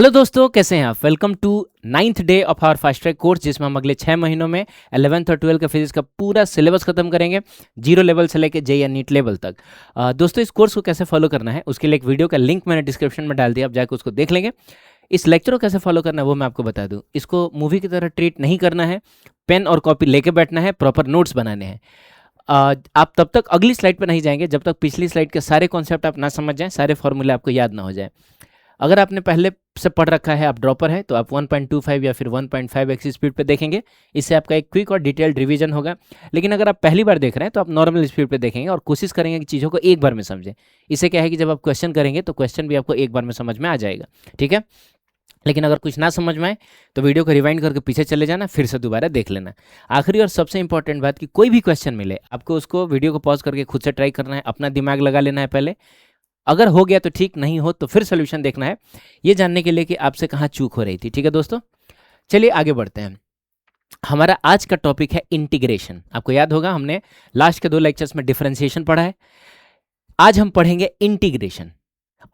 Hello दोस्तों, कैसे हैं आप। Welcome to 9th day of our fast track course, जिसमें हम अगले 6 महीनों में 11th और 12th का फिजिक्स का पूरा सिलेबस खत्म करेंगे, जीरो लेवल से लेकर जे या नीट लेवल तक। दोस्तों, इस कोर्स को कैसे फॉलो करना है उसके लिए एक वीडियो का लिंक मैंने डिस्क्रिप्शन में डाल दिया, आप जाकर उसको देख लेंगे। इस लेक्चर को कैसे फॉलो करना है वो मैं आपको बता दूं। इसको मूवी की तरह ट्रीट नहीं करना है, पेन और कॉपी लेके बैठना है, प्रॉपर नोट्स बनाने हैं। आप तब तक अगली स्लाइड पर नहीं जाएंगे जब तक पिछली स्लाइड के सारे कॉन्सेप्ट आप ना समझ जाएं, सारे फॉर्मूले आपको याद ना हो जाए। अगर आपने पहले से पढ़ रखा है, आप ड्रॉपर है, तो आप 1.25 या फिर 1.5x स्पीड पे देखेंगे। इससे आपका एक क्विक और डिटेल्ड रिवीजन होगा। लेकिन अगर आप पहली बार देख रहे हैं तो आप नॉर्मल स्पीड पे देखेंगे और कोशिश करेंगे कि चीज़ों को एक बार में समझें। इससे क्या है कि जब आप क्वेश्चन करेंगे तो क्वेश्चन भी आपको एक बार में समझ में आ जाएगा, ठीक है। लेकिन अगर कुछ ना समझ में आए तो वीडियो को रिवाइंड करके पीछे चले जाना, फिर से दोबारा देख लेना। आखिरी और सबसे इंपॉर्टेंट बात कि कोई भी क्वेश्चन मिले आपको उसको वीडियो को पॉज करके खुद से ट्राई करना है, अपना दिमाग लगा लेना है पहले। अगर हो गया तो ठीक, नहीं हो तो फिर सोल्यूशन देखना है, ये जानने के लिए कि आपसे कहाँ चूक हो रही थी, ठीक है दोस्तों। चलिए आगे बढ़ते हैं। हमारा आज का टॉपिक है इंटीग्रेशन। आपको याद होगा हमने लास्ट के 2 लेक्चर्स में डिफरेंशिएशन पढ़ा है। आज हम पढ़ेंगे इंटीग्रेशन।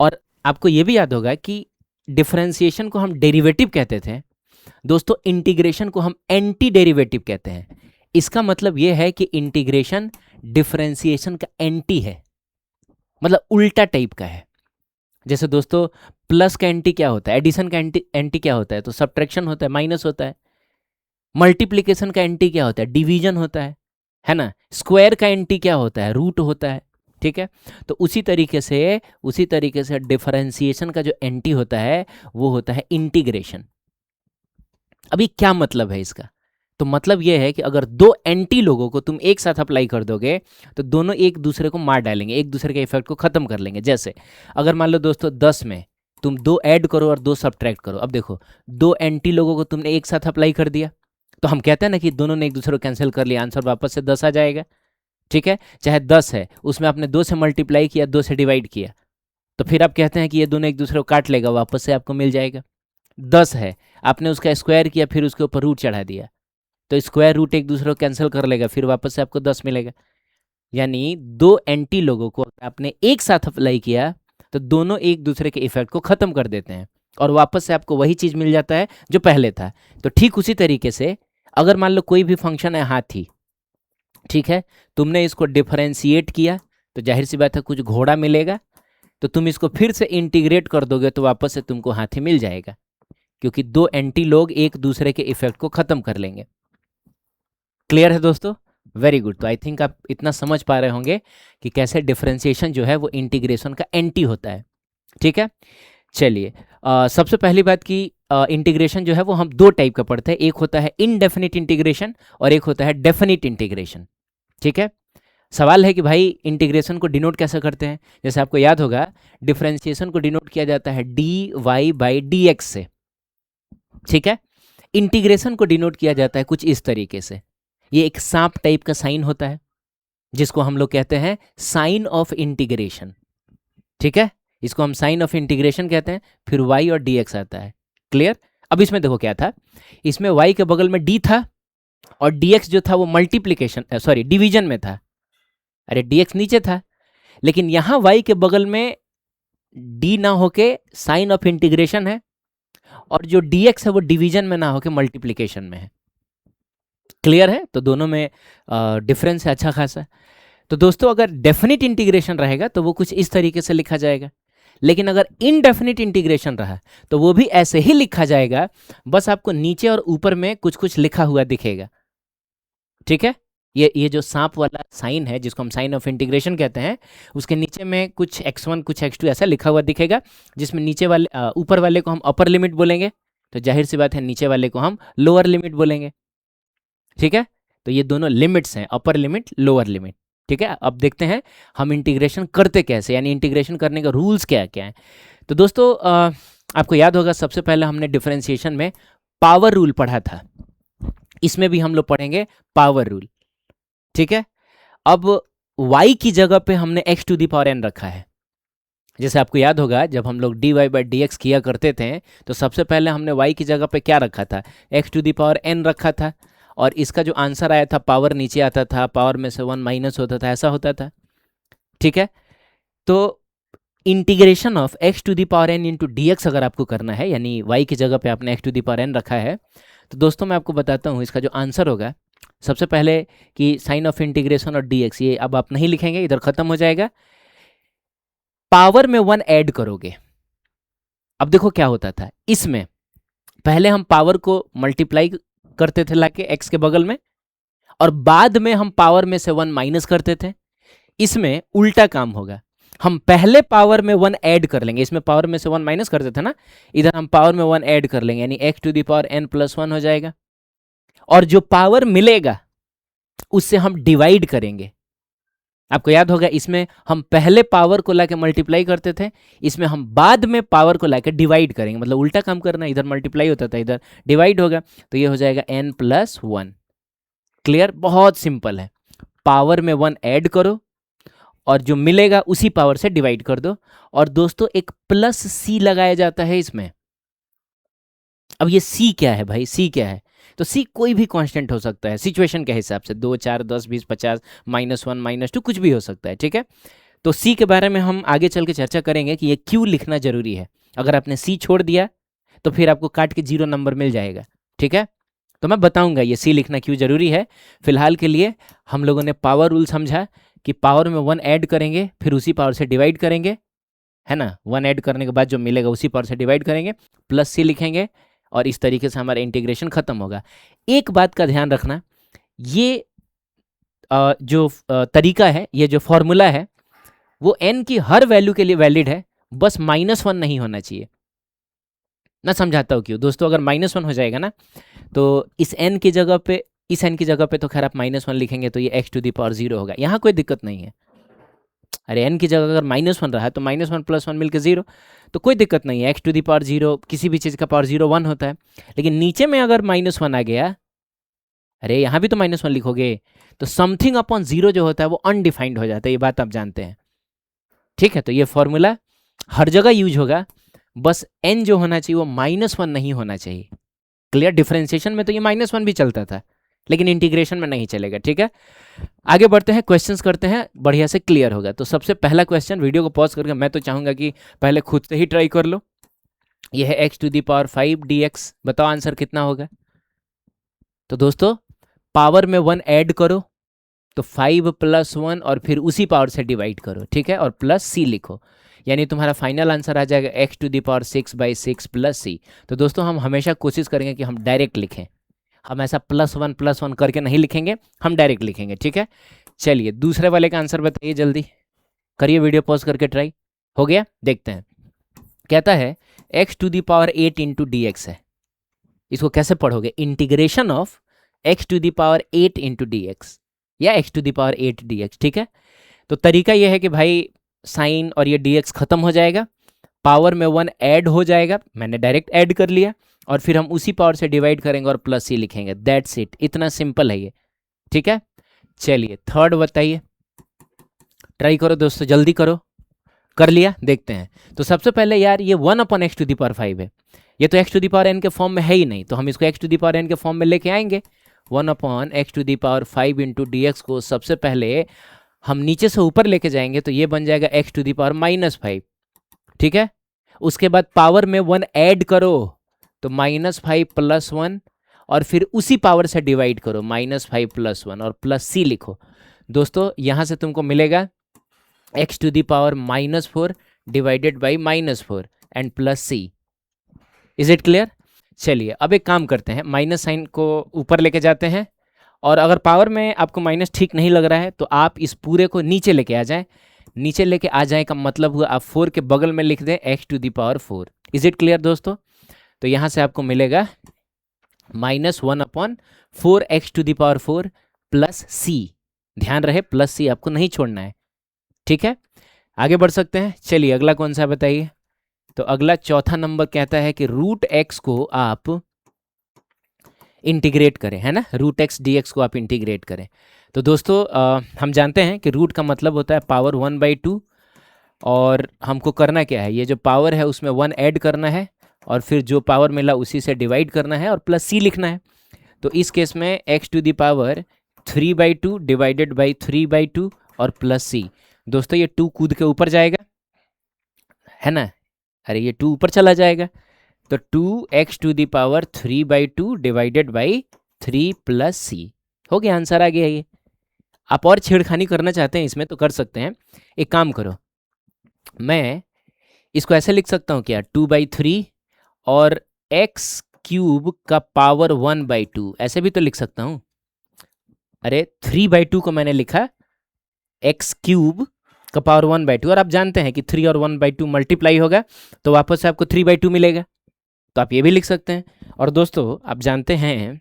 और आपको ये भी याद होगा कि डिफरेंशिएशन को हम डेरिवेटिव कहते थे दोस्तों, इंटीग्रेशन को हम एंटी डेरिवेटिव कहते हैं। इसका मतलब यह है कि इंटीग्रेशन डिफरेंशिएशन का एंटी है, मतलब उल्टा टाइप का है। जैसे दोस्तों, प्लस का एंटी क्या होता है, एडिशन का एंटी क्या होता है, तो सब्ट्रैक्शन होता है, माइनस होता है। मल्टीप्लिकेशन का एंटी क्या होता है, डिवीजन होता है ना। स्क्वायर का एंटी क्या होता है, रूट होता है, ठीक है। तो उसी तरीके से डिफरेंशिएशन का जो एंटी होता है वो होता है इंटीग्रेशन। अभी क्या मतलब है इसका, तो मतलब यह है कि अगर 2 एंटी लोगों को तुम एक साथ अप्लाई कर दोगे तो दोनों एक दूसरे को मार डालेंगे, एक दूसरे के इफेक्ट को खत्म कर लेंगे। जैसे अगर मान लो दोस्तों 10 में तुम 2 ऐड करो और 2 सब्ट्रैक्ट करो। अब देखो, 2 एंटी लोगों को तुमने एक साथ अप्लाई कर दिया तो हम कहते हैं ना कि दोनों ने एक दूसरे को कैंसिल कर लिया, आंसर वापस से 10 आ जाएगा, ठीक है। चाहे 10 है, उसमें आपने 2 से मल्टीप्लाई किया, 2 से डिवाइड किया, तो फिर आप कहते हैं कि ये दोनों एक दूसरे को काट लेगा, वापस से आपको मिल जाएगा। 10 है, आपने उसका स्क्वायर किया, फिर उसके ऊपर रूट चढ़ा दिया, तो स्क्वायर रूट एक दूसरे को कैंसिल कर लेगा, फिर वापस से आपको 10 मिलेगा। यानी 2 एंटी लोगों को आपने एक साथ अप्लाई किया तो दोनों एक दूसरे के इफेक्ट को खत्म कर देते हैं और वापस से आपको वही चीज मिल जाता है जो पहले था। तो ठीक उसी तरीके से अगर मान लो कोई भी फंक्शन है हाथी, ठीक है, तुमने इसको डिफरेंशिएट किया तो जाहिर सी बात है कुछ घोड़ा मिलेगा, तो तुम इसको फिर से इंटीग्रेट कर दोगे तो वापस से तुमको हाथी मिल जाएगा, क्योंकि 2 एंटी लोग एक दूसरे के इफेक्ट को खत्म कर लेंगे। क्लियर है दोस्तों, वेरी गुड। तो आई थिंक आप इतना समझ पा रहे होंगे कि कैसे डिफरेंशिएशन जो है वो इंटीग्रेशन का एंटी होता है, ठीक है। चलिए, सबसे पहली बात कि इंटीग्रेशन जो है वो हम 2 टाइप का पढ़ते हैं, एक होता है इनडेफिनिट इंटीग्रेशन और एक होता है डेफिनिट इंटीग्रेशन, ठीक है। सवाल है कि भाई इंटीग्रेशन को डिनोट कैसे करते हैं। जैसे आपको याद होगा, डिफरेंशिएशन को डिनोट किया जाता है d y by d x से, ठीक है। इंटीग्रेशन को डिनोट किया जाता है कुछ इस तरीके से। ये एक सांप टाइप का साइन होता है जिसको हम लोग कहते हैं साइन ऑफ इंटीग्रेशन, ठीक है। इसको हम साइन ऑफ इंटीग्रेशन कहते हैं। फिर y और dx आता है, क्लियर। अब इसमें देखो क्या था, इसमें y के बगल में d था और dx जो था वो मल्टीप्लीकेशन सॉरी डिवीजन में था। अरे dx नीचे था, लेकिन यहां y के बगल में d ना होके साइन ऑफ इंटीग्रेशन है और जो dx है वो डिवीजन में ना होके मल्टीप्लीकेशन में है। क्लियर है, तो दोनों में डिफरेंस है अच्छा खासा। तो दोस्तों, अगर डेफिनिट इंटीग्रेशन रहेगा तो वो कुछ इस तरीके से लिखा जाएगा, लेकिन अगर इनडेफिनिट इंटीग्रेशन रहा तो वो भी ऐसे ही लिखा जाएगा, बस आपको नीचे और ऊपर में कुछ कुछ लिखा हुआ दिखेगा, ठीक है। ये जो सांप वाला साइन है जिसको हम साइन ऑफ इंटीग्रेशन कहते हैं, उसके नीचे में कुछ x1 कुछ x2 ऐसा लिखा हुआ दिखेगा, जिसमें नीचे वाले ऊपर वाले को हम अपर लिमिट बोलेंगे, तो जाहिर सी बात है नीचे वाले को हम लोअर लिमिट बोलेंगे, ठीक है। तो ये दोनों लिमिट्स हैं, अपर लिमिट लोअर लिमिट, ठीक है। अब देखते हैं हम इंटीग्रेशन करते कैसे, यानी इंटीग्रेशन करने का रूल्स क्या क्या है। तो दोस्तों, आपको याद होगा सबसे पहले हमने डिफरेंशिएशन में पावर रूल पढ़ा था, इसमें भी हम लोग पढ़ेंगे पावर रूल, ठीक है। अब y की जगह पे हमने x to the power n रखा है। जैसे आपको याद होगा जब हम लोग dy बाई डी एक्स किया करते थे तो सबसे पहले हमने y की जगह पे क्या रखा था, x to the power n रखा था, और इसका जो आंसर आया था पावर नीचे आता था, पावर में से 1 माइनस होता था, ऐसा होता था, ठीक है। तो integration of x to the power n into d x अगर आपको करना है, यानी वाई की जगह पे आपने x to the power n रखा है, तो दोस्तों मैं आपको बताता हूँ इसका जो आंसर होगा। सबसे पहले कि साइन ऑफ इंटीग्रेशन और डी एक्स, ये अब आप नहीं लिखेंगे, इधर खत्म हो जाएगा। पावर में 1 ऐड करोगे। अब देखो क्या होता था इसमें, पहले हम पावर को मल्टीप्लाई करते थे लाके एक्स के बगल में, और बाद में हम पावर में से 1 माइनस करते थे। इसमें उल्टा काम होगा, हम पहले पावर में 1 ऐड कर लेंगे। इसमें पावर में से 1 माइनस करते थे ना, इधर हम पावर में 1 ऐड कर लेंगे, यानी x to the power n plus 1 हो जाएगा। और जो पावर मिलेगा उससे हम डिवाइड करेंगे। आपको याद होगा इसमें हम पहले पावर को लाके मल्टीप्लाई करते थे, इसमें हम बाद में पावर को लाके डिवाइड करेंगे, मतलब उल्टा काम करना, इधर मल्टीप्लाई होता था इधर डिवाइड होगा, तो ये हो जाएगा n प्लस 1। क्लियर? बहुत सिंपल है, पावर में 1 ऐड करो और जो मिलेगा उसी पावर से डिवाइड कर दो। और दोस्तों एक प्लस सी लगाया जाता है इसमें। अब ये सी क्या है भाई, सी क्या है? तो सी कोई भी कांस्टेंट हो सकता है सिचुएशन के हिसाब से, 2 4 10 20 50 -1 -2 कुछ भी हो सकता है, ठीक है। तो सी के बारे में हम आगे चल के चर्चा करेंगे कि ये क्यों लिखना जरूरी है। अगर आपने सी छोड़ दिया तो फिर आपको काट के 0 नंबर मिल जाएगा, ठीक है। तो मैं बताऊंगा ये सी लिखना क्यों जरूरी है। फिलहाल के लिए हम लोगों ने पावर रूल समझा कि पावर में 1 ऐड करेंगे, फिर उसी पावर से डिवाइड करेंगे, है ना। 1 ऐड करने के बाद जो मिलेगा उसी पावर से डिवाइड करेंगे, प्लस सी लिखेंगे, और इस तरीके से हमारा इंटीग्रेशन खत्म होगा। एक बात का ध्यान रखना, ये जो तरीका है, ये जो फॉर्मूला है, वो n की हर वैल्यू के लिए वैलिड है, बस -1 नहीं होना चाहिए। मैं समझाता हूँ क्यों दोस्तों। अगर -1 हो जाएगा ना, तो इस n की जगह पे, इस n की जगह पे तो खैर आप -1 लिखेंगे तो ये x टू दी पावर 0 होगा, यहाँ कोई दिक्कत नहीं है। अरे n की जगह अगर -1 रहा तो -1 + 1 मिलकर 0, तो कोई दिक्कत नहीं है। x टू दी पावर 0, किसी भी चीज़ का पावर 0 1 होता है। लेकिन नीचे में अगर -1 आ गया, अरे यहाँ भी तो -1 लिखोगे, तो समथिंग अपॉन 0 जो होता है वो अनडिफाइंड हो जाता है, ये बात आप जानते हैं, ठीक है। तो ये फॉर्मूला हर जगह यूज होगा, बस n जो होना चाहिए वो -1 नहीं होना चाहिए। क्लियर? डिफरेंशिएशन में तो ये -1 भी चलता था, लेकिन इंटीग्रेशन में नहीं चलेगा, ठीक है। आगे बढ़ते हैं, क्वेश्चंस करते हैं, बढ़िया से क्लियर होगा। तो सबसे पहला क्वेश्चन, वीडियो को पॉज करके मैं तो चाहूंगा कि पहले खुद से ही ट्राई कर लो। यह है x to the power 5 dx, बताओ आंसर कितना होगा। तो दोस्तों पावर में 1 ऐड करो, तो 5 + 1 और फिर उसी पावर से डिवाइड करो, ठीक है, और प्लस सी लिखो, यानी तुम्हारा फाइनल आंसर आ जाएगा x to the power 6/6 plus C. तो दोस्तों हम हमेशा कोशिश करेंगे कि हम डायरेक्ट लिखें, हम ऐसा +1 करके नहीं लिखेंगे, हम डायरेक्ट लिखेंगे, ठीक है। चलिए दूसरे वाले का आंसर बताइए, जल्दी करिए, वीडियो पॉज करके ट्राई। हो गया? देखते हैं। कहता है x to the power 8 into d x है। इसको कैसे पढ़ोगे? Integration of x to the power 8 into d x, या x to the power 8 dx, ठीक है। तो तरीका यह है कि भाई साइन और ये dx खत्म हो जाएगा, पावर में 1 ऐड हो जाएगा, मैंने डायरेक्ट ऐड कर लिया, और फिर हम उसी पावर से डिवाइड करेंगे और प्लस सी लिखेंगे, दैट्स इट। इतना सिंपल है ये, ठीक है। चलिए थर्ड बताइए, ट्राई करो दोस्तों, जल्दी करो। कर लिया? देखते हैं। तो सबसे पहले यार ये 1/x टू दी पावर 5 है, ये तो x to the power n के फॉर्म में है ही नहीं, तो हम इसको x to the power n के फॉर्म में लेके आएंगे। 1/x to the power 5 into d x को सबसे पहले हम नीचे से ऊपर लेके जाएंगे, तो ये बन जाएगा x टू दी पावर -5, ठीक है। उसके बाद पावर में 1 ऐड करो, तो -5 + 1, और फिर उसी पावर से डिवाइड करो, -5 + 1 और प्लस सी लिखो। दोस्तों यहाँ से तुमको मिलेगा x to the power -4 divided by -4 and plus C. Is it clear? चलिए अब एक काम करते हैं, माइनस साइन को ऊपर लेके जाते हैं, और अगर पावर में आपको माइनस ठीक नहीं लग रहा है तो आप इस पूरे को नीचे लेके आ जाएं। नीचे लेके आ जाए का मतलब हुआ आप 4 के बगल में लिख दें x to the power 4। Is it clear दोस्तों? तो यहाँ से आपको मिलेगा -1/4x to the power 4 plus C. ध्यान रहे प्लस सी आपको नहीं छोड़ना है, ठीक है। आगे बढ़ सकते हैं। चलिए अगला कौन सा बताइए। तो अगला चौथा नंबर कहता है कि √x को आप इंटीग्रेट करें, है ना, √x dx को आप इंटीग्रेट करें। तो दोस्तों हम जानते हैं कि रूट का मतलब होता है पावर 1/2, और हमको करना क्या है, ये जो पावर है उसमें 1 ऐड करना है, और फिर जो पावर मिला उसी से डिवाइड करना है और प्लस सी लिखना है। तो इस केस में x to the power 3/2 divided by 3/2 और प्लस सी। दोस्तों ये 2 कूद के ऊपर जाएगा, है ना। अरे ये 2 ऊपर चला जाएगा, तो 2x⁻³ डिवाइडेड बाई 3+c हो गया, आंसर आ गया ये। आप और छेड़खानी करना चाहते हैं इसमें तो कर सकते हैं। एक काम करो, मैं इसको ऐसे लिख सकता हूँ क्या, 2/3 और x³ का पावर 1/2 ऐसे भी तो लिख सकता हूँ। अरे 3/2 को मैंने लिखा x³ का पावर 1/2, और आप जानते हैं कि 3 और 1/2 मल्टीप्लाई होगा तो वापस से आपको 3/2 मिलेगा, तो आप ये भी लिख सकते हैं। और दोस्तों आप जानते हैं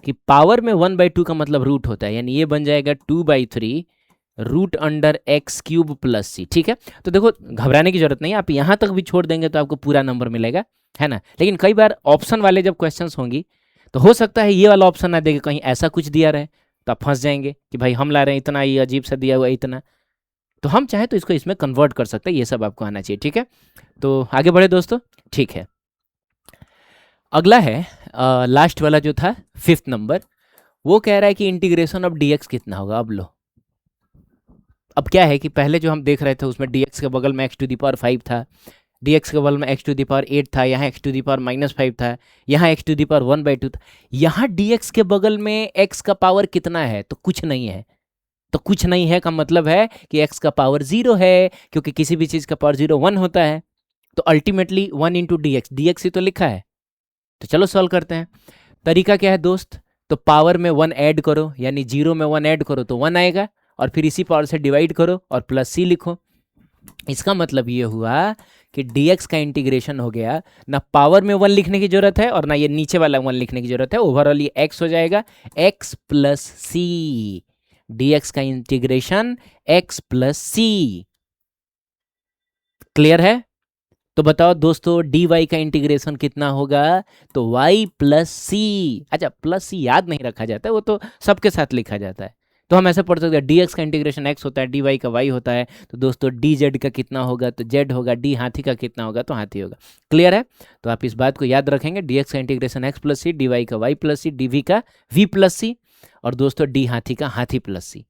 कि पावर में 1/2 का मतलब रूट होता है, यानी ये बन जाएगा 2/3 √x³ + c। ठीक है, तो देखो घबराने की जरूरत नहीं है, आप यहाँ तक भी छोड़ देंगे तो आपको पूरा नंबर मिलेगा, है ना। लेकिन कई बार ऑप्शन वाले जब क्वेश्चंस होंगी तो हो सकता है ये वाला ऑप्शन ना देगा, कहीं ऐसा कुछ दिया रहे तो आप फंस जाएंगे कि भाई हम ला रहे हैं इतना, ये अजीब सा दिया हुआ है इतना, तो हम चाहे तो इसको इसमें कन्वर्ट कर सकते हैं, ये सब आपको आना चाहिए। ठीक है, तो आगे बढ़े दोस्तों। ठीक है, अगला है लास्ट वाला जो था 5th नंबर, वो कह रहा है कि इंटीग्रेशन ऑफ dx कितना होगा। अब लो, अब क्या है कि पहले जो हम देख रहे थे उसमें dx के बगल में x⁵ था, dx के बगल में x⁸ था, यहाँ x⁻⁻5 था, यहाँ x⁻1/2 था, यहाँ dx के बगल में x का पावर कितना है, तो कुछ नहीं है। तो कुछ नहीं है का मतलब है कि x का पावर 0 है, क्योंकि किसी भी चीज़ का पावर 0 1 होता है, तो अल्टीमेटली 1 × dx ही तो लिखा है। तो चलो सॉल्व करते हैं। तरीका क्या है दोस्त, तो पावर में 1 ऐड करो, यानी 0 में 1 ऐड करो तो 1 आएगा, और फिर इसी पावर से डिवाइड करो और +c लिखो। इसका मतलब ये हुआ कि dx का इंटीग्रेशन हो गया, ना पावर में 1 लिखने की जरूरत है और ना ये नीचे वाला 1 लिखने की जरूरत है, ओवरऑल ये x हो जाएगा, x + c। dx का इंटीग्रेशन x + c। क्लियर है? तो बताओ दोस्तों dy का इंटीग्रेशन कितना होगा, तो y + c। अच्छा +c याद नहीं रखा जाता है, वो तो सबके साथ लिखा जाता है, तो हम ऐसे पढ़ सकते हैं dx का इंटीग्रेशन x होता है, dy का y होता है, तो दोस्तों dz का कितना होगा, तो z होगा, d हाथी का कितना होगा, तो हाथी होगा। क्लियर है? तो आप इस बात को याद रखेंगे, dx का इंटीग्रेशन x + c, dy का y + c, dv का v + c, और दोस्तों d हाथी का हाथी + c।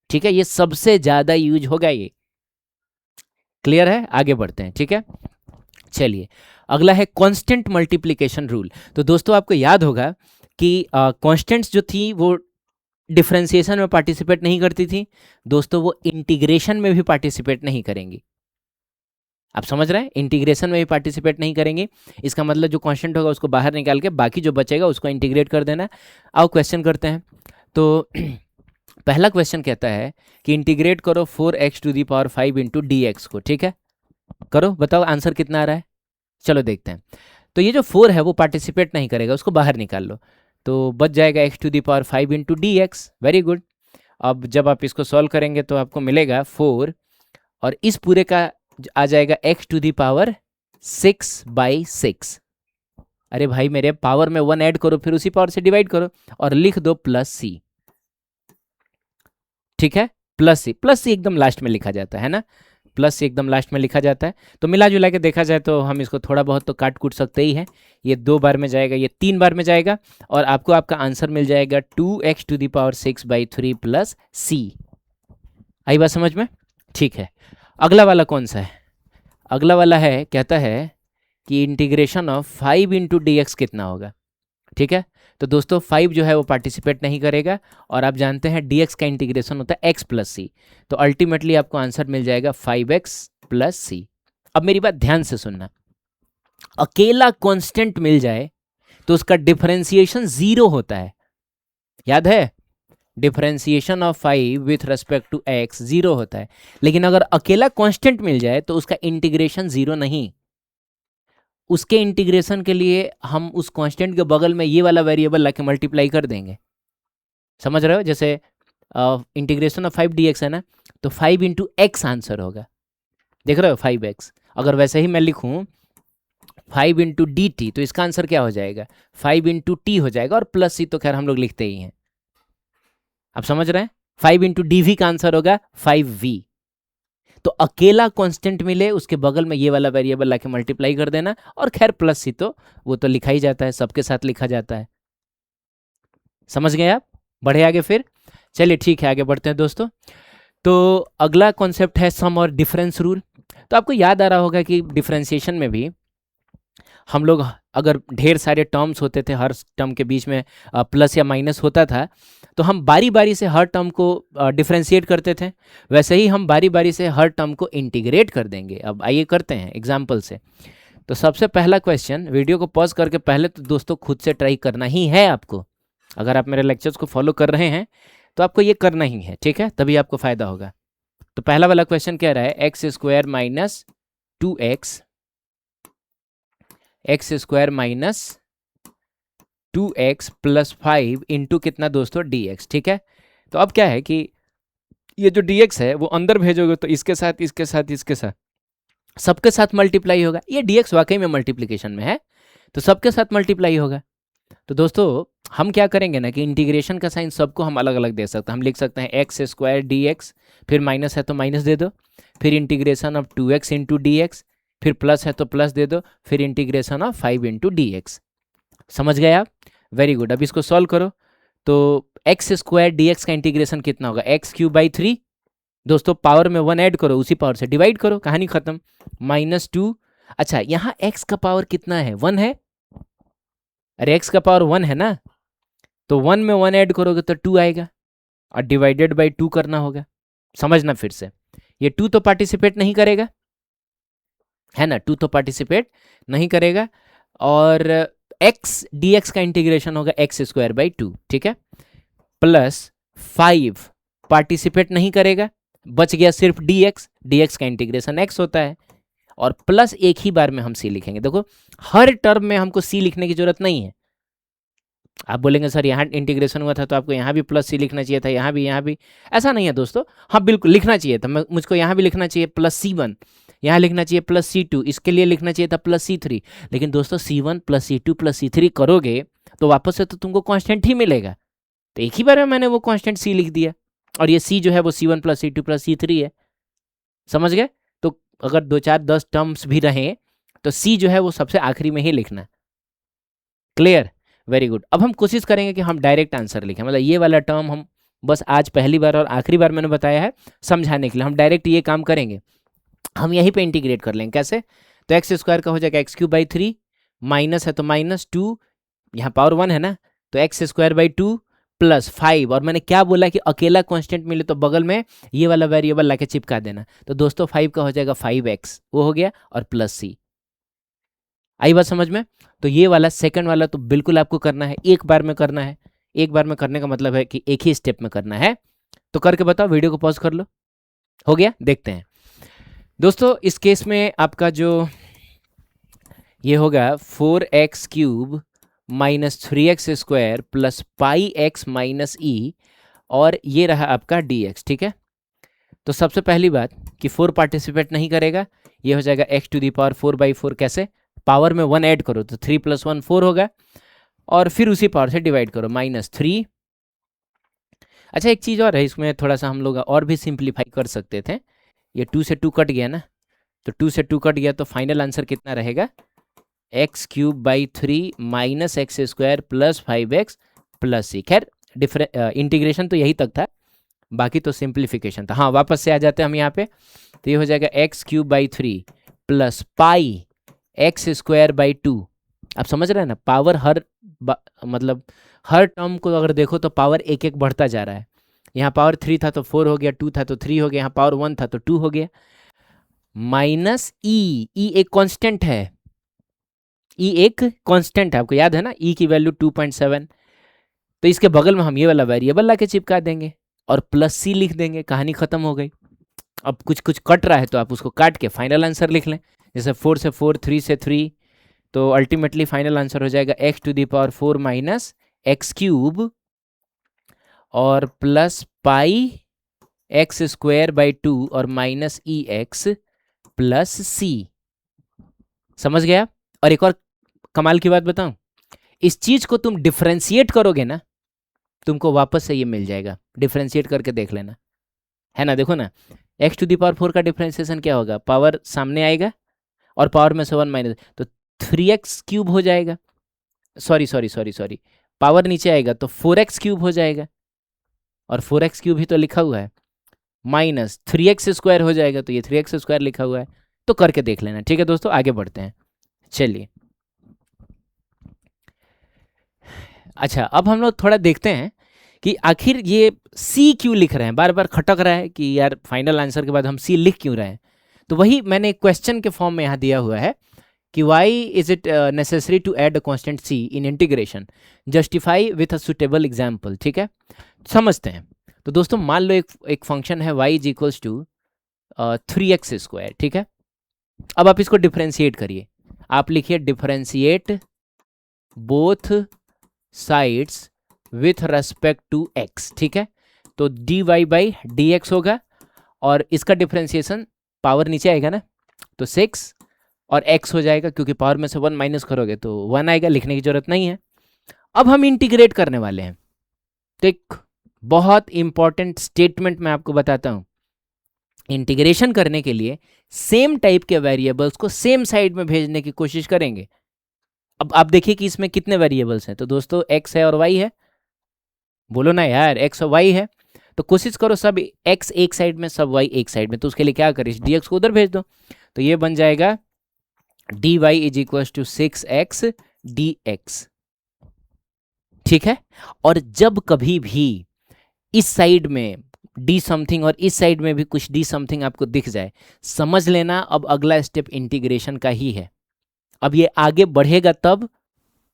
ठीक है, ये सबसे ज्यादा यूज होगा ये। क्लियर है? आगे बढ़ते हैं। ठीक है, चलिए अगला है कांस्टेंट मल्टीप्लिकेशन रूल। तो दोस्तों आपको याद होगा कि कांस्टेंट्स जो थी वो डिफरेंशिएशन में पार्टिसिपेट नहीं करती थी दोस्तों, वो इंटीग्रेशन में भी पार्टिसिपेट नहीं करेंगी। आप समझ रहे हैं, इंटीग्रेशन में भी पार्टिसिपेट नहीं करेंगे, इसका मतलब जो कांस्टेंट होगा उसको बाहर निकाल के बाकी जो बचेगा उसको इंटीग्रेट कर देना। आओ क्वेश्चन करते हैं। तो पहला क्वेश्चन कहता है कि इंटीग्रेट करो 4x⁵ इंटू dx को। ठीक है, करो, बताओ आंसर कितना आ रहा है। चलो देखते हैं। तो ये जो 4 है वो पार्टिसिपेट नहीं करेगा, उसको बाहर निकाल लो, तो बच जाएगा x⁵ into dx। Very good. अब जब आप इसको सॉल्व करेंगे तो आपको मिलेगा 4, और इस पूरे का आ जाएगा x⁻6/6। अरे भाई मेरे पावर में 1 ऐड करो, फिर उसी पावर से डिवाइड करो और लिख दो +c। ठीक है, +c एकदम लास्ट में लिखा जाता है ना, +c एकदम लास्ट में लिखा जाता है। तो मिला जुला के देखा जाए तो हम इसको थोड़ा बहुत तो काट कूट सकते ही हैं। ये 2 बार में जाएगा, ये 3 बार में जाएगा, और आपको आपका आंसर मिल जाएगा 2x⁻6/3 + c। आई बात समझ में? ठीक है, अगला वाला कौन सा है? अगला वाला है, कहता है कि इंटीग्रेशन ऑफ 5 × dx कितना होगा। ठीक है, तो दोस्तों 5 जो है वो पार्टिसिपेट नहीं करेगा, और आप जानते हैं dx का इंटीग्रेशन होता है x + c, तो अल्टीमेटली आपको आंसर मिल जाएगा 5x + c। अब मेरी बात ध्यान से सुनना, अकेला कांस्टेंट मिल जाए तो उसका डिफरेंशिएशन 0 होता है, याद है? Differentiation of 5 with respect to x 0 होता है, लेकिन अगर अकेला कांस्टेंट मिल जाए तो उसका इंटीग्रेशन 0 नहीं। उसके इंटीग्रेशन के लिए हम उस कांस्टेंट के बगल में ये वाला वेरिएबल लाके मल्टीप्लाई कर देंगे। समझ रहे हो? जैसे इंटीग्रेशन ऑफ 5 dx है ना, तो 5 × x आंसर होगा। देख रहे हो 5x। अगर वैसे ही मैं लिखूं 5 × dt, तो इसका आंसर क्या हो जाएगा, 5 × t हो जाएगा, और +c तो खैर हम लोग लिखते ही हैं। आप समझ रहे हैं? 5 × dv का आंसर होगा 5v। तो अकेला कांस्टेंट मिले उसके बगल में ये वाला वेरिएबल लाके मल्टीप्लाई कर देना, और खैर +c तो वो तो लिखा ही जाता है, सबके साथ लिखा जाता है। समझ गए आप? बढ़े आगे फिर। चलिए ठीक है, आगे बढ़ते हैं दोस्तों। तो अगला कॉन्सेप्ट है सम और डिफरेंस रूल। तो आपको याद आ रहा होगा कि डिफरेंशिएशन में भी हम लोग अगर ढेर सारे टर्म्स होते थे, हर टर्म के बीच में प्लस या माइनस होता था, तो हम बारी बारी से हर टर्म को डिफरेंशिएट करते थे। वैसे ही हम बारी बारी से हर टर्म को इंटीग्रेट कर देंगे। अब आइए करते हैं एग्जाम्पल से। तो सबसे पहला क्वेश्चन, वीडियो को पॉज करके पहले तो दोस्तों खुद से ट्राई करना ही है आपको। अगर आप मेरे लेक्चर्स को फॉलो कर रहे हैं तो आपको ये करना ही है, ठीक है, तभी आपको फायदा होगा। तो पहला वाला क्वेश्चन कह रहा है x square minus 2x, x square minus 2x plus 5 into कितना दोस्तों, dx, ठीक है। तो अब क्या है कि ये जो dx है वो अंदर भेजोगे तो इसके साथ इसके साथ इसके साथ सबके साथ मल्टीप्लाई होगा। ये dx वाकई में मल्टीप्लिकेशन में है तो सबके साथ मल्टीप्लाई होगा। तो दोस्तों हम क्या करेंगे ना कि इंटीग्रेशन का साइन सबको हम अलग अलग दे सकते हैं। हम लिख सकते हैं एक्स स्क्वायर dx, फिर माइनस है तो माइनस दे दो, फिर integration of 2x into dx, फिर प्लस है तो प्लस दे दो, फिर इंटीग्रेशन ऑफ 5 इंटू dx। समझ गए आप? Very good. अब इसको सॉल्व करो तो एक्स स्क्वायर dx का इंटीग्रेशन कितना होगा, एक्स क्यूब बाई 3। दोस्तों पावर में 1 ऐड करो, उसी पावर से डिवाइड करो, कहानी खत्म। -2। अच्छा यहाँ x का पावर कितना है, 1 है। अरे x का पावर 1 है ना, तो 1 में 1 ऐड करोगे तो 2 आएगा और डिवाइडेड बाई 2 करना होगा। समझना फिर से, ये 2 तो पार्टिसिपेट नहीं करेगा, है ना, 2 तो पार्टिसिपेट नहीं करेगा। और x dx का इंटीग्रेशन होगा एक्स स्क्वायर बाई 2, ठीक है, प्लस 5 पार्टिसिपेट नहीं करेगा, बच गया सिर्फ dx, dx का इंटीग्रेशन x होता है, और प्लस एक ही बार में हम c लिखेंगे। देखो हर टर्म में हमको c लिखने की जरूरत नहीं है। आप बोलेंगे सर यहाँ इंटीग्रेशन हुआ था तो आपको यहाँ भी प्लस सी लिखना चाहिए था, यहाँ भी, ऐसा नहीं है दोस्तों। हाँ बिल्कुल लिखना चाहिए था, मुझको यहाँ भी लिखना चाहिए +C1, यहाँ लिखना चाहिए +C2, इसके लिए लिखना चाहिए था +C3। लेकिन दोस्तों C1 + C2 + C3 करोगे तो वापस से तो तुमको कांस्टेंट ही मिलेगा। तो एक ही बार में मैंने वो कांस्टेंट C लिख दिया, और ये C जो है वो C1 + C2 + C3 है। समझ गए? तो अगर 2 4 10 टर्म्स भी रहें तो C जो है वो सबसे आखिरी में ही लिखना। क्लियर? Very good. अब हम कोशिश करेंगे कि हम डायरेक्ट आंसर लिखें, मतलब ये वाला टर्म हम बस आज पहली बार और आखिरी बार मैंने बताया है समझाने के लिए, हम डायरेक्ट ये काम करेंगे। हम यहीं पे इंटीग्रेट कर लेंगे। कैसे? तो एक्स स्क्वायर का हो जाएगा एक्स क्यूब बाई 3, माइनस है तो -2, यहाँ पावर 1 है ना, तो एक्स स्क्वायर बाई 2 प्लस 5, और मैंने क्या बोला कि अकेला कांस्टेंट मिले तो बगल में ये वाला वेरिएबल लाके चिपका देना। तो दोस्तों 5 का हो जाएगा 5x, वो हो गया, और प्लस c। आई बात समझ में? तो ये वाला सेकंड वाला तो बिल्कुल आपको करना है, एक बार में करना है। एक बार में करने का मतलब है कि एक ही स्टेप में करना है। तो करके बताओ, वीडियो को पॉज कर लो। हो गया? देखते हैं दोस्तों। इस केस में आपका जो ये होगा 4x cube minus 3x square plus pi x minus e, और ये रहा आपका dx, ठीक है। तो सबसे पहली बात कि 4 पार्टिसिपेट नहीं करेगा, ये हो जाएगा x⁴/4। कैसे? पावर में 1 ऐड करो तो 3 + 1 4 होगा, और फिर उसी पावर से डिवाइड करो, -3। अच्छा एक चीज़ और है इसमें, थोड़ा सा हम लोग और भी सिंप्लीफाई कर सकते थे। ये 2 से 2 कट गया ना, तो 2 से 2 कट गया तो फाइनल आंसर कितना रहेगा, x³ minus x square plus 5x plus c। खैर इंटीग्रेशन तो यही तक था, बाकी तो सिंप्लीफिकेशन था। हाँ वापस से आ जाते हैं हम यहाँ पे, तो ये हो जाएगा x³ plus pi x square by 2। आप समझ रहे हैं ना, पावर मतलब हर टर्म को अगर देखो तो पावर एक एक बढ़ता जा रहा है। यहाँ पावर 3 था तो 4 हो गया, 2 था तो 3 हो गया, यहाँ पावर 1 था तो 2 हो गया, माइनस ई एक कांस्टेंट है, ई एक कांस्टेंट है, आपको याद है ना, ई की वैल्यू 2.7। तो इसके बगल में हम ये वाला वेरिएबल लाके चिपका देंगे और प्लस सी लिख देंगे, कहानी खत्म हो गई। अब कुछ कुछ कट रहा है तो आप उसको काट के फाइनल आंसर लिख लें, जैसे 4 से 4, 3 से 3, तो अल्टीमेटली फाइनल आंसर हो जाएगा x⁴ माइनस x³ और plus pi x square by 2 और माइनस EX प्लस C। समझ गया? और एक और कमाल की बात बताऊं, इस चीज को तुम डिफरेंशिएट करोगे ना, तुमको वापस से ये मिल जाएगा। डिफरेंशिएट करके देख लेना, है ना। देखो ना, x⁴ का डिफरेंशिएशन क्या होगा, पावर सामने आएगा और पावर में से 1 माइनस, तो 3x³ हो जाएगा। सॉरी, पावर नीचे आएगा तो 4x³ हो जाएगा, और 4x³ ही तो लिखा हुआ है, माइनस 3x² हो जाएगा, तो ये 3x² लिखा हुआ है, तो करके देख लेना। ठीक है दोस्तों, आगे बढ़ते हैं। चलिए, अच्छा अब हम लोग थोड़ा देखते हैं कि आखिर ये सी क्यों लिख रहे हैं, बार बार खटक रहा है कि यार फाइनल आंसर के बाद हम सी लिख क्यों रहे हैं। तो वही मैंने एक क्वेश्चन के फॉर्म में यहाँ दिया हुआ है कि why is it necessary to add a constant c in integration, justify with a suitable example. ठीक है, समझते हैं। तो दोस्तों मान लो एक फंक्शन है y is equals to 3x²। ठीक है, अब आप इसको डिफरेंशिएट करिए। आप लिखिए differentiate both sides with respect to x। ठीक है, तो dy बाई dx होगा और इसका डिफरेंशिएशन पावर नीचे आएगा ना, तो 6 और x हो जाएगा, क्योंकि पावर में से 1 माइनस करोगे तो 1 आएगा, लिखने की जरूरत नहीं है। अब हम इंटीग्रेट करने वाले हैं। तो एक बहुत इंपॉर्टेंट स्टेटमेंट मैं आपको बताता हूं। इंटीग्रेशन करने के लिए सेम टाइप के वेरिएबल्स को सेम साइड में भेजने की कोशिश करेंगे। अब आप देखिए कि इसमें कितने वेरिएबल्स हैं। तो दोस्तों x है और y है, बोलो ना यार, x और y है। तो कोशिश करो सब x एक साइड में, सब y एक साइड में। तो उसके लिए क्या करें, dx को उधर भेज दो। तो ये बन जाएगा dy is equal to 6x dx। ठीक है, और जब कभी भी इस साइड में डी समथिंग और इस साइड में भी कुछ डी समथिंग आपको दिख जाए, समझ लेना अब अगला स्टेप इंटीग्रेशन का ही है। अब ये आगे बढ़ेगा तब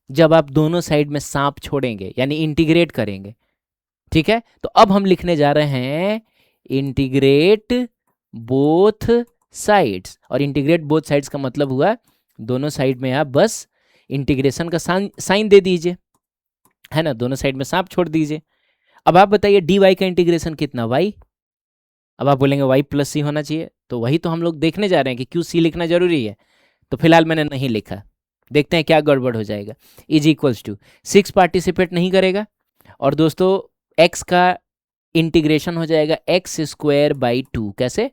जब आप दोनों साइड में सांप छोड़ेंगे, यानी इंटीग्रेट करेंगे। ठीक है, तो अब हम लिखने जा रहे हैं इंटीग्रेट बोथ साइड्स। और इंटीग्रेट बोथ साइड्स का मतलब हुआ दोनों साइड में आप बस इंटीग्रेशन का साइन दे दीजिए, है ना, दोनों साइड में सांप छोड़ दीजिए। अब आप बताइए डी वाई का इंटीग्रेशन कितना, वाई। अब आप बोलेंगे वाई प्लस सी होना चाहिए, तो वही तो हम लोग देखने जा रहे हैं कि क्यों सी लिखना जरूरी है। तो फिलहाल मैंने नहीं लिखा, देखते हैं क्या गड़बड़ हो जाएगा। इज इक्वल्स टू 6 पार्टिसिपेट नहीं करेगा, और दोस्तों x का इंटीग्रेशन हो जाएगा x² बाई 2। कैसे,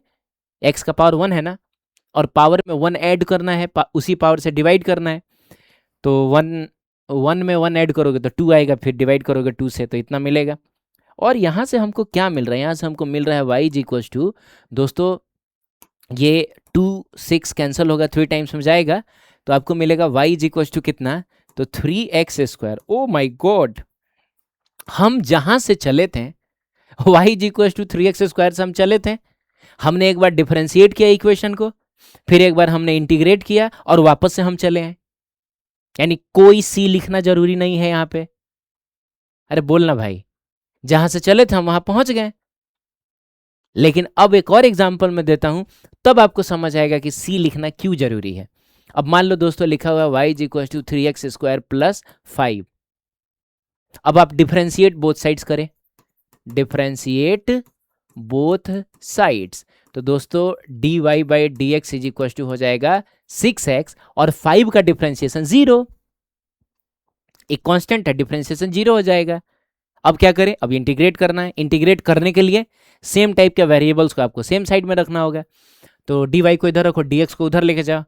x का पावर 1 है ना, और पावर में 1 ऐड करना है, उसी पावर से डिवाइड करना है। तो 1 में 1 ऐड करोगे तो 2 आएगा, फिर डिवाइड करोगे 2 से तो इतना मिलेगा। और यहाँ से हमको क्या मिल रहा है, यहाँ से हमको मिल रहा है y इज इक्वल्स टू, दोस्तों ये 2 6 कैंसिल होगा, 3 टाइम्स में जाएगा, तो आपको मिलेगा y इज इक्वल्स टू कितना, तो 3x²। ओ माय गॉड, हम जहां से चले थे y is equals to 3x² से हम चले थे। हमने एक बार डिफरेंशिएट किया इक्वेशन को, फिर एक बार हमने इंटीग्रेट किया और वापस से हम चले हैं, यानी कोई सी लिखना जरूरी नहीं है यहाँ पे। अरे बोलना भाई, जहां से चले थे हम वहां पहुंच गए। लेकिन अब एक और एग्जांपल मैं देता हूं, तब आपको समझ आएगा कि सी लिखना क्यों जरूरी है। अब मान लो दोस्तों लिखा हुआ y is equal to 3x² plus 5। अब आप डिफरेंशिएट बोथ साइड्स करें, डिफरेंशिएट बोथ साइड्स। तो दोस्तों dy by dx is equal to हो जाएगा 6x, और 5 का डिफरेंशिएशन 0, एक कांस्टेंट है, डिफरेंशिएशन 0 हो जाएगा। अब क्या करें, अब इंटीग्रेट करना है। इंटीग्रेट करने के लिए सेम टाइप के वेरिएबल्स को आपको सेम साइड में रखना होगा। तो dy को इधर रखो, dx को उधर लेके जाओ,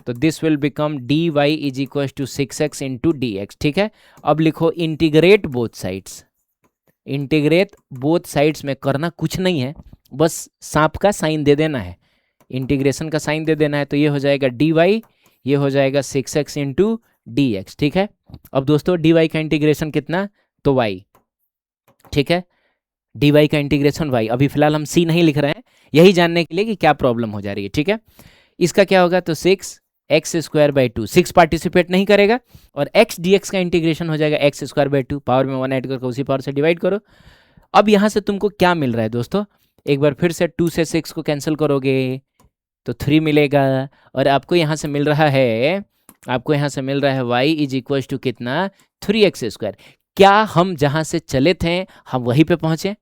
तो this will become dy is equal to 6x into dx। ठीक है, अब लिखो integrate both sides. Integrate both sides में करना कुछ नहीं है, बस सांप का साइन दे देना है, इंटीग्रेशन का साइन दे देना है। तो ये हो जाएगा dy, ये हो जाएगा 6x इंटू dx। ठीक है, अब दोस्तों dy का इंटीग्रेशन कितना, तो y। ठीक है, dy का इंटीग्रेशन y। अभी फिलहाल हम c नहीं लिख रहे हैं, यही जानने के लिए कि क्या प्रॉब्लम हो जा रही है। ठीक है, इसका क्या होगा, तो 6x² बाई 2, 6 पार्टिसिपेट नहीं करेगा, और x dx का इंटीग्रेशन हो जाएगा x² बाई 2, पावर में 1 ऐड करके उसी पावर से डिवाइड करो। अब यहाँ से तुमको क्या मिल रहा है दोस्तों, एक बार फिर से 2 से 6 को कैंसिल करोगे तो 3 मिलेगा, और आपको यहाँ से मिल रहा है, आपको यहाँ से मिल रहा है y इज इक्वल टू कितना, 3x²। क्या हम जहाँ से चले थे हम वहीं पे पहुंचे,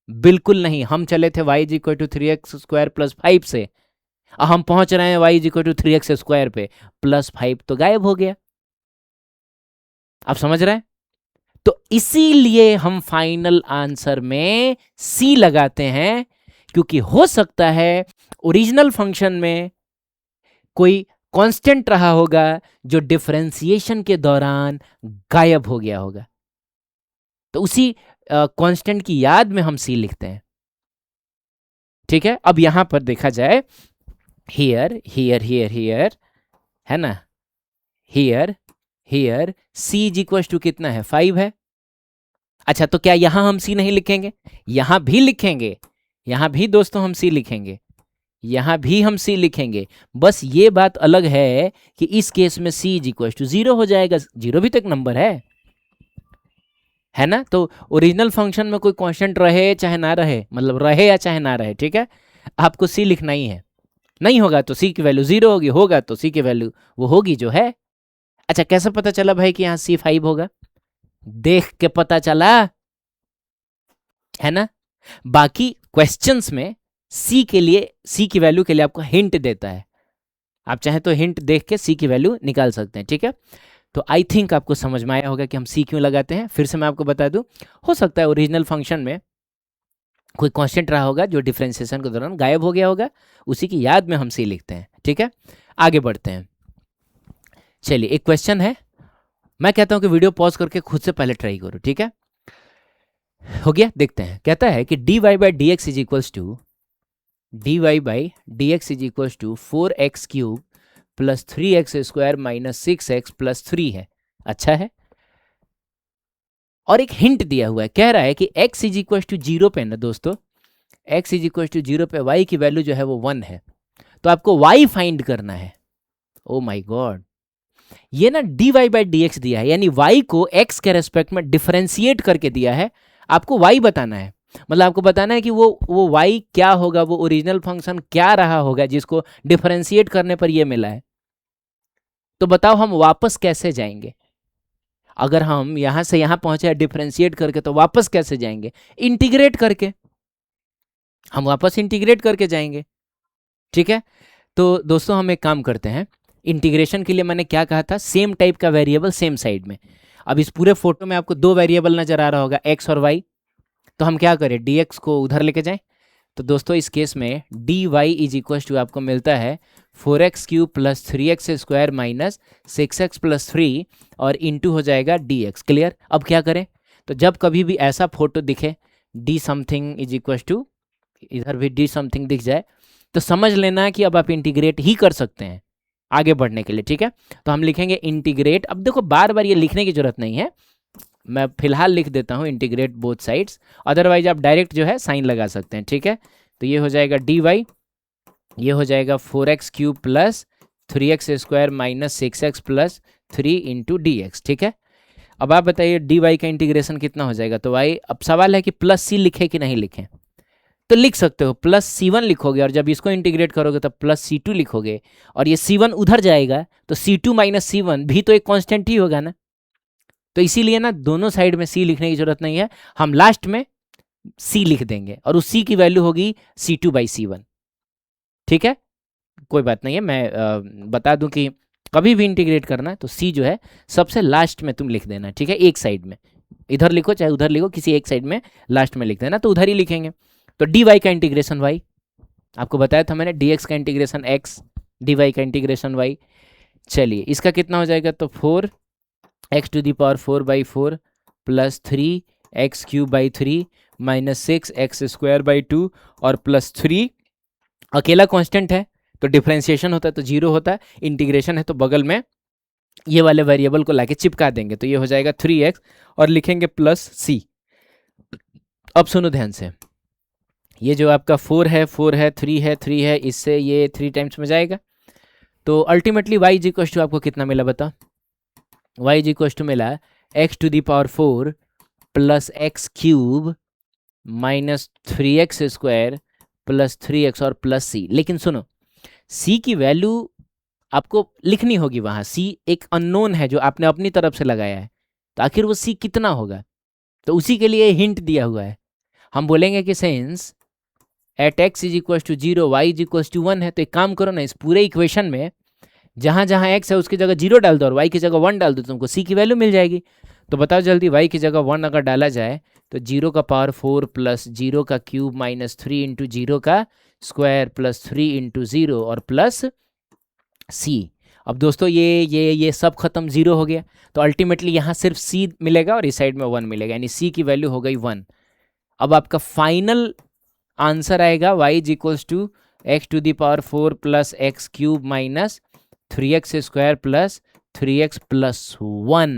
बिल्कुल नहीं। हम चले थे y is equal to 3x² plus 5 से, हम पहुंच रहे हैं y is equal to 3x² पे, प्लस 5 तो गायब हो गया। आप समझ रहे हैं, तो इसीलिए हम फाइनल आंसर में सी लगाते हैं, क्योंकि हो सकता है ओरिजिनल फंक्शन में कोई कांस्टेंट रहा होगा जो डिफरेंशिएशन के दौरान गायब हो गया होगा, तो उसी कांस्टेंट की याद में हम सी लिखते हैं। ठीक है, अब यहां पर देखा जाए हियर हियर हियर हियर, है ना, here here, c is equal to कितना है, 5 है। अच्छा, तो क्या यहां हम सी नहीं लिखेंगे? यहां भी लिखेंगे, यहां भी दोस्तों हम सी लिखेंगे, यहां भी हम सी लिखेंगे। बस ये बात अलग है कि इस केस में सी इज इक्वल टू 0 हो जाएगा। 0 भी तो एक नंबर है ना। तो ओरिजिनल फंक्शन में कोई कांस्टेंट रहे चाहे ना रहे, मतलब रहे या चाहे ना रहे, ठीक है, आपको सी लिखना ही है। नहीं होगा तो सी की वैल्यू 0 होगी, होगा तो सी की वैल्यू वो होगी जो है। अच्छा, कैसे पता चला भाई कि यहाँ सी 5 होगा? देख के पता चला, है ना। बाकी क्वेश्चंस में सी के लिए, सी की वैल्यू के लिए आपको हिंट देता है, आप चाहे तो हिंट देख के सी की वैल्यू निकाल सकते हैं, ठीक है। तो आई थिंक आपको समझ में आया होगा कि हम सी क्यों लगाते हैं। फिर से मैं आपको बता दूं, हो सकता है ओरिजिनल फंक्शन में कोई कांस्टेंट रहा होगा जो डिफरेंशिएशन के दौरान गायब हो गया होगा, उसी की याद में हम सी लिखते हैं, ठीक है। आगे बढ़ते हैं। चलिए, एक क्वेश्चन है, मैं कहता हूं कि वीडियो पॉज करके खुद से पहले ट्राई करो, ठीक है। हो गया, देखते हैं। कहता है कि dy by d x is equals to, dy by d x is equals to 4x cube plus 3x square minus 6x plus 3 है। अच्छा है, और एक हिंट दिया हुआ है, कह रहा है कि x इज इक्वल टू 0 पे ना दोस्तों, x इज इक्वल टू 0 पे y की वैल्यू जो है वो 1 है, तो आपको y फाइंड करना है। ओ माय गॉड, ये ना dy बाई डी एक्स दिया है, यानी y को x के रेस्पेक्ट में डिफरेंशिएट करके दिया है, आपको y बताना है। मतलब आपको बताना है कि वो y क्या होगा, वो ओरिजिनल फंक्शन क्या रहा होगा जिसको डिफरेंशिएट करने पर ये मिला है। तो बताओ हम वापस कैसे जाएंगे? अगर हम यहां से यहां पहुंचे डिफरेंशिएट करके, तो वापस कैसे जाएंगे? इंटीग्रेट करके, हम वापस इंटीग्रेट करके जाएंगे, ठीक है। तो दोस्तों हम एक काम करते हैं, इंटीग्रेशन के लिए मैंने क्या कहा था, सेम टाइप का वेरिएबल सेम साइड में। अब इस पूरे फोटो में आपको दो वेरिएबल नजर आ रहा होगा, एक्स और वाई, तो हम क्या करें, डी एक्स को उधर लेके जाएं। तो दोस्तों इस केस में d y is equal to आपको मिलता है 4x cube plus 3x square minus 6x plus 3 और इंटू हो जाएगा dx। क्लियर? अब क्या करें, तो जब कभी भी ऐसा फोटो दिखे d something is equal to, इधर भी डी समथिंग दिख जाए, तो समझ लेना कि अब आप इंटीग्रेट ही कर सकते हैं आगे बढ़ने के लिए, ठीक है। तो हम लिखेंगे इंटीग्रेट, अब देखो बार बार ये लिखने की जरूरत नहीं है, मैं फिलहाल लिख देता हूँ इंटीग्रेट बोथ साइड्स, अदरवाइज आप डायरेक्ट जो है साइन लगा सकते हैं, ठीक है। तो ये हो जाएगा डी वाई, ये हो जाएगा 4x cube plus 3x square minus 6x plus 3 into d x, ठीक है। अब आप बताइए डी वाई का इंटीग्रेशन कितना हो जाएगा। तो वाई, अब सवाल है कि प्लस सी लिखे कि नहीं लिखें, तो लिख सकते हो, प्लस C1 लिखोगे और जब इसको इंटीग्रेट करोगे तब प्लस C2 लिखोगे, और ये C1 उधर जाएगा तो C2 माइनस C1 भी तो एक कांस्टेंट ही होगा ना। तो इसीलिए ना दोनों साइड में C लिखने की जरूरत नहीं है, हम लास्ट में C लिख देंगे और उस C की वैल्यू होगी C2 बाई C1, ठीक है। कोई बात नहीं है, मैं बता दूं कि कभी भी इंटीग्रेट करना है तो C जो है सबसे लास्ट में तुम लिख देना, ठीक है, एक साइड में, इधर लिखो चाहे उधर लिखो, किसी एक साइड में लास्ट में लिख देना, तो उधर ही लिखेंगे। तो डी वाई का इंटीग्रेशन वाई, आपको बताया था मैंने, डी एक्स का इंटीग्रेशन एक्स, डी वाई का इंटीग्रेशन वाई। चलिए इसका कितना हो जाएगा, तो 4x to the power 4 by 4 plus 3x cube by 3 minus 6x square by 2 और प्लस 3, अकेला कांस्टेंट है तो डिफरेंशिएशन होता है तो 0 होता है, इंटीग्रेशन है तो बगल में ये वाले वेरिएबल को लाके चिपका देंगे, तो ये हो जाएगा 3x और लिखेंगे प्लस c। अब सुनो ध्यान से, ये जो आपका 4 है 4 है 3 है 3 है, इससे ये 3 टाइम्स में जाएगा, तो ultimately y is equal to आपको कितना मिला बता, y इज इक्वल टू मिला x to the power 4 plus x cube minus 3x square plus 3x और प्लस c। लेकिन सुनो, c की वैल्यू आपको लिखनी होगी वहाँ, c एक अननोन है जो आपने अपनी तरफ से लगाया है, तो आखिर वो c कितना होगा, तो उसी के लिए हिंट दिया हुआ है। हम बोलेंगे कि since at x is equal to 0 y is equal to 1 है, तो एक काम करो ना, इस पूरे इक्वेशन में जहाँ जहाँ x है उसकी जगह 0 डाल दो और y की जगह 1 डाल दो, तुमको c की वैल्यू मिल जाएगी। तो बताओ जल्दी, y की जगह 1 अगर डाला जाए तो 0 का पावर 4 प्लस 0 का क्यूब माइनस 3 इंटू 0 का स्क्वायर प्लस 3 इंटू 0 और प्लस c। अब दोस्तों ये सब खत्म, 0 हो गया, तो अल्टीमेटली यहाँ सिर्फ c मिलेगा और इस साइड में 1 मिलेगा, यानी c की वैल्यू हो गई 1। अब आपका फाइनल आंसर आएगा y is equals to x to the power 4 plus x cube minus 3x square plus 3x plus 1।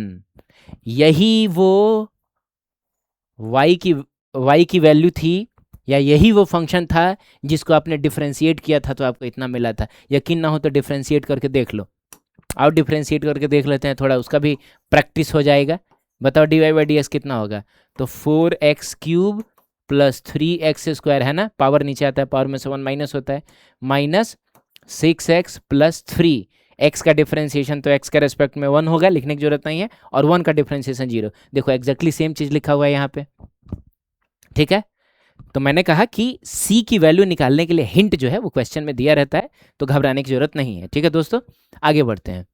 यही वो y की वैल्यू थी, या यही वो फंक्शन था जिसको आपने डिफरेंशिएट किया था तो आपको इतना मिला था। यकीन ना हो तो डिफरेंशिएट करके देख लो। आओ डिफरेंशिएट करके देख लेते हैं, थोड़ा उसका भी प्रैक्टिस हो जाएगा। बताओ dy बाई डी एस कितना होगा? तो 4x cube plus 3x square है ना, पावर नीचे आता है, पावर में से 1 माइनस होता है, माइनस 6x प्लस 3। x का डिफरेंशिएशन तो x के रेस्पेक्ट में 1 होगा, लिखने की जरूरत नहीं है, और 1 का डिफरेंशिएशन 0। देखो एग्जैक्टली सेम चीज लिखा हुआ है यहाँ पे, ठीक है। तो मैंने कहा कि c की वैल्यू निकालने के लिए हिंट जो है वो क्वेश्चन में दिया रहता है, तो घबराने की जरूरत नहीं है, ठीक है दोस्तों। आगे बढ़ते हैं,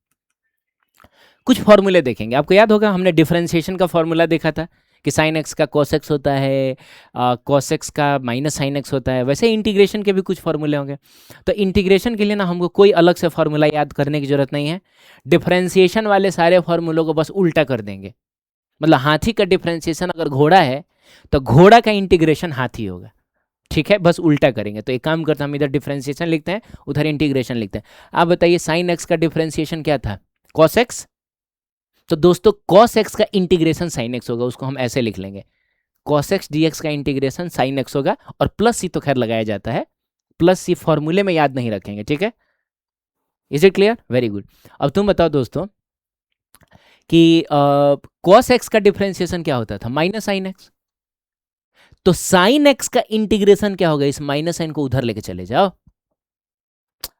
कुछ फॉर्मूले देखेंगे। आपको याद होगा हमने डिफरेंशिएशन का फॉर्मूला देखा था कि साइन एक्स का कॉस एक्स होता है, कॉस एक्स का माइनस साइन एक्स होता है। वैसे इंटीग्रेशन के भी कुछ फॉर्मूले होंगे। तो इंटीग्रेशन के लिए ना हमको कोई अलग से फॉर्मूला याद करने की जरूरत नहीं है, डिफरेंशिएशन वाले सारे फॉर्मूलों को बस उल्टा कर देंगे। मतलब हाथी का डिफरेंशिएशन अगर घोड़ा है तो घोड़ा का इंटीग्रेशन हाथी होगा, ठीक है, बस उल्टा करेंगे। तो एक काम करते हैं, हम इधर डिफरेंशिएशन लिखते हैं, उधर इंटीग्रेशन लिखते हैं। आप बताइए साइन एक्स का डिफरेंशिएशन क्या था? Cos x. तो दोस्तों कॉस एक्स का इंटीग्रेशन साइन एक्स होगा, उसको हम ऐसे लिख लेंगे, कॉस एक्स डी एक्स का इंटीग्रेशन साइन एक्स होगा, और प्लस सी तो खैर लगाया जाता है, प्लस सी फॉर्मूले में याद नहीं रखेंगे, ठीक है। Is it clear? Very good. अब तुम बताओ दोस्तों कि कॉस एक्स का डिफरेंशिएशन क्या होता था? Minus sine x. तो साइन एक्स का इंटीग्रेशन क्या होगा? इस माइनस साइन को उधर लेके चले जाओ।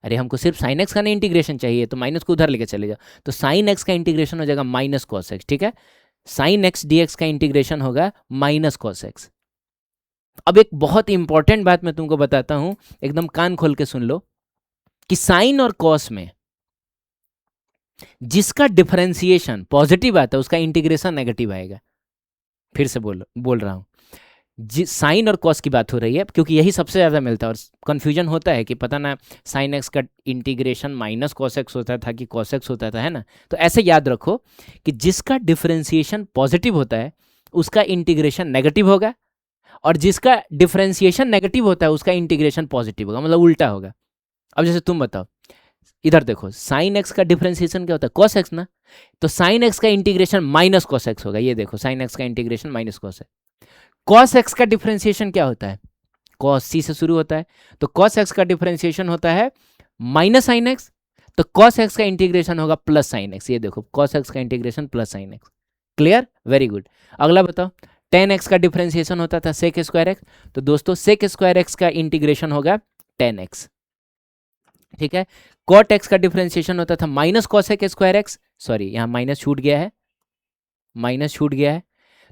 अरे हमको सिर्फ साइन एक्स का नहीं इंटीग्रेशन चाहिए, तो माइनस को उधर लेके चले जाओ। तो साइन एक्स का इंटीग्रेशन हो जाएगा माइनस कॉस एक्स, ठीक है। साइन एक्स डी एक्स का इंटीग्रेशन होगा माइनस कॉस एक्स। अब एक बहुत इंपॉर्टेंट बात मैं तुमको बताता हूं, एकदम कान खोल के सुन लो, कि साइन और कॉस में जिसका डिफरेंशिएशन पॉजिटिव आता है उसका इंटीग्रेशन नेगेटिव आएगा। फिर से बोल रहा हूं, साइन और कॉस की बात हो रही है, क्योंकि यही सबसे ज़्यादा मिलता है। और कन्फ्यूजन होता है कि पता ना साइन एक्स का इंटीग्रेशन माइनस कॉस एक्स होता था कि कॉस एक्स होता था, है ना। तो ऐसे याद रखो कि जिसका डिफरेंशिएशन पॉजिटिव होता है उसका इंटीग्रेशन नेगेटिव होगा, और जिसका डिफरेंशिएशन नेगेटिव होता है उसका इंटीग्रेशन पॉजिटिव होगा, मतलब उल्टा होगा। अब जैसे तुम बताओ, इधर देखो, साइन एक्स का डिफरेंशिएशन क्या होता है? कॉस एक्स ना। तो साइन एक्स का इंटीग्रेशन माइनस कॉस एक्स होगा। ये देखो, साइन एक्स का integration minus cos x. Cos x का डिफरेंशिएशन क्या होता है? कॉस सी से शुरू होता है, तो कॉस एक्स का डिफरेंशिएशन होता है माइनस साइन एक्स, तो कॉस एक्स का इंटीग्रेशन होगा प्लस साइन एक्स। ये देखो, कॉस एक्स का integration plus sine x. Clear? Very good. अगला बताओ, टेन एक्स का डिफरेंशिएशन होता था सेक स्क्वायर एक्स, तो दोस्तों सेक स्क्वायर एक्स का इंटीग्रेशन होगा टेन एक्स, ठीक है। कॉट एक्स का डिफरेंशिएशन होता था minus cosec square x, sorry यहाँ माइनस छूट गया है, माइनस छूट गया है।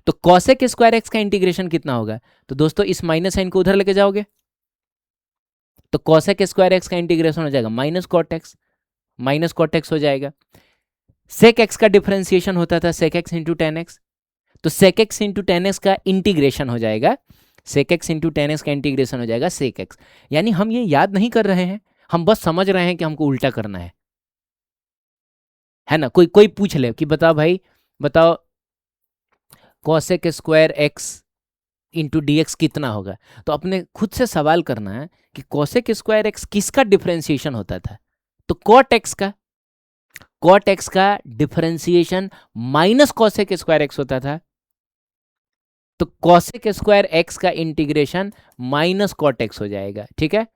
तो कॉसेक स्क्वायर एक्स का इंटीग्रेशन कितना होगा? तो दोस्तों इस माइनस साइन को उधर लेके जाओगे, तो कॉसेक स्क्वायर एक्स का इंटीग्रेशन हो जाएगा minus cot x, minus cot x हो जाएगा। सेक एक्स का डिफरेंशिएशन होता था sec x into tan x, तो sec x into tan x का इंटीग्रेशन हो जाएगा, sec x into tan x का इंटीग्रेशन हो जाएगा सेक एक्स। यानी हम ये याद नहीं कर रहे हैं, हम बस समझ रहे हैं कि हमको उल्टा करना है ना। कोई पूछ ले कि बताओ भाई, बताओ cosec square x into d x कितना होगा, तो अपने खुद से सवाल करना है कि कॉसेक स्क्वायर एक्स किसका डिफरेंशिएशन होता था? तो कॉट एक्स का, कॉट एक्स का differentiation minus cosec square x होता था, तो कॉसेक स्क्वायर एक्स का इंटीग्रेशन माइनस कॉट एक्स हो जाएगा, ठीक है,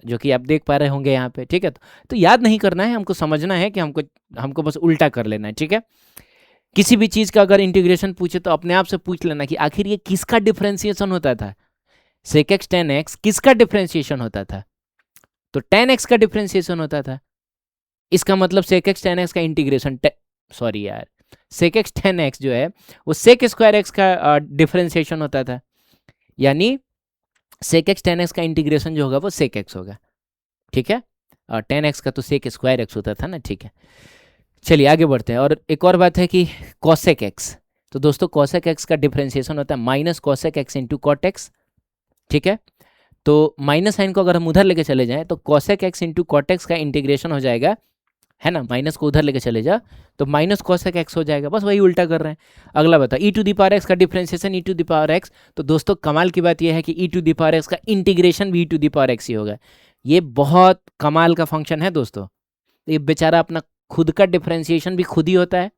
जो कि आप देख पा रहे होंगे यहाँ पे, ठीक है। तो याद नहीं करना है, हमको समझना है कि हमको बस उल्टा कर लेना है, ठीक है। किसी भी चीज का अगर इंटीग्रेशन पूछे तो अपने आप से पूछ लेना कि आखिर ये किसका डिफरेंशिएशन होता था? सेक एक्स टेन एक्स किसका डिफरेंशिएशन होता था? तो टेन एक्स का डिफरेंशिएशन होता था, इसका मतलब सेक एक्स टेन एक्स का इंटीग्रेशन, सॉरी यार, सेक एक्स टेन एक्स जो है वो सेक स्क्वायर एक्स का डिफरेंशिएशन होता था, यानी सेक एक्स टेन एक्स का इंटीग्रेशन जो होगा वो सेक एक्स होगा, ठीक है। टेन एक्स का तो सेक स्क्वायर एक्स होता था ना, ठीक है। चलिए आगे बढ़ते हैं। और एक और बात है कि कॉसेक एक्स, तो दोस्तों कॉसेक एक्स का डिफरेंशिएशन होता है minus cosec x into cot x, ठीक है। तो माइनस साइन को अगर हम उधर लेके चले जाएं तो cosec x into cot x का इंटीग्रेशन हो जाएगा, है ना, माइनस को उधर लेके चले जा तो माइनस कॉसेक एक्स हो जाएगा, बस वही उल्टा कर रहे हैं। अगला बता, e to the power x का differentiation e to the power x, तो दोस्तों कमाल की बात यह है कि e to the power x का इंटीग्रेशन भी e to the power x ही होगा। ये बहुत कमाल का फंक्शन है दोस्तों। ये बेचारा अपना खुद का डिफरेंशिएशन भी खुद ही होता है,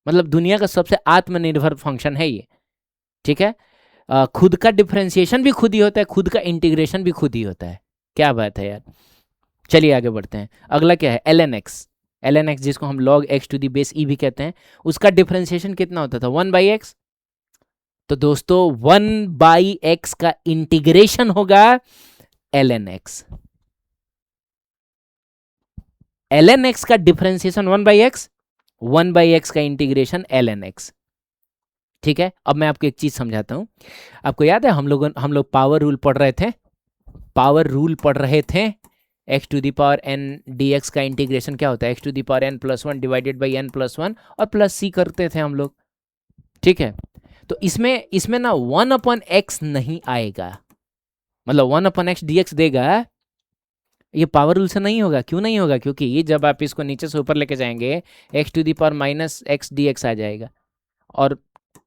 मतलब दुनिया का सबसे आत्मनिर्भर फंक्शन है ये। ठीक है, खुद का डिफरेंशिएशन भी खुद ही होता है, खुद का इंटीग्रेशन भी खुद ही होता है। क्या बात है यार। चलिए आगे बढ़ते हैं। अगला क्या है, ln x। ln x जिसको हम log x to the base e भी कहते हैं, उसका डिफरेंशिएशन कितना होता था, 1/x। तो दोस्तों 1/x का इंटीग्रेशन होगा ln x। ln x का डिफरेंशिएशन 1/x, 1/x का इंटीग्रेशन ln x। ठीक है, अब मैं आपको एक चीज समझाता हूं। आपको याद है हम लोग पावर रूल पढ़ रहे थे, पावर रूल पढ़ रहे थे। x to the power n dx का इंटीग्रेशन क्या होता है, x to the power n+1 divided by n+1 और प्लस सी करते थे हम लोग। ठीक है, तो इसमें ना 1/x नहीं आएगा, मतलब 1/x dx देगा, ये पावर रूल से नहीं होगा। क्यों नहीं होगा, क्योंकि ये जब आप इसको नीचे से ऊपर लेके जाएंगे x to the power -x dx आ जाएगा, और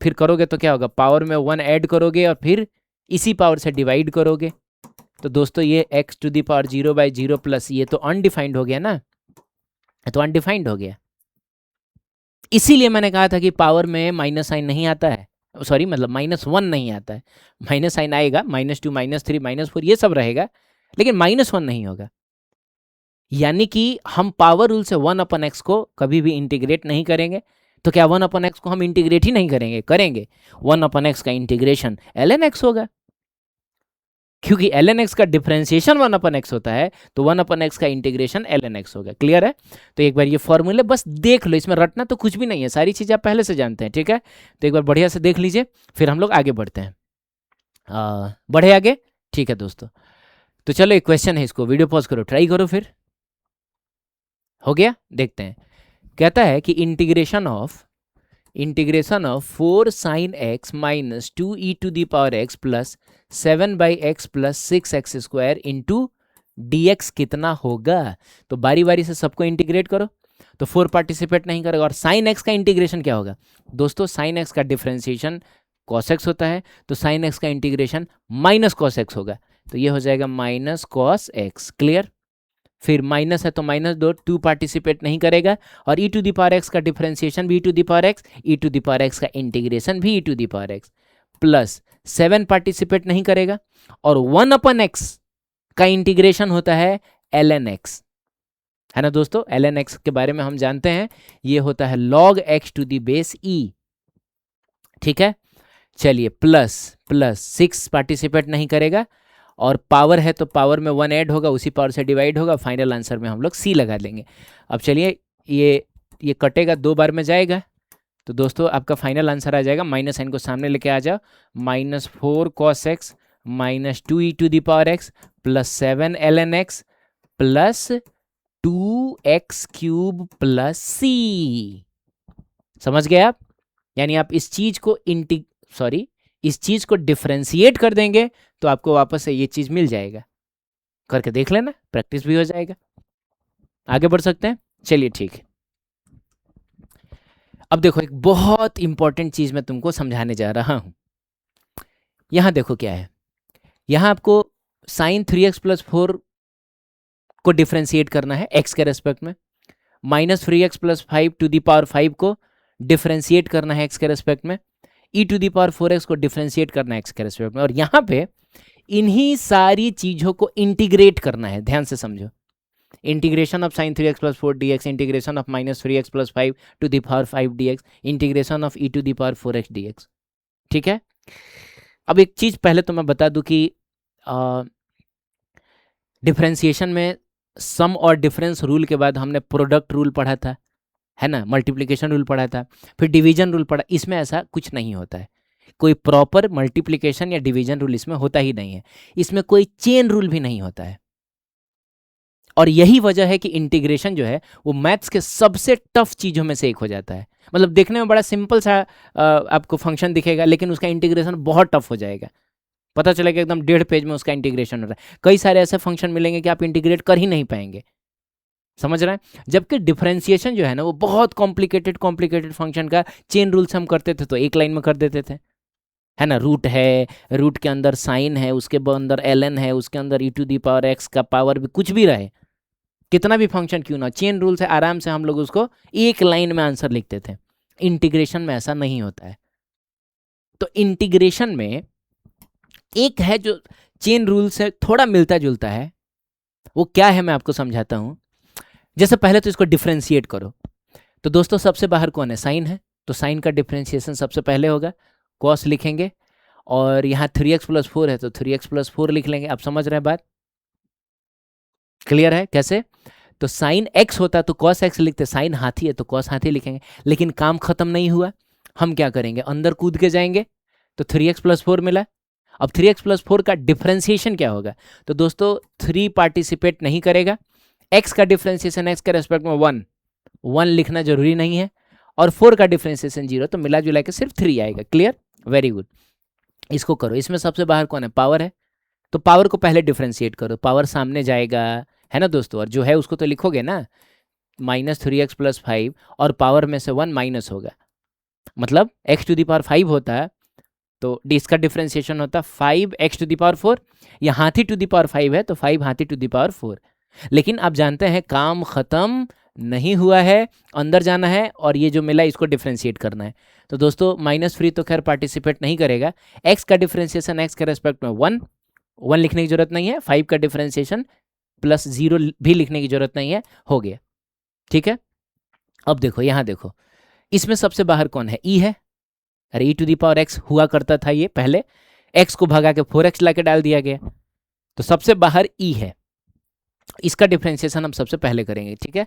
फिर करोगे तो क्या होगा, पावर में 1 ऐड करोगे और फिर इसी पावर से डिवाइड करोगे। तो दोस्तों ये x to the power 0/0 plus ये तो अनडिफाइंड हो गया ना, तो अनडिफाइंड हो गया। इसीलिए मैंने कहा था कि पावर में माइनस साइन नहीं आता है, सॉरी मतलब -1 नहीं आता है। माइनस साइन आएगा, -2 -3 -4 ये सब रहेगा, लेकिन -1 नहीं होगा। यानी कि हम पावर रूल से 1/x को कभी भी इंटीग्रेट नहीं करेंगे। तो क्या 1/x को हम इंटीग्रेट ही नहीं करेंगे, करेंगे। 1/x का इंटीग्रेशन ln x होगा, क्योंकि ln x का डिफरेंशिएशन 1/x होता है, तो 1/x का इंटीग्रेशन ln x होगा। क्लियर है। तो एक बार ये फॉर्मूले बस देख लो, इसमें रटना तो कुछ भी नहीं है, सारी चीजें आप पहले से जानते हैं। ठीक है, तो एक बार बढ़िया से देख लीजिए, फिर हम लोग आगे बढ़ते हैं। बढ़े आगे। ठीक है दोस्तों, तो चलो एक क्वेश्चन है, इसको वीडियो पॉज करो, ट्राई करो, फिर हो गया। देखते हैं, कहता है कि integration of 4 sin x minus 2e to the power x plus 7/x plus 6x square into dx कितना होगा। तो बारी बारी से सबको इंटीग्रेट करो, तो 4 पार्टिसिपेट नहीं करेगा। और sin x का इंटीग्रेशन क्या होगा दोस्तों, sin x का डिफरेंशिएशन cos x होता है, तो sin x का इंटीग्रेशन माइनस cos x होगा, तो ये हो जाएगा माइनस cos x। क्लियर। फिर माइनस है तो -2, 2 पार्टिसिपेट नहीं करेगा, और e to the power x का डिफरेंशिएशन भी e to the power x, e to the power x का इंटीग्रेशन भी e to the power x, plus 7 participate नहीं करेगा, और 1/x का इंटीग्रेशन होता है ln x, है ना दोस्तों। ln x के बारे में हम जानते हैं, ये होता है log x to the base e। ठीक है, चलिए प्लस 6 पार्टिसिपेट नहीं करेगा, और पावर है तो पावर में 1 ऐड होगा, उसी पावर से डिवाइड होगा, फाइनल आंसर में हम लोग सी लगा लेंगे। अब चलिए ये कटेगा, 2 बार में जाएगा, तो दोस्तों आपका फाइनल आंसर आ जाएगा, माइनस साइन को सामने लेके आ जाओ, -4 cos x minus 2e to the power x plus 7 ln x plus 2x cube plus c। समझ गए आप। यानी आप इस चीज को इस चीज को डिफरेंशिएट कर देंगे तो आपको वापस से ये चीज मिल जाएगा। करके देख लेना, प्रैक्टिस भी हो जाएगा। आगे बढ़ सकते हैं, चलिए ठीक है। अब देखो, एक बहुत इंपॉर्टेंट चीज मैं तुमको समझाने जा रहा हूं। यहां देखो क्या है, यहां आपको sin 3x प्लस 4 को डिफरेंशिएट करना है x के रेस्पेक्ट में, -3x plus 5 to the power 5 को डिफरेंशिएट करना है x के रेस्पेक्ट में, e to the power 4x को डिफरेंशिएट करना है x के रेस्पेक्ट में, और यहाँ पे इन्हीं सारी चीजों को इंटीग्रेट करना है। ध्यान से समझो, integration of sin 3x plus 4 dx, integration of -3x plus 5 to the power 5 dx, integration of e to the power 4x dx। ठीक है, अब एक चीज पहले तो मैं बता दूं कि डिफरेंशिएशन में सम और डिफरेंस रूल के बाद हमने प्रोडक्ट रूल पढ़ा था, है ना, मल्टीप्लिकेशन रूल पढ़ा था, फिर डिवीजन रूल पढ़ा। इसमें ऐसा कुछ नहीं होता है, कोई प्रॉपर मल्टीप्लिकेशन या डिवीजन रूल इसमें होता ही नहीं है, इसमें कोई चेन रूल भी नहीं होता है। और यही वजह है कि इंटीग्रेशन जो है वो मैथ्स के सबसे टफ चीजों में से एक हो जाता है। मतलब देखने में बड़ा सिंपल सा आपको फंक्शन दिखेगा, लेकिन उसका इंटीग्रेशन बहुत टफ हो जाएगा। पता चलेगा एकदम 1.5 पेज में उसका इंटीग्रेशन हो रहा है। कई सारे ऐसे फंक्शन मिलेंगे कि आप इंटीग्रेट कर ही नहीं पाएंगे, समझ रहे हैं। जबकि डिफरेंशिएशन जो है ना वो बहुत कॉम्प्लिकेटेड फंक्शन का चेन रूल से हम करते थे तो एक लाइन में कर देते थे, है ना, रूट है, रूट के अंदर साइन है, उसके अंदर ln है, उसके अंदर e to the power x का पावर भी कुछ भी रहे, कितना भी फंक्शन क्यों ना, चेन रूल से आराम से हम लोग उसको एक लाइन में आंसर लिखते थे। इंटीग्रेशन में ऐसा नहीं होता है। तो इंटीग्रेशन में एक है जो चेन रूल से थोड़ा मिलता जुलता है, वो क्या है मैं आपको समझाता हूं। जैसे पहले तो इसको डिफ्रेंशिएट करो, तो दोस्तों सबसे बाहर कौन है, साइन है, तो साइन का डिफ्रेंशिएशन सबसे पहले होगा, कॉस लिखेंगे, और यहाँ 3x प्लस 4 है तो 3x प्लस 4 लिख लेंगे। आप समझ रहे हैं बात, क्लियर है कैसे? तो साइन x होता तो कॉस x लिखते, साइन हाथी है तो कॉस हाथी लिखेंगे। लेकिन काम खत्म नहीं हुआ, हम क्या करेंगे, अंदर कूद के जाएंगे, तो 3x प्लस 4 मिला। अब 3x प्लस 4 का डिफ्रेंशिएशन क्या होगा, तो दोस्तों 3 पार्टिसिपेट नहीं करेगा, x का डिफ्रेंशिएशन x के रेस्पेक्ट में 1 लिखना जरूरी नहीं है, और 4 का डिफ्रेंशिएशन 0, तो मिला जुला के सिर्फ 3 आएगा। Clear, very good. इसको करो, इसमें सबसे बाहर कौन है, पावर है, तो पावर को पहले डिफ्रेंशिएट करो, पावर सामने जाएगा, है ना दोस्तों, और जो है उसको तो लिखोगे ना, -3x प्लस 5, और पावर में से 1 माइनस होगा, मतलब x टू दी पावर 5 होता है, तो इसका डिफ्रेंशिएशन होता 5x टू दी पावर 4, या हाथी टू दी पावर 5 है तो 5 हाथी टू दी पावर 4। लेकिन आप जानते हैं काम खत्म नहीं हुआ है, अंदर जाना है, और ये जो मिला इसको डिफ्रेंशिएट करना है। तो दोस्तों -3 तो खैर पार्टिसिपेट नहीं करेगा, x का डिफ्रेंशिएशन x के रेस्पेक्ट में 1 लिखने की जरूरत नहीं है, 5 का डिफ्रेंशिएशन प्लस 0 भी लिखने की जरूरत नहीं है, हो गया। ठीक है, अब देखो यहाँ देखो, इसमें सबसे बाहर कौन है, e है, अरे e to the power x हुआ करता था, ये पहले x को भगा के 4x ला के डाल दिया गया, तो सबसे बाहर e है, इसका डिफ्रेंशिएशन हम सबसे पहले करेंगे। ठीक है,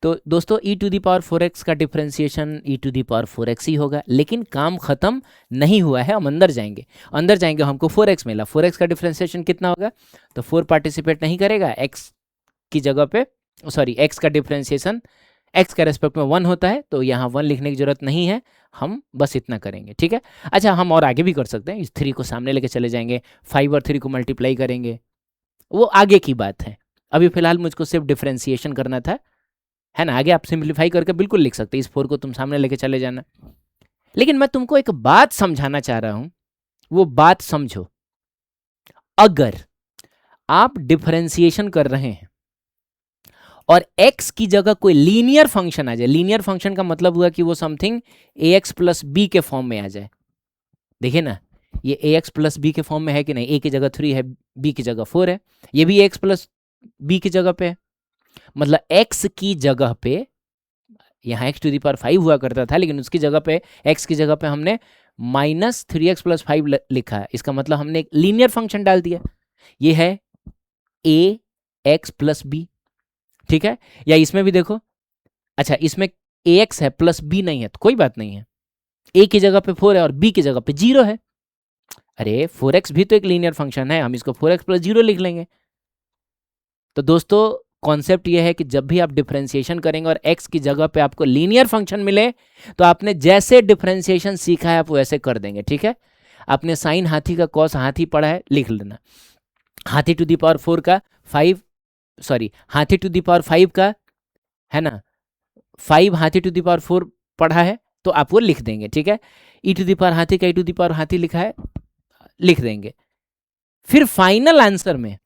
तो दोस्तों e to the power 4x का differentiation e to the power 4x ही होगा, लेकिन काम खत्म नहीं हुआ है, हम अंदर जाएंगे, अंदर जाएंगे हमको 4x मिला, 4x का डिफ्रेंशिएशन कितना होगा, तो 4 पार्टिसिपेट नहीं करेगा, x की जगह पे, सॉरी x का डिफ्रेंशिएशन x का रेस्पेक्ट में 1 होता है, तो यहाँ 1 लिखने की जरूरत नहीं है, हम बस इतना करेंगे। ठीक है, अच्छा हम और आगे भी कर सकते हैं, इस 3 को सामने लेके चले जाएंगे, 5 और 3 को मल्टीप्लाई करेंगे, वो आगे की बात है, अभी फिलहाल मुझको सिर्फ डिफ्रेंशिएशन करना था, है ना। आगे आप सिंप्लीफाई करके बिल्कुल लिख सकते हैं, इस 4 को तुम सामने लेके चले जाना। लेकिन मैं तुमको एक बात समझाना चाह रहा हूं, वो बात समझो। अगर आप डिफरेंशिएशन कर रहे हैं और x की जगह कोई लीनियर फंक्शन आ जाए, लीनियर फंक्शन का मतलब हुआ कि वो समथिंग ax प्लस बी के फॉर्म में आ जाए, देखिए ना, ये ax प्लस बी के फॉर्म में है कि नहीं, a की जगह 3 है, b की जगह 4 है, ये भी x प्लस बी की जगह पे है, मतलब x की जगह पे, यहाँ x टू दी पावर 5 हुआ करता था, लेकिन उसकी जगह पे, x की जगह पे हमने -3x प्लस 5 लिखा है, इसका मतलब हमने एक लीनियर फंक्शन डाल दिया, ये है ax प्लस बी। ठीक है, या इसमें भी देखो, अच्छा इसमें ax है प्लस b नहीं है, तो कोई बात नहीं है, a की जगह पे 4 है और b की जगह पे 0 है, अरे 4x भी तो एक लीनियर फंक्शन है, हम इसको 4x प्लस 0 लिख लेंगे। तो दोस्तों कॉन्सेप्ट ये है कि जब भी आप डिफरेंशिएशन करेंगे और x की जगह पे आपको लीनियर फंक्शन मिले, तो आपने जैसे डिफरेंशिएशन सीखा है आप वैसे कर देंगे। ठीक है, आपने साइन हाथी का कॉस हाथी पढ़ा है, लिख लेना, हाथी टू दी पावर 4 का 5, सॉरी हाथी टू दी पावर 5 का, है ना, 5 हाथी टू दी पावर 4 पढ़ा है, तो आप वो लिख देंगे। ठीक है, ई टू दी पावर हाथी का ई टू दी पावर हाथी लिखा है, लिख देंगे। फिर फाइनल आंसर में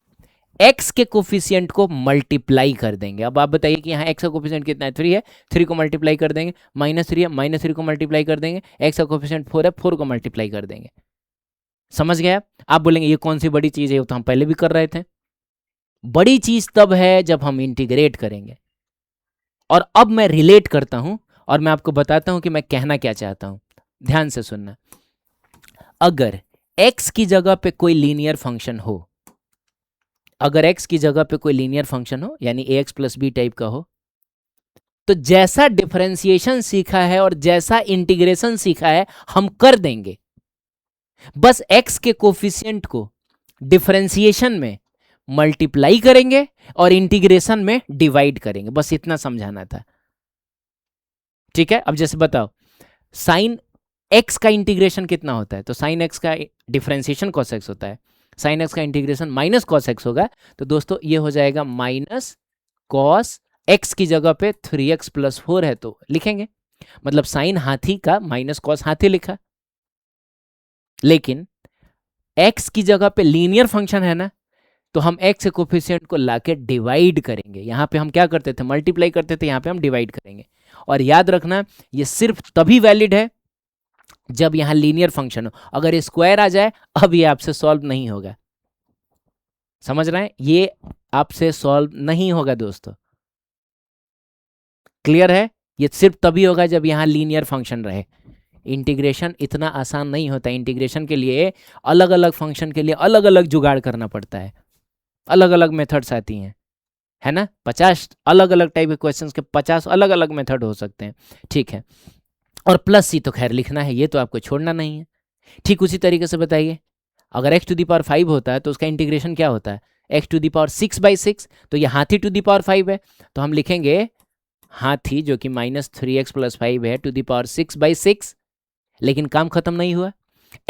x के कोफिशिएंट को मल्टीप्लाई कर देंगे। अब आप बताइए कि यहाँ x का कोफिशिएंट कितना है, 3 है, 3 को मल्टीप्लाई कर देंगे, -3 है, -3 को मल्टीप्लाई कर देंगे, x का कोफिशिएंट 4 है, 4 को मल्टीप्लाई कर देंगे। समझ गए आप बोलेंगे ये कौन सी बड़ी चीज है, वो तो हम पहले भी कर रहे थे। बड़ी चीज तब है जब हम इंटीग्रेट करेंगे, और अब मैं रिलेट करता हूं और मैं आपको बताता हूं कि मैं कहना क्या चाहता हूं, ध्यान से सुनना। अगर x की जगह पे कोई लीनियर फंक्शन हो, अगर x की जगह पे कोई लीनियर फंक्शन हो, यानी ax प्लस बी टाइप का हो, तो जैसा डिफरेंशिएशन सीखा है और जैसा इंटीग्रेशन सीखा है हम कर देंगे, बस x के कोफिशिएंट को डिफरेंशिएशन में मल्टीप्लाई करेंगे और इंटीग्रेशन में डिवाइड करेंगे, बस इतना समझाना था। ठीक है, अब जैसे बताओ साइन x का इंटीग्रेशन कितना होता है, तो साइन x का डिफरेंशिएशन cos x होता है, साइन x का इंटीग्रेशन माइनस cos x होगा, तो दोस्तों ये हो जाएगा माइनस cos x की जगह पे 3x प्लस 4 है तो लिखेंगे, मतलब साइन हाथी का माइनस cos हाथी लिखा, लेकिन x की जगह पे लीनियर फंक्शन है ना, तो हम x के कोफिशिएंट को लाके डिवाइड करेंगे। यहाँ पे हम क्या करते थे, मल्टीप्लाई करते थे, यहाँ पे हम डिवाइड करेंगे। और याद रखना ये सिर्फ तभी वैलिड है जब यहाँ लीनियर फंक्शन हो। अगर स्क्वायर आ जाए अब ये आपसे सॉल्व नहीं होगा, समझ रहे हैं, ये आपसे सॉल्व नहीं होगा दोस्तों, क्लियर है। ये सिर्फ तभी होगा जब यहाँ लीनियर फंक्शन रहे। इंटीग्रेशन इतना आसान नहीं होता, इंटीग्रेशन के लिए अलग अलग फंक्शन के लिए अलग अलग जुगाड़ करना पड़ता है, अलग अलग मेथड्स आती हैं, है ना। 50 अलग अलग टाइप के क्वेश्चंस के 50 अलग अलग मेथड हो सकते हैं, ठीक है। और प्लस सी तो खैर लिखना है, ये तो आपको छोड़ना नहीं है। ठीक उसी तरीके से बताइए, अगर x टू दी पावर 5 होता है तो उसका इंटीग्रेशन क्या होता है, x टू दी पावर 6/6, तो ये हाथी टू दी पावर 5 है, तो हम लिखेंगे हाथी जो कि -3x+5 है टू दी पावर 6/6। लेकिन काम खत्म नहीं हुआ,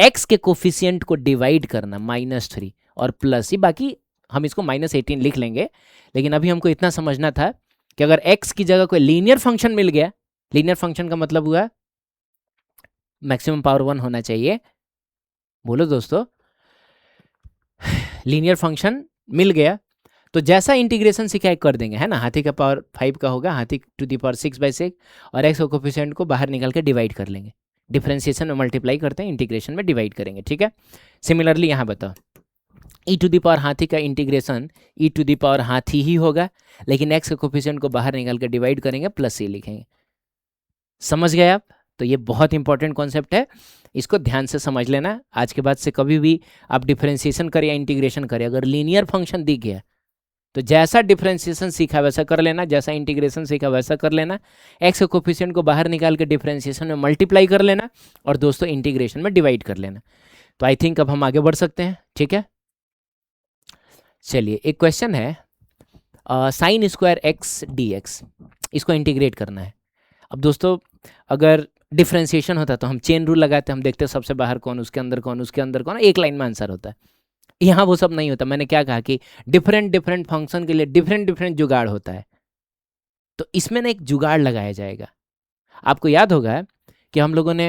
x के कोफिशिएंट को डिवाइड करना -3 और प्लस ही, बाकी हम इसको -18 लिख लेंगे। लेकिन अभी हमको इतना समझना था कि अगर x की जगह कोई लीनियर फंक्शन मिल गया, लीनियर फंक्शन का मतलब हुआ मैक्सिमम पावर 1 होना चाहिए, बोलो दोस्तों, लीनियर फंक्शन मिल गया तो जैसा इंटीग्रेशन सिखाए कर देंगे, है ना। हाथी का पावर 5 का होगा, हाथी टू दी पावर 6/6, और x के कोफिशिएंट को बाहर निकाल के डिवाइड कर लेंगे। डिफरेंशिएशन में मल्टीप्लाई करते हैं, इंटीग्रेशन में डिवाइड करेंगे, ठीक है। सिमिलरली यहाँ बताओ, e टू दी पावर हाथी का integration e to the power हाथी ही होगा, लेकिन x के कोफिशिएंट को बाहर निकाल के डिवाइड करेंगे, प्लस c लिखेंगे। समझ गए आप। तो ये बहुत इंपॉर्टेंट कॉन्सेप्ट है, इसको ध्यान से समझ लेना। आज के बाद से कभी भी आप डिफरेंशिएशन करें या इंटीग्रेशन करें, अगर लीनियर फंक्शन दिख गया तो जैसा डिफरेंशिएशन सीखा वैसा कर लेना, जैसा इंटीग्रेशन सीखा वैसा कर लेना, एक्स के कोफिशिएंट को बाहर निकाल के डिफरेंशिएशन में मल्टीप्लाई कर लेना, और दोस्तों इंटीग्रेशन में डिवाइड कर लेना। तो आई थिंक अब हम आगे बढ़ सकते हैं, ठीक है। चलिए एक क्वेश्चन है, sign square x d x, इसको इंटीग्रेट करना है। अब दोस्तों अगर डिफरेंशिएशन होता तो हम चेन रूल लगाते, हम देखते सबसे बाहर कौन, उसके अंदर कौन, उसके अंदर कौन, एक लाइन में आंसर होता है। यहाँ वो सब नहीं होता। मैंने क्या कहा कि डिफरेंट फंक्शन के लिए डिफरेंट जुगाड़ होता है, तो इसमें ना एक जुगाड़ लगाया जाएगा। आपको याद होगा कि हम लोगों ने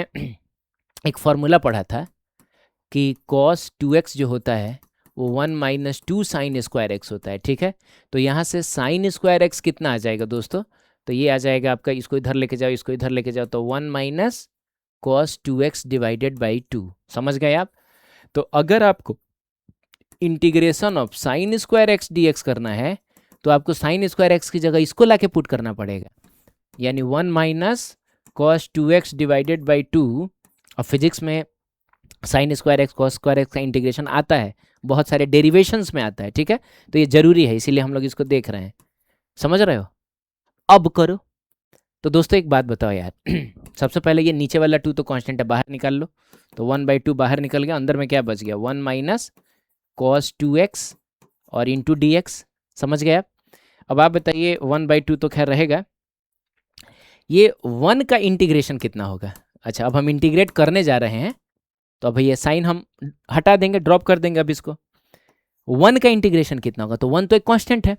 एक फॉर्मूला पढ़ा था कि cos 2x जो होता है वो 1 - 2 sin स्क्वायर x होता है, ठीक है। तो यहाँ से sin स्क्वायर x कितना आ जाएगा दोस्तों, तो ये आ जाएगा आपका, इसको इधर लेके जाओ, इसको इधर लेके जाओ, तो 1 - cos 2x डिवाइडेड बाई 2। समझ गए आप। तो अगर आपको integration of sine square x d x करना है तो आपको साइन स्क्वायर एक्स की जगह इसको लाके पुट करना पड़ेगा, यानी 1 - cos 2x डिवाइडेड बाई 2। और फिजिक्स में sign square x cos square x का इंटीग्रेशन आता है, बहुत सारे डेरिवेशंस में आता है, ठीक है। तो ये जरूरी है, इसीलिए हम लोग इसको देख रहे हैं, समझ रहे हो। अब करो। तो दोस्तों एक बात बताओ यार सबसे पहले ये नीचे वाला 2 तो कांस्टेंट है, बाहर निकाल लो, तो 1/2 बाहर निकल गया, अंदर में क्या बच गया, 1 - cos 2x और इंटू डी एक्स। समझ गए आप। अब आप बताइए 1/2 तो खैर रहेगा, ये 1 का इंटीग्रेशन कितना होगा। अच्छा अब हम इंटीग्रेट करने जा रहे हैं, तो अब ये साइन हम हटा देंगे, ड्रॉप कर देंगे। अब इसको 1 का इंटीग्रेशन कितना होगा, तो 1 तो एक कांस्टेंट है,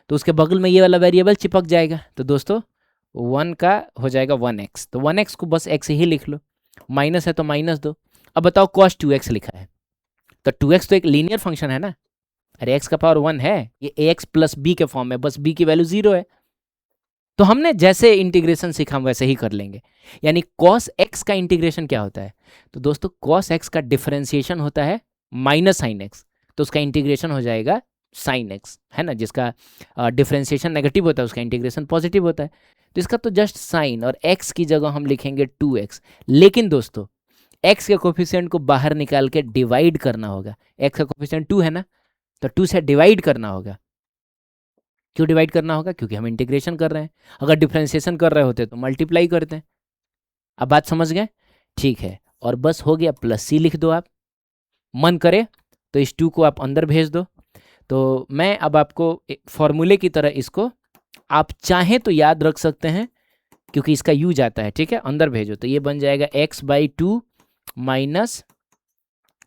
तो उसके बगल में ये वाला वेरिएबल चिपक जाएगा, तो दोस्तों 1 का हो जाएगा 1x, तो 1x को बस x ही लिख लो, माइनस है तो माइनस दो। अब बताओ cos 2x लिखा है, तो 2x तो एक लीनियर फंक्शन है ना, अरे x का पावर 1 है, ये ax प्लस b के फॉर्म में, बस b की वैल्यू 0 है। तो हमने जैसे इंटीग्रेशन सीखा हम वैसे ही कर लेंगे, यानी cos x का इंटीग्रेशन क्या होता है, तो दोस्तों cos x का डिफरेंशिएशन होता है माइनस sin x, तो उसका इंटीग्रेशन हो जाएगा sin x, है ना। जिसका डिफरेंशिएशन नेगेटिव होता है उसका इंटीग्रेशन पॉजिटिव होता है, तो इसका तो जस्ट साइन, और x की जगह हम लिखेंगे 2x। लेकिन दोस्तों x के कोफिशिएंट को बाहर निकाल के डिवाइड करना होगा, x का कोफिशिएंट 2 है ना, तो 2 से डिवाइड करना होगा। क्यों डिवाइड करना होगा, क्योंकि हम इंटीग्रेशन कर रहे हैं, अगर डिफरेंशिएशन कर रहे होते तो मल्टीप्लाई करते हैं। अब बात समझ गए, ठीक है। और बस हो गया, प्लस सी लिख दो आप, मन करे तो इस 2 को आप अंदर भेज दो। तो मैं अब आपको एक फॉर्मूले की तरह इसको आप चाहें तो याद रख सकते हैं, क्योंकि इसका यूज आता है, ठीक है। अंदर भेजो तो ये बन जाएगा x/2 minus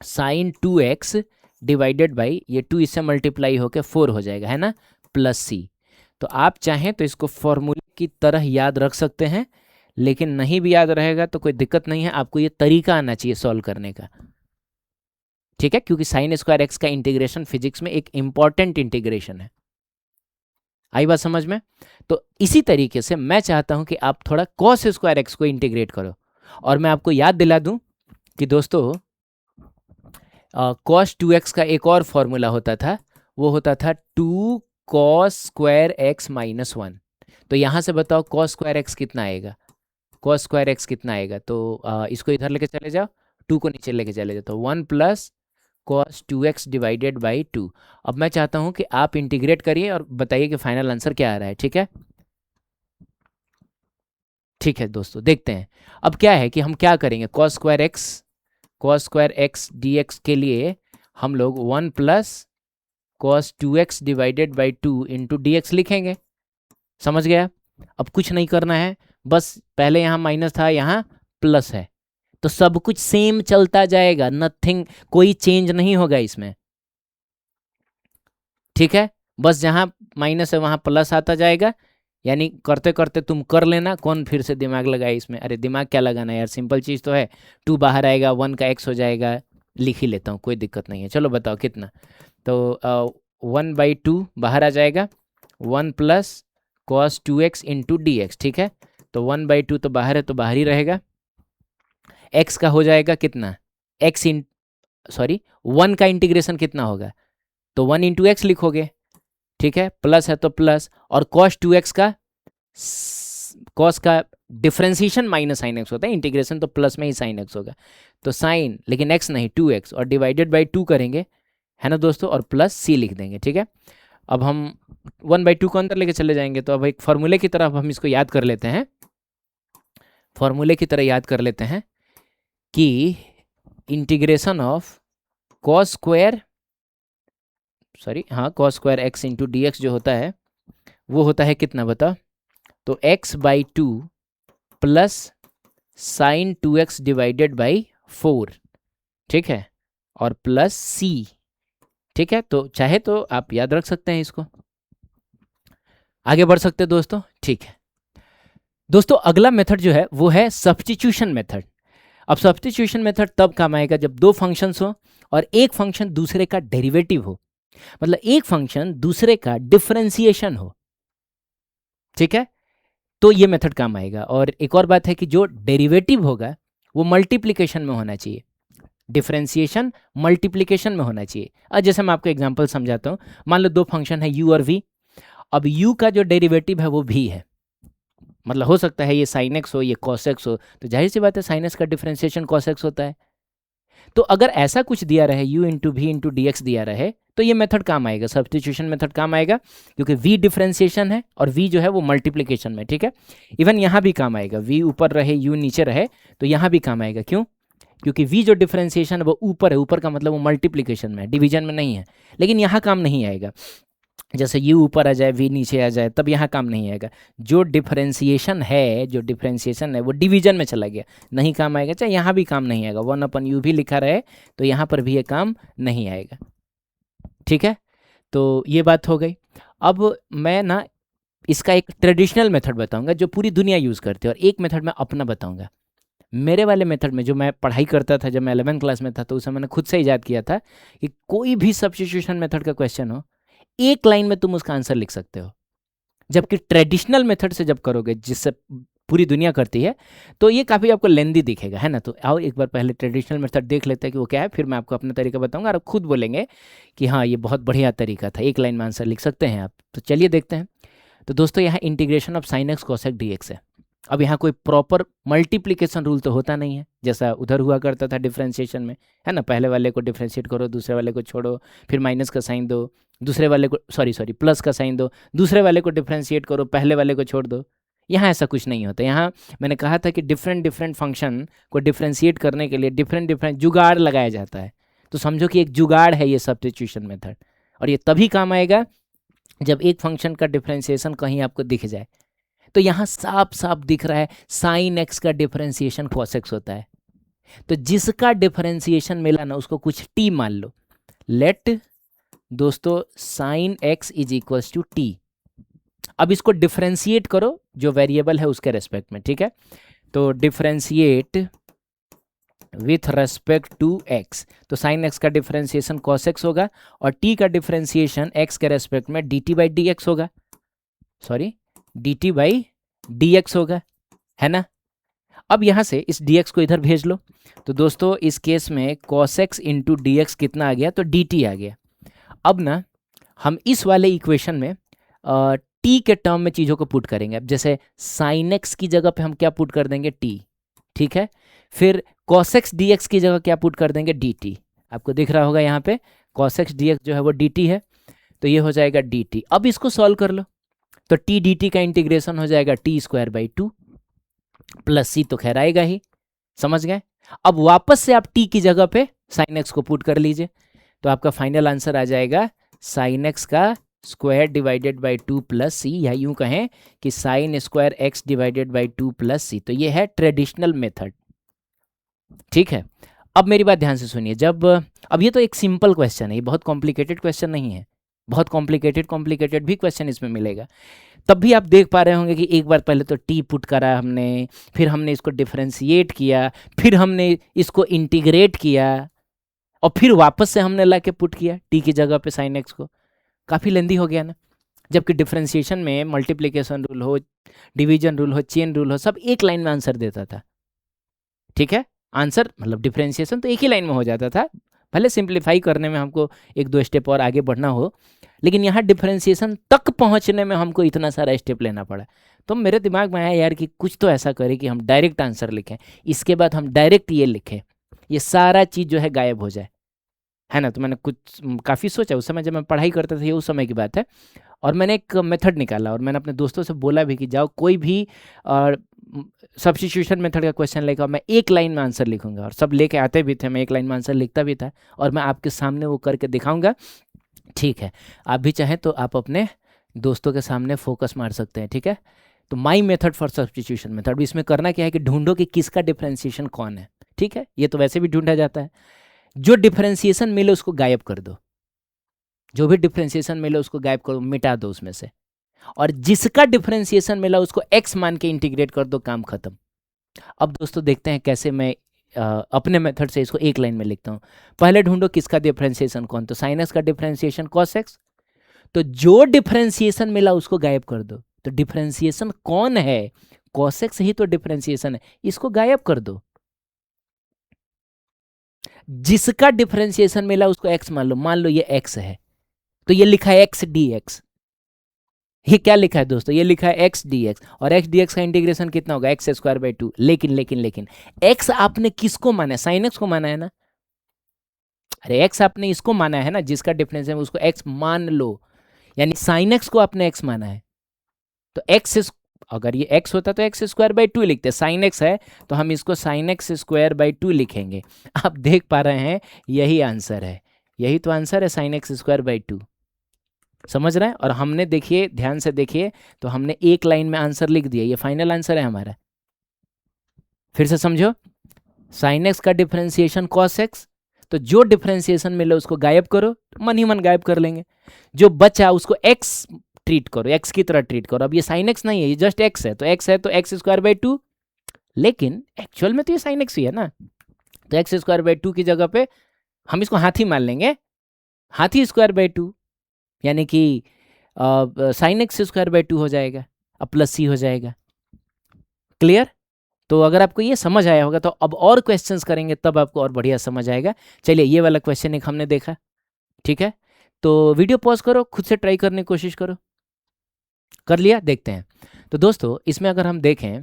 sign 2x divided by, ये 2 इससे मल्टीप्लाई होकर 4 हो जाएगा, है ना, प्लस सी। तो आप चाहें तो इसको फॉर्मूले की तरह याद रख सकते हैं, लेकिन नहीं भी याद रहेगा तो कोई दिक्कत नहीं है, आपको ये तरीका आना चाहिए सॉल्व करने का। ठीक है, क्योंकि साइन स्क्वायर एक्स का इंटीग्रेशन फिजिक्स में एक इंपॉर्टेंट इंटीग्रेशन है। आई बात समझ में? तो इसी तरीके से मैं चाहता हूं कि आप थोड़ा कॉस स्क्वायर एक्स को इंटीग्रेट करो। और मैं आपको याद दिला दूं कि दोस्तों कॉस 2x का एक और फॉर्मूला होता था, वो होता था 2 कॉस स्क्वायर एक्स माइनस 1। तो यहाँ से बताओ कॉस स्क्वायर एक्स कितना आएगा, कॉस स्क्वायर एक्स कितना आएगा? तो इसको इधर लेके चले जाओ, 2 को नीचे लेके चले जाओ, तो 1 plus cos 2x divided by 2। अब मैं चाहता हूँ कि आप इंटीग्रेट करिए और बताइए कि फाइनल आंसर क्या आ रहा है। ठीक है, ठीक है दोस्तों, देखते हैं। अब क्या है कि हम क्या करेंगे, cos square x d x के लिए हम लोग 1 plus cos 2x divided by 2 into d x लिखेंगे। समझ गया? अब कुछ नहीं करना है, बस पहले यहाँ माइनस था, यहाँ प्लस है, तो सब कुछ सेम चलता जाएगा, नथिंग, कोई चेंज नहीं होगा इसमें। ठीक है, बस जहाँ माइनस है वहाँ प्लस आता जाएगा, यानी करते करते तुम कर लेना, कौन फिर से दिमाग लगाए इसमें? अरे दिमाग क्या लगाना यार, सिंपल चीज़ तो है। 2 बाहर आएगा, 1 का x हो जाएगा, लिख ही लेता हूँ, कोई दिक्कत नहीं है। चलो बताओ कितना, तो 1/2 बाहर आ जाएगा, 1 plus cos 2x into d x. ठीक है, तो 1/2 तो बाहर है, तो बाहर ही रहेगा। x का हो जाएगा कितना, x इन सॉरी 1 का इंटीग्रेशन कितना होगा, तो 1 इंटू एक्स लिखोगे। ठीक है, प्लस है तो प्लस, और कॉस 2x का कॉस का डिफ्रेंसिएशन माइनस साइन एक्स होता है, इंटीग्रेशन तो प्लस में ही साइन एक्स होगा, तो साइन लेकिन एक्स नहीं 2x, और डिवाइडेड बाई 2 करेंगे, है ना दोस्तों, और प्लस सी लिख देंगे। ठीक है, अब हम 1/2 को अंदर लेके चले जाएंगे, तो अब एक फॉर्मूले की तरफ हम इसको याद कर लेते हैं, फॉर्मूले की तरह याद कर लेते हैं कि integration of cos square cos square x into d x जो होता है वो होता है कितना बता, तो x/2 plus sign 2x divided by 4। ठीक है, और प्लस c। ठीक है, तो चाहे तो आप याद रख सकते हैं इसको, आगे बढ़ सकते हैं दोस्तों। ठीक है दोस्तों, अगला मेथड जो है वो है सब्स्टिट्यूशन मेथड। अब सब्स्टिट्यूशन मेथड तब काम आएगा जब दो फंक्शंस हो और एक फंक्शन दूसरे का डेरिवेटिव हो, मतलब एक फंक्शन दूसरे का डिफरेंशिएशन हो। ठीक है, तो ये मेथड काम आएगा। और एक और बात है कि जो डेरिवेटिव होगा वो मल्टीप्लिकेशन में होना चाहिए, डिफरेंशिएशन मल्टीप्लिकेशन में होना चाहिए। अब जैसे मैं आपको एग्जांपल समझाता हूँ, मान लो दो फंक्शन है u और v, अब u का जो डेरिवेटिव है वो v है, मतलब हो सकता है ये sin x हो, ये cos x हो, तो जाहिर सी बात है sin x का डिफरेंशिएशन cos x होता है। तो अगर ऐसा कुछ दिया रहे u into v into d x दिया रहे, तो ये मेथड काम आएगा, सब्स्टिट्यूशन मेथड काम आएगा, क्योंकि v डिफरेंशिएशन है और v जो है वो मल्टीप्लिकेशन में। ठीक है, इवन यहाँ भी काम आएगा, v ऊपर रहे u नीचे रहे, तो यहाँ भी काम आएगा। क्यों? क्योंकि v जो डिफरेंशिएशन है वो ऊपर है, ऊपर का मतलब वो मल्टीप्लिकेशन में है, डिवीजन में नहीं है। लेकिन यहाँ काम नहीं आएगा, जैसे u ऊपर आ जाए v नीचे आ जाए, तब यहाँ काम नहीं आएगा। जो डिफरेंशिएशन है वो डिवीजन में चला गया, नहीं काम आएगा। चाहे यहाँ भी काम नहीं आएगा, 1/u भी लिखा रहे तो यहाँ पर भी ये काम नहीं आएगा। ठीक है, तो ये बात हो गई। अब मैं ना इसका एक ट्रेडिशनल मेथड बताऊंगा जो पूरी दुनिया यूज़ करती है, और एक मेथड मैं अपना बताऊंगा। मेरे वाले मेथड में जो मैं पढ़ाई करता था, जब मैं 11th क्लास में था, तो उसे मैंने खुद से ईजाद किया था कि कोई भी सब्स्टिट्यूशन मेथड का क्वेश्चन हो, एक लाइन में तुम उसका आंसर लिख सकते हो। जबकि ट्रेडिशनल मेथड से जब करोगे, जिससे पूरी दुनिया करती है, तो ये काफ़ी आपको लेंदी दिखेगा, है ना। तो आओ एक बार पहले ट्रेडिशनल मेथड देख लेते हैं कि वो क्या है, फिर मैं आपको अपना तरीका बताऊंगा और आप खुद बोलेंगे कि हाँ ये बहुत बढ़िया तरीका था, एक लाइन में आंसर लिख सकते हैं आप। तो चलिए देखते हैं। तो दोस्तों यहाँ integration of sine x cosec D x है। अब यहाँ कोई प्रॉपर मल्टीप्लिकेशन रूल तो होता नहीं है, जैसा उधर हुआ करता था डिफरेंशिएशन में, है ना। पहले वाले को डिफरेंशिएट करो, दूसरे वाले को छोड़ो, फिर माइनस का साइन दो, दूसरे वाले को सॉरी प्लस का साइन दो, दूसरे वाले को डिफरेंशिएट करो, पहले वाले को छोड़ दो। यहाँ ऐसा कुछ नहीं होता। यहाँ मैंने कहा था कि डिफरेंट फंक्शन को डिफरेंशिएट करने के लिए डिफरेंट जुगाड़ लगाया जाता है। तो समझो कि एक जुगाड़ है ये सब्स्टिट्यूशन मेथड, और ये तभी काम आएगा जब एक फंक्शन का डिफरेंशिएशन कहीं आपको दिख जाए। तो यहाँ साफ साफ दिख रहा है साइन एक्स का डिफरेंशिएशन कॉस एक्स होता है, तो जिसका डिफरेंशिएशन मिला ना उसको कुछ टी मान लो। लेट दोस्तों sine x is equals to t. अब इसको डिफरेंशिएट करो जो वेरिएबल है उसके रेस्पेक्ट में। ठीक है, तो differentiate with respect to x, तो साइन एक्स का डिफरेंशिएशन कॉस एक्स होगा और टी का डिफरेंशिएशन एक्स के रेस्पेक्ट में d t by d x होगा, sorry d t by d x होगा, है ना। अब यहाँ से इस dx को इधर भेज लो, तो दोस्तों इस केस में cos x into d x कितना आ गया, तो dt आ गया। अब ना हम इस वाले इक्वेशन में t के टर्म में चीज़ों को पुट करेंगे। अब जैसे sin x की जगह पे हम क्या पुट कर देंगे, t, ठीक है। फिर cos x dx की जगह क्या पुट कर देंगे, dt। आपको दिख रहा होगा यहाँ पे cos x dx जो है वो dt है, तो ये हो जाएगा dt। अब इसको सॉल्व कर लो, तो t dt का इंटीग्रेशन हो जाएगा t square by 2 plus C तो खैर आएगा ही, समझ गए। अब वापस से आप t की जगह पे साइन एक्स को पुट कर लीजिए, तो आपका फाइनल आंसर आ जाएगा साइन एक्स का square divided by 2 plus C, या यूं कहें कि sine square x divided by 2 plus C. तो ये है ट्रेडिशनल मेथड, ठीक है। अब मेरी बात ध्यान से सुनिए, अब ये तो एक सिंपल क्वेश्चन है, ये बहुत कॉम्प्लिकेटेड क्वेश्चन नहीं है, बहुत कॉम्प्लिकेटेड भी क्वेश्चन इसमें मिलेगा। तब भी आप देख पा रहे होंगे कि एक बार पहले तो टी पुट करा हमने, फिर हमने इसको डिफरेंशिएट किया, फिर हमने इसको इंटीग्रेट किया, और फिर वापस से हमने ला के पुट किया टी की जगह पे साइन एक्स को। काफ़ी लेंदी हो गया ना। जबकि डिफरेंशिएशन में मल्टीप्लिकेशन रूल हो, डिवीजन रूल हो, चेन रूल हो, सब एक लाइन में आंसर देता था, ठीक है। आंसर मतलब डिफरेंशिएशन तो एक ही लाइन में हो जाता था, भले सिंप्लीफाई करने में हमको एक दो स्टेप और आगे बढ़ना हो, लेकिन यहाँ डिफरेंशिएशन तक पहुँचने में हमको इतना सारा स्टेप लेना पड़ा। तो मेरे दिमाग में आया यार कि कुछ तो ऐसा करें कि हम डायरेक्ट आंसर लिखें, इसके बाद हम डायरेक्ट ये लिखें, ये सारा चीज़ जो है गायब हो जाए, है ना। तो मैंने कुछ काफ़ी सोचा, उस समय जब मैं पढ़ाई करता था, ये उस समय की बात है, और मैंने एक मेथड निकाला और मैंने अपने दोस्तों से बोला भी कि जाओ कोई भी सब्स्टिट्यूशन मेथड का क्वेश्चन लेकर मैं एक लाइन में आंसर लिखूंगा, और सब लेके आते भी थे, मैं एक लाइन में आंसर लिखता भी था, और मैं आपके सामने वो करके दिखाऊंगा, ठीक है। आप भी चाहें तो आप अपने दोस्तों के सामने फोकस मार सकते हैं, ठीक है। तो my method for substitution method, इसमें करना क्या है कि ढूंढो कि किसका डिफरेंशिएशन कौन है, ठीक है। ये तो वैसे भी ढूंढा जाता है, जो डिफरेंशिएशन मिले उसको गायब कर दो, जो भी डिफरेंशिएशन मिले उसको गायब करो, मिटा दो उसमें से, और जिसका डिफरेंशिएशन मिला उसको x मान के इंटीग्रेट कर दो, काम खत्म। अब दोस्तों देखते हैं कैसे मैं अपने मेथड से इसको एक लाइन में लिखता हूँ। पहले ढूंढो किसका डिफरेंशिएशन कौन, तो साइन एक्स का डिफरेंशिएशन cos x, तो जो डिफरेंशिएशन मिला उसको गायब कर दो। तो डिफरेंशिएशन कौन है, cos x ही तो डिफरेंशिएशन है, इसको गायब कर दो। जिसका डिफरेंशिएशन मिला उसको x मान लो ये x है, तो ये लिखा है x dx। ये क्या लिखा है दोस्तों, ये लिखा है x dx, और x dx का इंटीग्रेशन कितना होगा, एक्स स्क्वायर बाई 2। लेकिन x आपने किसको माना है, साइन एक्स को माना है ना। अरे x आपने इसको माना है ना, जिसका डिफरेंस है उसको x मान लो, यानी साइन एक्स को आपने x माना है। तो x, अगर ये x होता तो एक्स स्क्वायर बाई 2 लिखते, साइन एक्स है तो हम इसको साइन एक्स स्क्वायर बाई 2 लिखेंगे। आप देख पा रहे हैं यही आंसर है, यही तो आंसर है, साइन एक्स स्क्वायर बाई 2, समझ रहे हैं। और हमने देखिए, ध्यान से देखिए, तो हमने एक लाइन में आंसर लिख दिया, ये फाइनल आंसर है हमारा। फिर से समझो, साइन एक्स का डिफरेंशिएशन cos x, तो जो डिफरेंशिएशन मिले उसको गायब करो, मन ही मन गायब कर लेंगे, जो बचा उसको x ट्रीट करो, x की तरह ट्रीट करो। अब ये साइन x नहीं है, ये जस्ट x है, तो x है तो एक्स स्क्वायर बाई 2, लेकिन एक्चुअल में तो ये साइन x ही है ना, तो एक्स स्क्वायर बाई 2 की जगह पे हम इसको हाथी मान लेंगे, हाथी स्क्वायर बाई 2, यानी कि साइन एक्स स्क्वायर बाई 2 हो जाएगा, अब प्लस सी हो जाएगा। क्लियर। तो अगर आपको ये समझ आया होगा तो अब और क्वेश्चंस करेंगे तब आपको और बढ़िया समझ आएगा। चलिए, ये वाला क्वेश्चन एक हमने देखा, ठीक है। तो वीडियो पॉज करो, खुद से ट्राई करने की कोशिश करो। कर लिया, देखते हैं। तो दोस्तों इसमें अगर हम देखें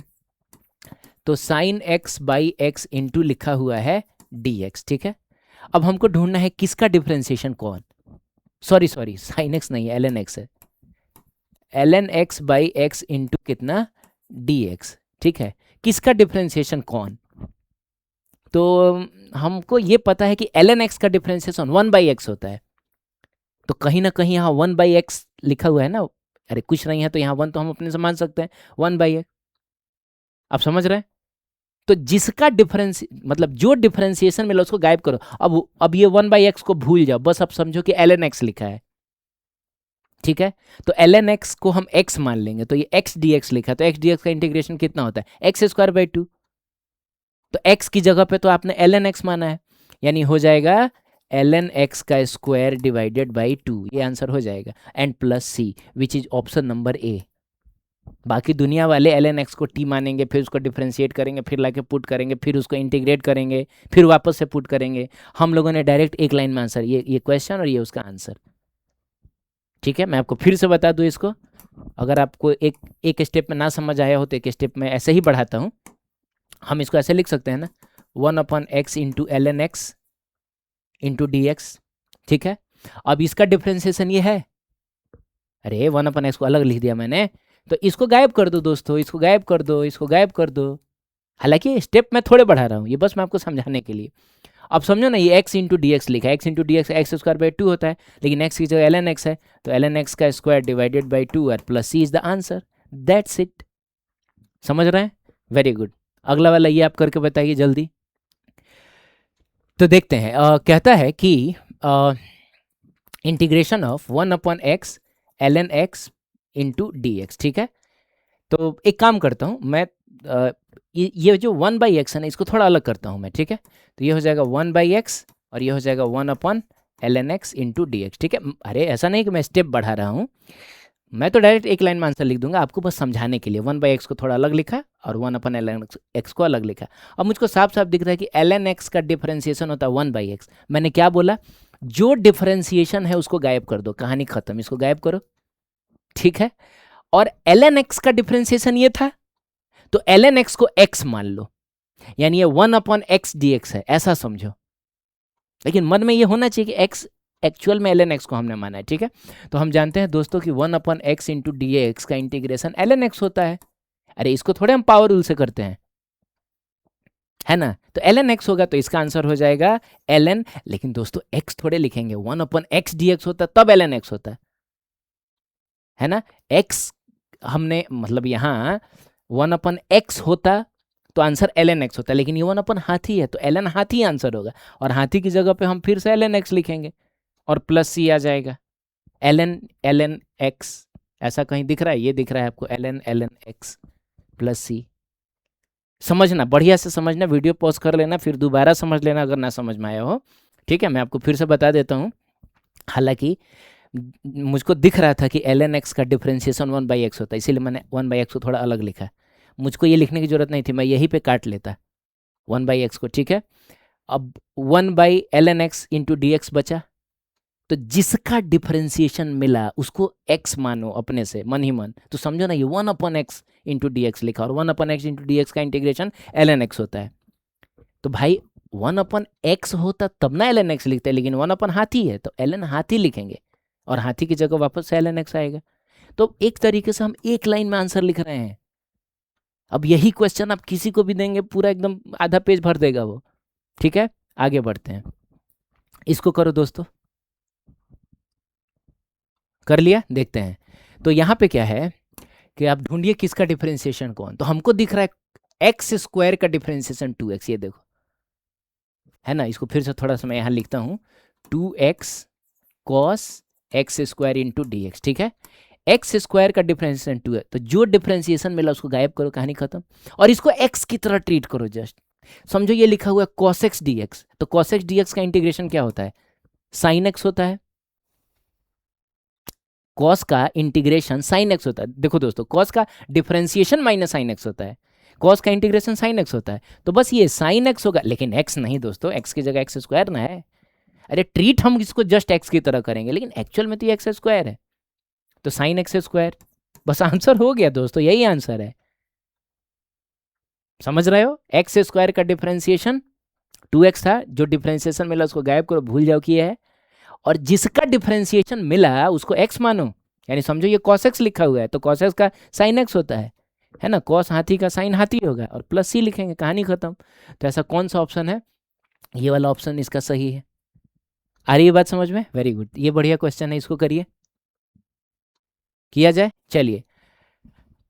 तो sine x by x into लिखा हुआ है dx, ठीक है। अब हमको ढूंढना है किसका डिफरेंशिएशन कौन, सॉरी साइन एक्स नहीं है, ln x है, ln x by x into कितना dx, ठीक है। किसका डिफरेंशिएशन कौन, तो हमको ये पता है कि ln x का डिफरेंशिएशन 1/x होता है, तो कहीं ना कहीं यहाँ 1/x लिखा हुआ है ना, अरे कुछ नहीं है तो यहाँ 1 तो हम अपने से मान सकते हैं 1/x। आप समझ रहे हैं, तो जिसका डिफरेंस मतलब जो डिफरेंशिएशन मिला उसको गायब करो। अब ये 1/x को भूल जाओ, बस अब समझो कि ln x लिखा है, ठीक है। तो ln x को हम x मान लेंगे, तो ये x dx लिखा है, तो x dx का इंटीग्रेशन कितना होता है, एक्स स्क्वायर बाई 2। तो x की जगह पे तो आपने ln x माना है, यानी हो जाएगा ln x का स्क्वायर डिवाइडेड बाई 2, ये आंसर हो जाएगा, and plus c which is option number A. बाकी दुनिया वाले ln x को t मानेंगे, फिर उसको डिफ्रेंशिएट करेंगे, फिर लाके पुट करेंगे, फिर उसको इंटीग्रेट करेंगे, फिर वापस से पुट करेंगे। हम लोगों ने डायरेक्ट एक लाइन में आंसर, ये क्वेश्चन और ये उसका आंसर। ठीक है, मैं आपको फिर से बता दूं इसको, अगर आपको एक स्टेप में ना समझ आया हो तो एक स्टेप में ऐसे ही बढ़ाता हूँ। हम इसको ऐसे लिख सकते हैं ना, 1/x into ln x into d x. ठीक है, अब इसका डिफ्रेंसिएशन ये है, अरे 1/x को अलग लिख दिया मैंने, तो इसको गायब कर दो दोस्तों, इसको गायब कर दो, इसको गायब कर दो। हालांकि स्टेप मैं थोड़े बढ़ा रहा हूँ, ये बस मैं आपको समझाने के लिए। अब समझो ना, ये x इंटू डी एक्स लिखा है, x into d x x square by 2 होता है, लेकिन x की जगह ln x है, तो ln x का स्क्वायर डिवाइडेड बाई 2 और plus C is the answer. That's it. समझ रहे हैं? Very good. अगला वाला ये आप करके बताइए जल्दी। तो देखते हैं, कहता है कि integration of 1/x ln x into d x. ठीक है, तो एक काम करता हूँ मैं, ये जो 1/x है ना, इसको थोड़ा अलग करता हूँ मैं। ठीक है, तो ये हो जाएगा 1/x और ये हो जाएगा 1/ln x into d x. ठीक है, अरे ऐसा नहीं कि मैं स्टेप बढ़ा रहा हूँ, मैं तो डायरेक्ट एक लाइन में आंसर लिख दूंगा, आपको बस समझाने के लिए। 1/x को थोड़ा अलग लिखा और 1/ln x को अलग लिखा। अब मुझको साफ साफ दिख रहा है कि ln x का डिफरेंशिएशन होता है 1/x। मैंने क्या बोला, जो डिफरेंशिएशन है उसको गायब कर दो, कहानी खत्म, इसको गायब करो। ठीक है, और ln x का डिफरेंशिएशन ये था, तो ln x को x मान लो, यानी ये 1/x dx है, ऐसा समझो। लेकिन मन में ये होना चाहिए कि x एक्चुअल में ln x को हमने माना है। ठीक है, तो हम जानते हैं दोस्तों कि 1/x इंटू डी एक्स का इंटीग्रेशन ln x होता है। अरे इसको थोड़े हम पावर रूल से करते हैं, है ना, तो ln x होगा, तो इसका आंसर हो जाएगा ln। लेकिन दोस्तों x थोड़े लिखेंगे, 1/x dx होता है तब ln x होता है ना। x हमने मतलब यहाँ 1/x होता तो आंसर ln x होता है, लेकिन ये 1/ हाथी है तो ln हाथी आंसर होगा, और हाथी की जगह पे हम फिर से ln x लिखेंगे और प्लस सी आ जाएगा। ln x ऐसा कहीं दिख रहा है? ये दिख रहा है आपको, ln x प्लस सी। समझना, बढ़िया से समझना, वीडियो पॉज कर लेना, फिर दोबारा समझ लेना अगर ना समझ में आया हो। ठीक है, मैं आपको फिर से बता देता हूँ। हालांकि मुझको दिख रहा था कि ln x का डिफरेंशिएशन 1/x होता है, इसीलिए मैंने 1/x को थोड़ा अलग लिखा। मुझको ये लिखने की जरूरत नहीं थी, मैं यहीं पे काट लेता 1/x को। ठीक है, अब 1/ln x into d x बचा, तो जिसका डिफरेंशिएशन मिला उसको x मानो अपने से मन ही मन, तो समझो ना, ये 1/x इंटू डी एक्स लिखा, और 1/x इंटू डी एक्स का इंटीग्रेशन ln x होता है। तो भाई 1/x होता तब ना ln x लिखते हैं, लेकिन 1/ हाथी है तो ln हाथी लिखेंगे, और हाथी की जगह वापस से ln x आएगा। तो एक तरीके से हम एक लाइन में आंसर लिख रहे हैं। अब यही क्वेश्चन आप किसी को भी देंगे, पूरा एकदम आधा पेज भर देगा वो। ठीक है, आगे बढ़ते हैं, इसको करो दोस्तों। कर लिया? देखते हैं, तो यहाँ पे क्या है कि आप ढूंढिए किसका डिफरेंशिएशन कौन। तो हमको दिख रहा है एक्स स्क्वायर का डिफरेंशिएशन 2x, ये देखो, है ना। इसको फिर से थोड़ा सा मैं यहाँ लिखता हूँ, 2x cos x square into d x. ठीक है, एक्स स्क्वायर का डिफरेंशिएशन 2 है, तो जो डिफरेंशिएशन मिला उसको गायब करो, कहानी खत्म, और इसको x की तरह ट्रीट करो। जस्ट समझो ये लिखा हुआ है cos x dx, तो cos x dx का इंटीग्रेशन क्या होता है? sin x होता है। cos का इंटीग्रेशन sin x होता है। देखो दोस्तों, cos का डिफरेंशिएशन माइनस sin x होता है, cos का इंटीग्रेशन sin x होता है, तो बस ये sin x होगा, लेकिन x नहीं दोस्तों, x की जगह x स्क्वायर ना है। अरे ट्रीट हम इसको जस्ट x की तरह करेंगे, लेकिन एक्चुअल में तो ये x स्क्वायर है, तो sin x स्क्वायर। बस आंसर हो गया दोस्तों, यही आंसर है। समझ रहे हो? एक्स स्क्वायर का डिफरेंशिएशन 2x था, जो डिफरेंशिएशन मिला उसको गायब करो, भूल जाओ कि ये है, और जिसका डिफरेंशिएशन मिला उसको x मानो, यानी समझो ये cos x लिखा हुआ है तो cos x का sin x होता है ना, cos हाथी का sin हाथी होगा, और प्लस सी लिखेंगे, कहानी खत्म। तो ऐसा कौन सा ऑप्शन है? ये वाला ऑप्शन इसका सही है। आ रही है बात समझ में? वेरी गुड, ये बढ़िया क्वेश्चन है, इसको करिए, किया जाए। चलिए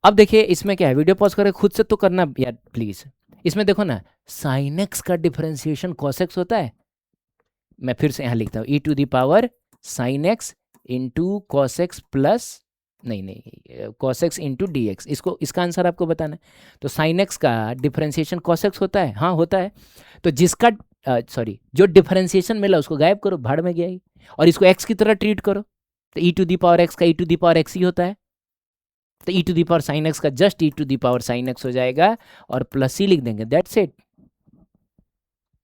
अब देखिए इसमें क्या है, वीडियो पॉज करके खुद से तो करना यार प्लीज। इसमें देखो ना, sin x का डिफरेंशिएशन cos x होता है। मैं फिर से यहाँ लिखता हूँ, e to the power sin x into cos x plus नहीं नहीं, cos x into d x, इसको इसका आंसर आपको बताना है। तो sin x का डिफरेंशिएशन cos x होता है, हाँ होता है। तो जिसका सॉरी जो डिफरेंशिएशन मिला उसको गायब करो, भाड़ में गया ही, और इसको x की तरह ट्रीट करो। तो e to the power x का e to the power x ही होता है। तो e to the power sin x का just e to the power sin x हो जाएगा और प्लस c लिख देंगे, दैट्स इट।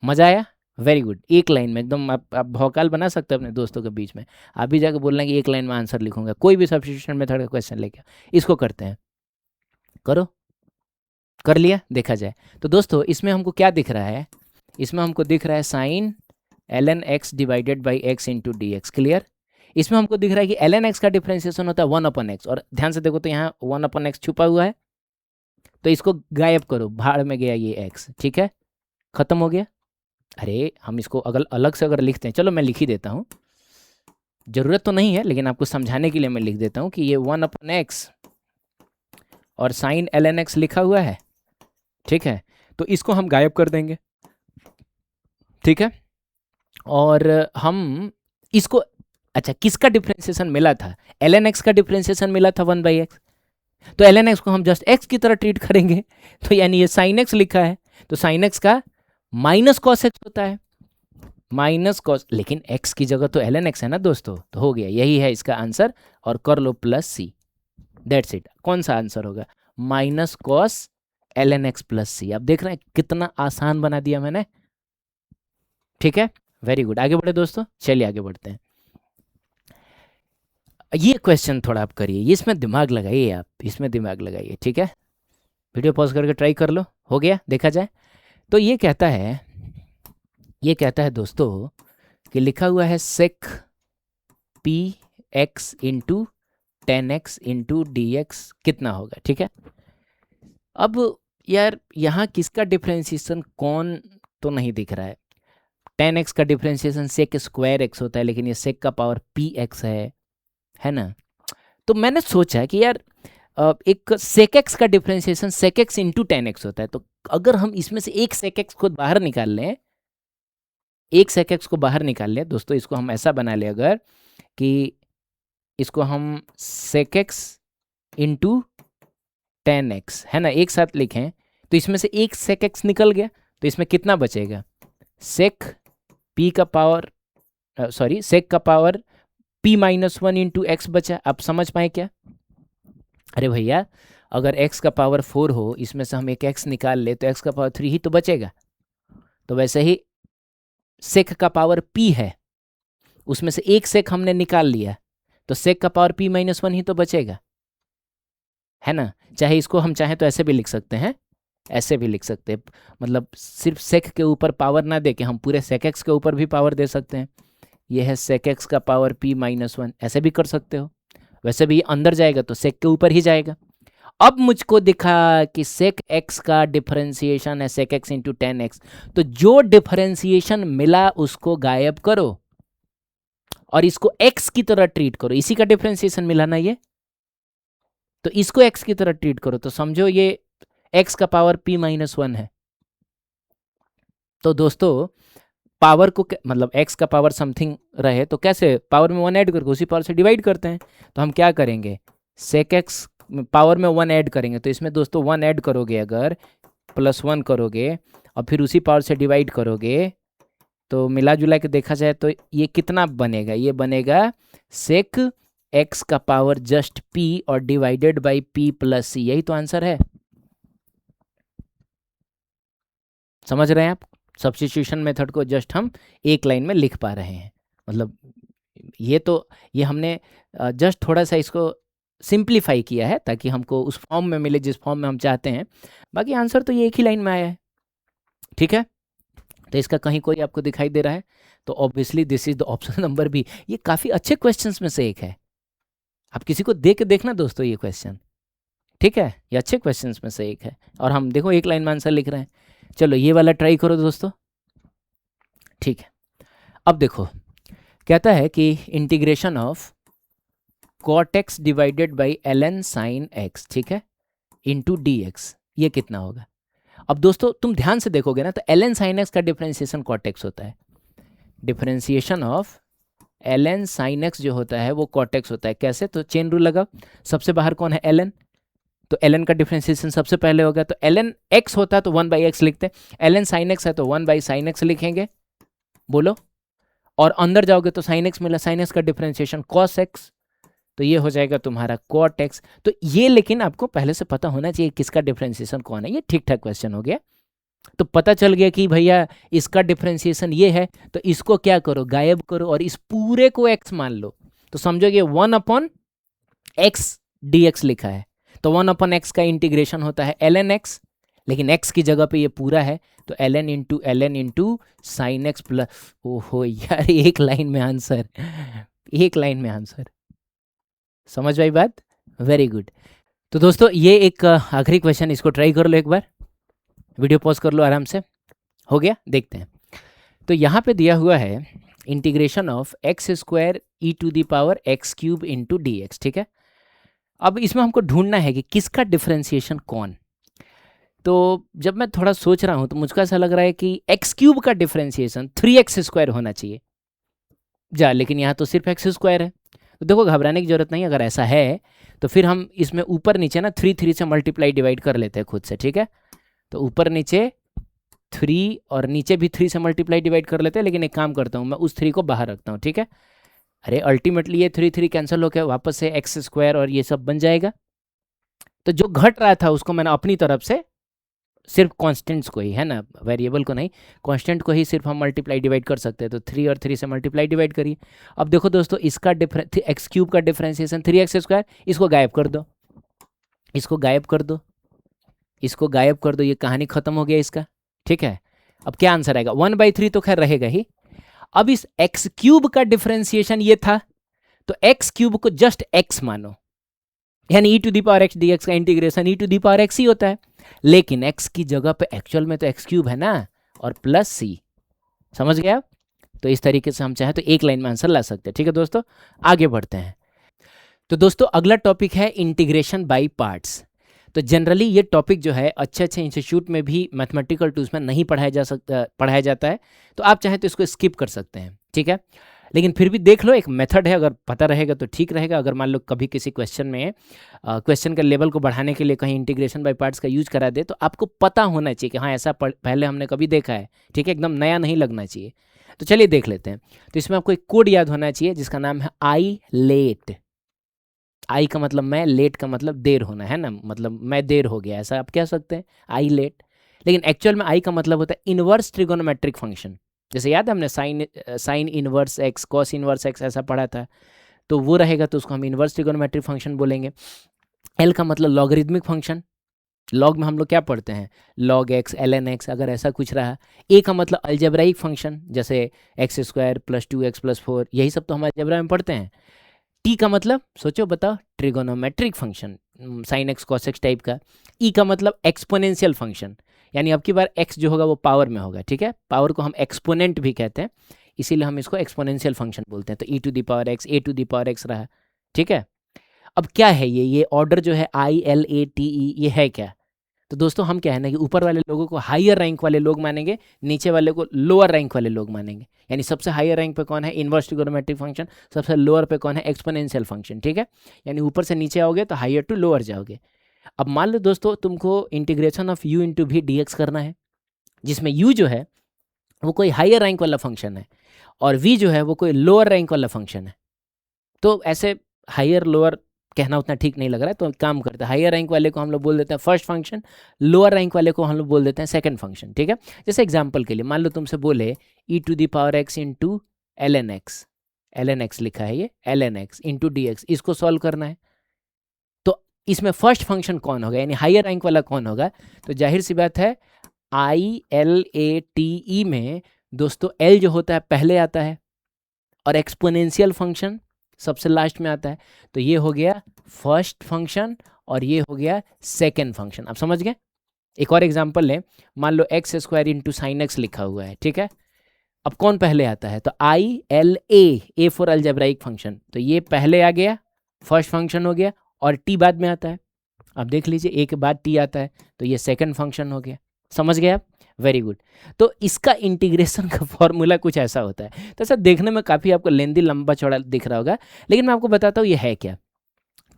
मजा आया? Very good. एक लाइन में एकदम आप भौकाल बना सकते हैं अपने दोस्तों के बीच में। आप भी जाकर बोलना कि एक लाइन में आंसर लिखूंगा, कोई भी सब्स्टिट्यूशन मेथड का क्वेश्चन लेके। इसको करते हैं, करो। कर लिया? देखा जाए तो दोस्तों इसमें हमको क्या दिख रहा है, इसमें हमको दिख रहा है sine ln x divided by x into d x. Clear? इसमें हमको दिख रहा है कि ln x का डिफ्रेंसिएशन होता है 1/x, और ध्यान से देखो तो यहाँ 1/x छुपा हुआ है, तो इसको गायब करो, भाड़ में गया ये x। ठीक है, खत्म हो गया। अरे हम इसको अगर अलग से अगर लिखते हैं, चलो मैं लिख ही देता हूँ, ज़रूरत तो नहीं है लेकिन आपको समझाने के लिए मैं लिख देता हूँ कि ये 1/x और साइन ln x लिखा हुआ है। ठीक है, तो इसको हम गायब कर देंगे। ठीक है, और हम इसको, अच्छा किसका डिफ्रेंसिएशन मिला था? ln x का डिफ्रेंसिएशन मिला था 1/x, तो ln x को हम जस्ट x की तरह ट्रीट करेंगे। तो यानी ये sin x लिखा है, तो sin x का माइनस cos x होता है, माइनस cos, लेकिन x की जगह तो ln x है ना दोस्तों, तो हो गया, यही है इसका आंसर, और कर लो प्लस c, दैट्स इट। कौन सा आंसर होगा? Minus cos ln x plus c। आप देख रहे हैं कितना आसान बना दिया मैंने। ठीक है, वेरी गुड। आगे बढ़े दोस्तों, चलिए आगे बढ़ते हैं। ये क्वेश्चन थोड़ा आप करिए, इसमें दिमाग लगाइए, आप इसमें दिमाग लगाइए। ठीक है, वीडियो पॉज करके ट्राई कर लो। हो गया? देखा जाए तो ये कहता है दोस्तों कि लिखा हुआ है sec pi x into 10x into d x कितना होगा। ठीक है, अब यार यहाँ किसका डिफ्रेंसिएशन कौन तो नहीं दिख रहा है। 10x का डिफ्रेंसिएशन सेक स्क्वायर एक्स होता है, लेकिन ये सेक का पावर पी एक्स है ना। तो मैंने सोचा कि यार एक सेक एक्स का differentiation sec x into 10x होता है, तो अगर हम इसमें से एक सेक एक्स को बाहर निकाल लें, एक सेक एक्स को बाहर निकाल लें दोस्तों, इसको हम ऐसा बना लें अगर कि इसको हम सेक एक्स इंटू 10x है ना, एक साथ लिखें, तो इसमें से एक सेक एक्स निकल गया, तो इसमें कितना बचेगा? सेक पी का पावर सेक का power p minus 1 into x बचा। आप समझ पाए क्या? अरे भैया अगर x का पावर 4 हो, इसमें से हम एक x निकाल ले तो x का पावर 3 ही तो बचेगा। तो वैसे ही सेक का पावर p है, उसमें से एक सेक हमने निकाल लिया, तो सेक का पावर p माइनस 1 ही तो बचेगा, है ना। चाहे इसको हम चाहे तो ऐसे भी लिख सकते हैं, ऐसे भी लिख सकते हैं, मतलब सिर्फ सेक के ऊपर पावर ना दे के हम पूरे सेक एक्स के ऊपर भी पावर दे सकते हैं। यह है सेक एक्स का पावर p माइनस 1, ऐसे भी कर सकते हो। वैसे भी अंदर जाएगा तो सेक के ऊपर ही जाएगा। अब मुझको दिखा कि सेक एक्स का डिफरेंशिएशन है सेक एक्स इंटू 10x, तो जो डिफरेंशिएशन मिला उसको गायब करो और इसको x की तरह ट्रीट करो। इसी का डिफरेंशिएशन मिला ना ये, तो इसको x की तरह ट्रीट करो, तो समझो ये x का पावर p माइनस 1 है। तो दोस्तों पावर को मतलब x का पावर समथिंग रहे तो कैसे पावर में 1 ऐड करके उसी पावर से डिवाइड करते हैं। तो हम क्या करेंगे, सेक एक्स पावर में 1 ऐड करेंगे, तो इसमें दोस्तों 1 ऐड करोगे अगर, प्लस 1 करोगे और फिर उसी पावर से डिवाइड करोगे, तो मिला जुला के देखा जाए तो ये कितना बनेगा, ये बनेगा सेक एक्स का पावर जस्ट p और divided by p plus c। यही तो आंसर है। समझ रहे हैं आप? सब्स्टिट्यूशन मेथड को जस्ट हम एक लाइन में लिख पा रहे हैं, मतलब ये हमने जस्ट थोड़ा सा इसको सिंप्लीफाई किया है ताकि हमको उस फॉर्म में मिले जिस फॉर्म में हम चाहते हैं। बाकी आंसर तो ये एक ही लाइन में आया है। ठीक है, तो इसका कहीं कोई आपको दिखाई दे रहा है तो obviously this is the option number B. ये काफ़ी अच्छे क्वेश्चंस में से एक है, आप किसी को दे के देखना दोस्तों ये क्वेश्चन। ठीक है, ये अच्छे क्वेश्चंस में से एक है और हम देखो एक लाइन में आंसर लिख रहे हैं। चलो ये वाला ट्राई करो दोस्तों। ठीक है, अब देखो कहता है कि integration of cot x divided by ln sine x, ठीक है, इंटू डी एक्स, ये कितना होगा। अब दोस्तों तुम ध्यान से देखोगे ना तो ln साइन एक्स का डिफरेंशिएशन कॉट एक्स होता है। Differentiation of ln sin x जो होता है वो cot x होता है। कैसे? तो चेन रूल लगाओ, सबसे बाहर कौन है? ln, तो ln का डिफ्रेंसिएशन सबसे पहले होगा, तो ln x होता है तो 1/x लिखते हैं, ln sin x है तो 1/sin x लिखेंगे, बोलो। और अंदर जाओगे तो sin x मिला, sin x का डिफ्रेंसिएशन cos x, तो ये हो जाएगा तुम्हारा cot x। तो ये लेकिन आपको पहले से पता होना चाहिए किसका डिफ्रेंसिएशन कौन है। ये ठीक ठाक क्वेश्चन हो गया। तो पता चल गया कि भैया इसका डिफ्रेंसिएशन ये है, तो इसको क्या करो? गायब करो और इस पूरे को x मान लो, तो समझोगे 1/x dx लिखा है, तो 1/x का इंटीग्रेशन होता है ln x, लेकिन x की जगह पे ये पूरा है, तो ln into sine x plus, ओहो यार एक लाइन में आंसर, एक लाइन में आंसर। समझ भाई बात? Very good. तो दोस्तों ये एक आखिरी क्वेश्चन, इसको ट्राई कर लो एक बार, वीडियो पॉज कर लो आराम से। हो गया? देखते हैं। तो यहाँ पे दिया हुआ है integration of x² e⁻ x³ into dx, ठीक है। अब इसमें हमको ढूंढना है कि किसका डिफ्रेंसिएशन कौन। तो जब मैं थोड़ा सोच रहा हूँ तो मुझको ऐसा लग रहा है कि x³ का डिफ्रेंसिएशन 3x² होना चाहिए जा, लेकिन यहाँ तो सिर्फ x² है। तो देखो घबराने की जरूरत नहीं, अगर ऐसा है तो फिर हम इसमें ऊपर नीचे ना 3 से मल्टीप्लाई डिवाइड कर लेते हैं खुद से, ठीक है। तो ऊपर नीचे 3 और नीचे भी 3 से मल्टीप्लाई डिवाइड कर लेते हैं, लेकिन एक काम करता हूँ मैं उस 3 को बाहर रखता हूँ, ठीक है। अरे अल्टीमेटली ये 3 कैंसिल होकर वापस से x² और ये सब बन जाएगा। तो जो घट रहा था उसको मैंने अपनी तरफ से सिर्फ कांस्टेंट्स को ही, है ना, वेरिएबल को नहीं, कांस्टेंट को ही सिर्फ हम मल्टीप्लाई डिवाइड कर सकते हैं। तो 3 और 3 से मल्टीप्लाई डिवाइड करिए। अब देखो दोस्तों इसका x³ का डिफरेंशिएशन 3x², इसको गायब कर दो, इसको गायब कर दो, इसको गायब कर दो, ये कहानी खत्म हो गया इसका, ठीक है। अब क्या आंसर आएगा? 1/3 तो खैर रहेगा ही। अब इस x³ का डिफरेंशिएशन ये था, तो x³ को जस्ट x मानो, यानी e⁻x dx का इंटीग्रेशन e⁻x ही होता है, लेकिन x की जगह पे एक्चुअल में तो x³ है ना, और प्लस c। समझ गया? तो इस तरीके से हम चाहे तो एक लाइन में आंसर ला सकते हैं, ठीक है दोस्तों। आगे बढ़ते हैं। तो दोस्तों अगला टॉपिक है इंटीग्रेशन बाय पार्ट्स। तो जनरली ये टॉपिक जो है अच्छे अच्छे इंस्टीट्यूट में भी मैथमेटिकल टूल्स में नहीं पढ़ाया जाता है, तो आप चाहे तो इसको स्किप कर सकते हैं, ठीक है। लेकिन फिर भी देख लो, एक मेथड है, अगर पता रहेगा तो ठीक रहेगा। अगर मान लो कभी किसी क्वेश्चन में क्वेश्चन के लेवल को बढ़ाने के लिए कहीं इंटीग्रेशन बाय पार्ट्स का यूज करा दे, तो आपको पता होना चाहिए कि हाँ ऐसा पहले हमने कभी देखा है, ठीक है, एकदम नया नहीं लगना चाहिए। तो चलिए देख लेते हैं। तो इसमें आपको एक कोड याद होना चाहिए जिसका नाम है आई लेट। आई का मतलब मैं, लेट का मतलब देर होना, है ना, मतलब मैं देर हो गया, ऐसा आप कह सकते हैं, आई लेट। लेकिन एक्चुअल में आई का मतलब होता है इनवर्स ट्रिगोनोमेट्रिक फंक्शन। जैसे याद है हमने sine inverse x, cos inverse x ऐसा पढ़ा था, तो वो रहेगा, तो उसको हम इनवर्स ट्रिगोनोमेट्रिक फंक्शन बोलेंगे। एल का मतलब लॉगरिदमिक फंक्शन, लॉग में हम लोग क्या पढ़ते हैं, लॉग एक्स, ln x, अगर ऐसा कुछ रहा। ए का मतलब अलजेब्राइक फंक्शन, जैसे x² + 2x + 4, यही सब तो हम अलजेब्रा में पढ़ते हैं। टी का मतलब सोचो बताओ, trigonometric function, sine x cos x type का। ई का मतलब एक्सपोनेंशियल फंक्शन, यानी अब की बार x जो होगा वो पावर में होगा, ठीक है। पावर को हम एक्सपोनेंट भी कहते हैं, इसीलिए हम इसको एक्सपोनेंशियल फंक्शन बोलते हैं। तो e⁻x, a⁻x रहा, ठीक है। अब क्या है ये ऑर्डर जो है ILATE, ये है क्या? तो दोस्तों हम क्या है ना कि ऊपर वाले लोगों को हायर रैंक वाले लोग मानेंगे, नीचे वाले को लोअर रैंक वाले लोग मानेंगे। यानी सबसे हायर रैंक पे कौन है? Inverse trigonometric function. सबसे लोअर पे कौन है? एक्सपोनेंशियल फंक्शन, ठीक है। यानी ऊपर से नीचे आओगे तो हायर टू लोअर जाओगे। अब मान लो दोस्तों तुमको integration of u into v dx करना है, जिसमें u जो है वो कोई हायर रैंक वाला फंक्शन है और v जो है वो कोई लोअर रैंक वाला फंक्शन है। तो ऐसे हायर लोअर कहना उतना ठीक नहीं लग रहा है, तो काम करते हैं, हायर रैंक वाले को हम लोग बोल देते हैं फर्स्ट फंक्शन, लोअर रैंक वाले को हम लोग बोल देते हैं सेकंड फंक्शन, ठीक है। जैसे एग्जांपल के लिए मान लो तुमसे बोले e⁻x इंटू ln x लिखा है, ये ln x इंटू dx, इसको सॉल्व करना है। तो इसमें फर्स्ट फंक्शन कौन होगा, यानी हायर रैंक वाला कौन होगा? तो जाहिर सी बात है ILATE में दोस्तों l जो होता है पहले आता है और एक्सपोनेंशियल फंक्शन सबसे लास्ट में आता है। तो ये हो गया फर्स्ट फंक्शन और ये हो गया सेकेंड फंक्शन। आप समझ गए? एक और एग्जांपल लें, मान लो x² इंटू साइन एक्स लिखा हुआ है, ठीक है। अब कौन पहले आता है? तो ILA, A for algebraic function, तो ये पहले आ गया, फर्स्ट फंक्शन हो गया, और t बाद में आता है। अब देख लीजिए a के बाद t आता है, तो ये सेकेंड फंक्शन हो गया। समझ गए आप? Very good. तो इसका इंटीग्रेशन का फॉर्मूला कुछ ऐसा होता है। तो सर देखने में काफ़ी आपको लेंदी लंबा चौड़ा दिख रहा होगा, लेकिन मैं आपको बताता हूँ ये है क्या।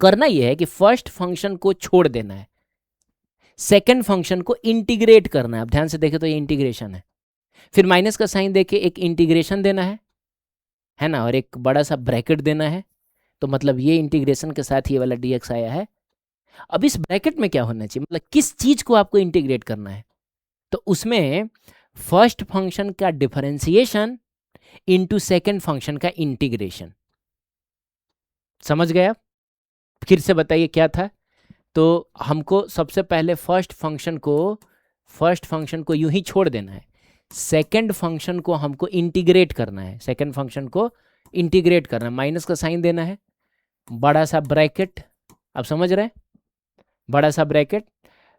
करना ये है कि फर्स्ट फंक्शन को छोड़ देना है, सेकेंड फंक्शन को इंटीग्रेट करना है। आप ध्यान से देखें तो ये इंटीग्रेशन है, फिर माइनस का साइन देके एक इंटीग्रेशन देना है ना, और एक बड़ा सा ब्रैकेट देना है। तो मतलब ये इंटीग्रेशन के साथ ये वाला dx आया है। अब इस ब्रैकेट में क्या होना चाहिए, मतलब किस चीज को आपको इंटीग्रेट करना है, तो उसमें फर्स्ट फंक्शन का डिफरेंशिएशन इनटू सेकंड फंक्शन का इंटीग्रेशन। समझ गए आप? फिर से बताइए क्या था। तो हमको सबसे पहले फर्स्ट फंक्शन को यूं ही छोड़ देना है, सेकंड फंक्शन को हमको इंटीग्रेट करना है, सेकंड फंक्शन को इंटीग्रेट करना है, माइनस का साइन देना है, बड़ा सा ब्रैकेट, आप समझ रहे हैं, बड़ा सा ब्रैकेट।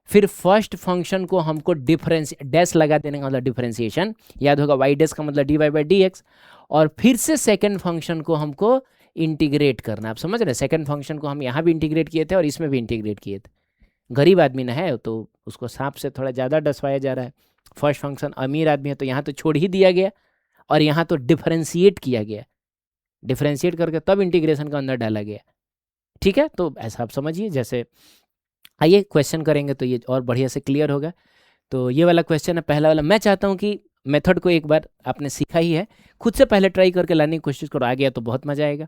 फिर फर्स्ट फंक्शन को हमको डिफरेंस डैश लगा देने का मतलब डिफरेंशिएशन, याद होगा वाई डैश का मतलब d y by d x. और फिर से सेकंड फंक्शन को हमको इंटीग्रेट करना। आप समझ रहे हैं, सेकंड फंक्शन को हम यहाँ भी इंटीग्रेट किए थे और इसमें भी इंटीग्रेट किए थे। गरीब आदमी ना है तो उसको सांप से थोड़ा ज़्यादा डसवाया जा रहा है। फर्स्ट फंक्शन अमीर आदमी है तो यहाँ तो छोड़ ही दिया गया और यहाँ तो डिफरेंशिएट किया गया, डिफरेंशिएट करके तब इंटीग्रेशन का अंदर डाला गया। ठीक है, तो ऐसा आप समझिए। जैसे आइए क्वेश्चन करेंगे तो ये और बढ़िया से क्लियर होगा। तो ये वाला क्वेश्चन है, पहला वाला। मैं चाहता हूँ कि मेथड को एक बार आपने सीखा ही है, खुद से पहले ट्राई करके लाने की कोशिश करो, आ गया तो बहुत मजा आएगा।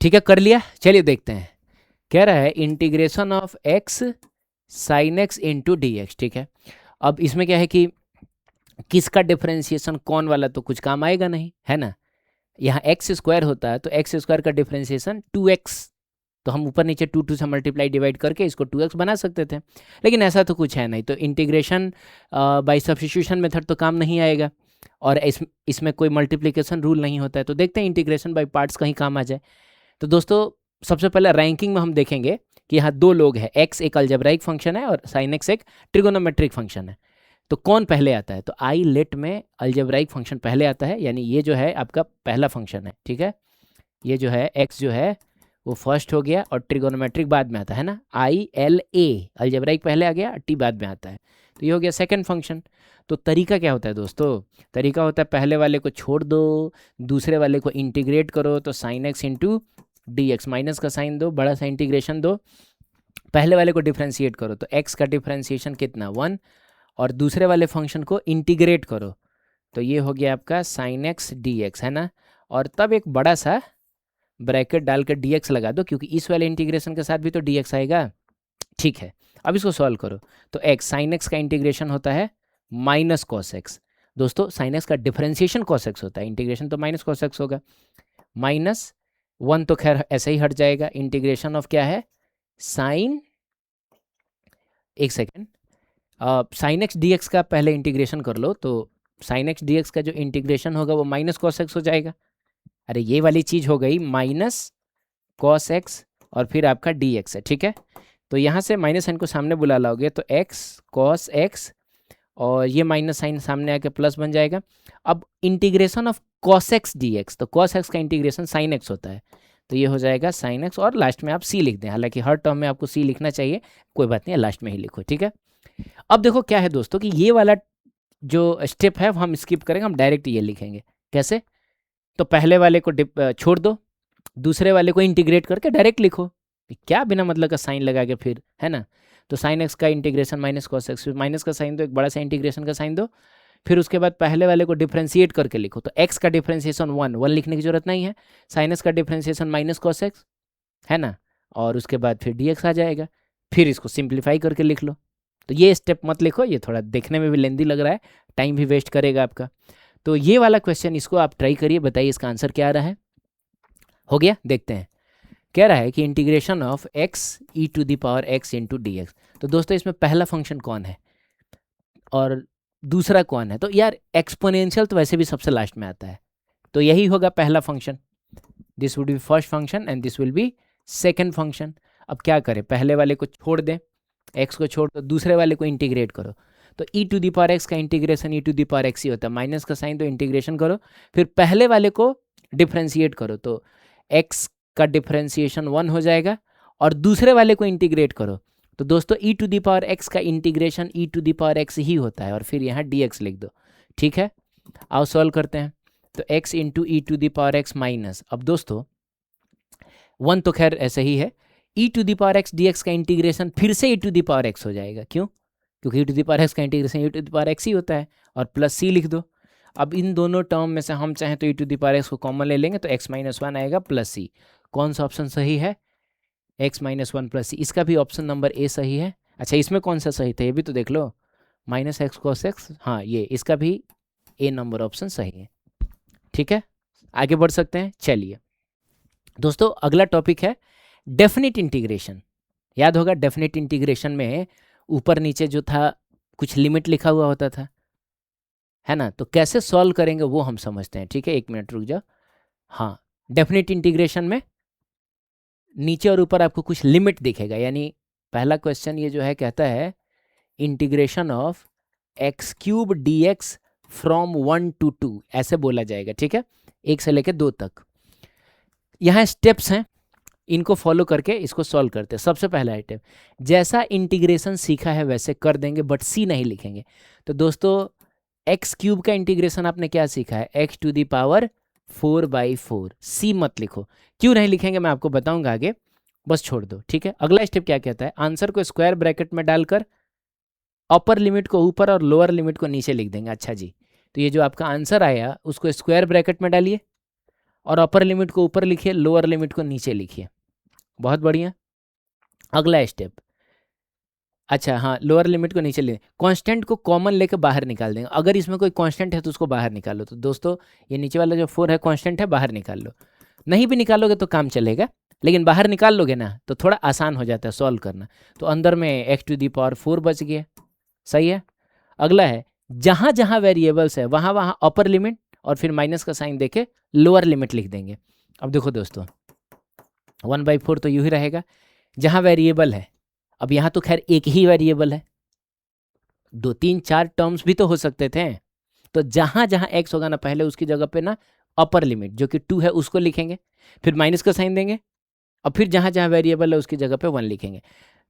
ठीक है, कर लिया, चलिए देखते हैं। कह रहा है integration of x sine x into d x. ठीक है, अब इसमें क्या है कि किसका डिफरेंशिएशन कौन वाला तो कुछ काम आएगा नहीं, है ना। यहाँ एक्स स्क्वायर होता है तो एक्स स्क्वायर का डिफरेंशिएशन 2x, तो हम ऊपर नीचे 2 से मल्टीप्लाई डिवाइड करके इसको 2x बना सकते थे, लेकिन ऐसा तो कुछ है नहीं। तो इंटीग्रेशन बाय सब्स्टिट्यूशन मेथड तो काम नहीं आएगा, और इसमें कोई मल्टीप्लिकेशन रूल नहीं होता है। तो देखते हैं इंटीग्रेशन बाय पार्ट्स कहीं काम आ जाए। तो दोस्तों सबसे पहले रैंकिंग में हम देखेंगे कि यहाँ दो लोग हैं, x एक अलजेब्राइक फंक्शन है और साइन x एक ट्रिगोनोमेट्रिक फंक्शन है। तो कौन पहले आता है, तो आई लेट में अलजेब्राइक फंक्शन पहले आता है, यानी ये जो है आपका पहला फंक्शन है। ठीक है, ये जो है x जो है वो फर्स्ट हो गया और ट्रिगोनोमेट्रिक बाद में आता है ना, आई एल ए, अलजेब्राइक पहले आ गया, टी बाद में आता है। तो ये हो गया सेकंड फंक्शन। तो तरीका क्या होता है दोस्तों, तरीका होता है पहले वाले को छोड़ दो, दूसरे वाले को इंटीग्रेट करो, तो sine x into d x, minus का साइन दो, बड़ा सा इंटीग्रेशन दो, पहले वाले को डिफ्रेंशिएट करो, तो x का डिफ्रेंशिएशन कितना 1, और दूसरे वाले फंक्शन को इंटीग्रेट करो, तो ये हो गया आपका साइन एक्स डी एक्स, है ना। और तब एक बड़ा सा ब्रैकेट डालकर dx लगा दो, क्योंकि इस वाले इंटीग्रेशन के साथ भी तो dx आएगा। ठीक है, अब इसको सॉल्व करो, तो x साइन एक्स का इंटीग्रेशन होता है माइनस कॉस एक्स। दोस्तों साइन एक्स का डिफरेंशिएशन कॉस एक्स होता है, इंटीग्रेशन तो माइनस कॉस एक्स होगा। माइनस 1 तो खैर ऐसे ही हट जाएगा, इंटीग्रेशन ऑफ क्या है साइन, एक second, sine x d x का पहले इंटीग्रेशन कर लो, तो साइन एक्स डी एक्स का जो इंटीग्रेशन होगा वो माइनस कॉस एक्स हो जाएगा। अरे ये वाली चीज़ हो गई माइनस कॉस एक्स और फिर आपका डी एक्स है। ठीक है, तो यहाँ से माइनस साइन को सामने बुला लाओगे तो एक्स कॉस एक्स और ये माइनस साइन सामने आके प्लस बन जाएगा। अब integration of cos x d x, तो कॉस एक्स का इंटीग्रेशन साइन एक्स होता है, तो ये हो जाएगा साइन एक्स, और लास्ट में आप सी लिख दें, हालांकि हर टर्म में आपको सी लिखना चाहिए, कोई बात नहीं, लास्ट में ही लिखो। ठीक है, अब देखो क्या है दोस्तों कि ये वाला जो स्टेप है हम स्किप करेंगे, हम डायरेक्ट ये लिखेंगे। कैसे, तो पहले वाले को छोड़ दो, दूसरे वाले को इंटीग्रेट करके डायरेक्ट लिखो, क्या बिना मतलब का साइन लगा के फिर, है ना। तो साइन एक्स का integration minus cos x, minus का साइन दो, एक बड़ा सा इंटीग्रेशन का साइन दो, फिर उसके बाद पहले वाले को डिफ्रेंशिएट करके लिखो, तो एक्स का डिफ्रेंशिएशन 1 लिखने की जरूरत नहीं है, साइन एक्स का डिफ्रेंशिएशन माइनस कॉस एक्स, है ना, और उसके बाद फिर डी एक्स आ जाएगा, फिर इसको सिंप्लीफाई करके लिख लो। तो ये स्टेप मत लिखो, ये थोड़ा देखने में भी लेंदी लग रहा है, टाइम भी वेस्ट करेगा आपका। तो ये वाला क्वेश्चन इसको आप ट्राई करिए, बताइए इसका आंसर क्या आ रहा है। हो गया, देखते हैं। कह रहा है कि integration of x e to the power x into d x. तो दोस्तों इसमें पहला फंक्शन कौन है और दूसरा कौन है, तो यार एक्सपोनेंशियल तो वैसे भी सबसे लास्ट में आता है, तो यही होगा पहला function, this would be first function and this will be second function. अब क्या करें, पहले वाले को छोड़ दें, एक्स को छोड़ दो, दूसरे वाले को इंटीग्रेट करो, तो e to the power x का integration e to the power x ही होता है, माइनस का साइन, तो इंटीग्रेशन करो, फिर पहले वाले को डिफ्रेंशिएट करो, तो एक्स का डिफ्रेंशिएशन 1 हो जाएगा, और दूसरे वाले को इंटीग्रेट करो, तो दोस्तों e to the power x का integration e to the power x ही होता है और फिर यहाँ डी एक्स लिख दो, ठीक है। आओ सॉल्व करते हैं। तो x into e to the power x minus, अब दोस्तों 1 तो खैर ऐसे ही है, e to the power x d x का इंटीग्रेशन फिर से e to the power x हो जाएगा। क्यों? क्योंकि e to the power x का integration e to the power x ही होता है, और प्लस सी लिख दो। अब इन दोनों टर्म में से हम चाहें तो e to the power x को कॉमन ले लेंगे, तो x माइनस 1 आएगा प्लस सी। कौन सा ऑप्शन सही है? x माइनस 1 प्लस सी। इसका भी ऑप्शन नंबर ए सही है। अच्छा, इसमें कौन सा सही था ये भी तो देख लो, माइनस एक्स कॉस एक्स, हाँ ये, इसका भी ए नंबर ऑप्शन सही है। ठीक है, आगे बढ़ सकते हैं। चलिए दोस्तों, अगला टॉपिक है डेफिनिट इंटीग्रेशन। याद होगा डेफिनिट इंटीग्रेशन में ऊपर नीचे जो था कुछ लिमिट लिखा हुआ होता था, है ना। तो कैसे सॉल्व करेंगे वो हम समझते हैं। ठीक है, एक मिनट रुक जाओ। हाँ, डेफिनिट इंटीग्रेशन में नीचे और ऊपर आपको कुछ लिमिट दिखेगा, यानी पहला क्वेश्चन ये जो है कहता है integration of x cube D x from 1 to 2, ऐसे बोला जाएगा। ठीक है, 1 से लेकर 2 तक। यहाँ स्टेप्स हैं, इनको फॉलो करके इसको सॉल्व करते हैं। सबसे पहला स्टेप, जैसा इंटीग्रेशन सीखा है वैसे कर देंगे, बट सी नहीं लिखेंगे। तो दोस्तों एक्स क्यूब का इंटीग्रेशन आपने क्या सीखा है? X to the power 4/4। C मत लिखो। क्यों नहीं लिखेंगे मैं आपको बताऊंगा आगे, बस छोड़ दो। ठीक है, अगला स्टेप क्या कहता है? आंसर को स्क्वायर ब्रैकेट में डालकर अपर लिमिट को ऊपर और लोअर लिमिट को नीचे लिख देंगे। अच्छा जी, तो ये जो आपका आंसर आया उसको स्क्वायर ब्रैकेट में डालिए और अपर लिमिट को ऊपर लिखिए, लोअर लिमिट को नीचे लिखिए। बहुत बढ़िया। अगला स्टेप, अच्छा हाँ, लोअर लिमिट को नीचे ले, कांस्टेंट को कॉमन लेकर बाहर निकाल देंगे। अगर इसमें कोई कांस्टेंट है तो उसको बाहर निकालो। तो दोस्तों ये नीचे वाला जो 4 है कांस्टेंट है, बाहर निकाल लो। नहीं भी निकालोगे तो काम चलेगा, लेकिन बाहर निकाल लोगे ना तो थोड़ा आसान हो जाता है सॉल्व करना। तो अंदर में एक्स टू दी पावर 4 बच गया। सही है। अगला है, जहाँ जहाँ वेरिएबल्स है वहाँ वहाँ अपर लिमिट और फिर माइनस का साइन देके लोअर लिमिट लिख देंगे। अब देखो दोस्तों 1/4 तो यूँ ही रहेगा। जहाँ वेरिएबल है, अब यहाँ तो खैर एक ही वेरिएबल है, 2 3 4 टर्म्स भी तो हो सकते थे। तो जहाँ जहाँ x होगा ना पहले उसकी जगह पे ना अपर लिमिट जो कि 2 है उसको लिखेंगे, फिर माइनस का साइन देंगे, और फिर जहाँ जहाँ वेरिएबल है उसकी जगह पे 1 लिखेंगे।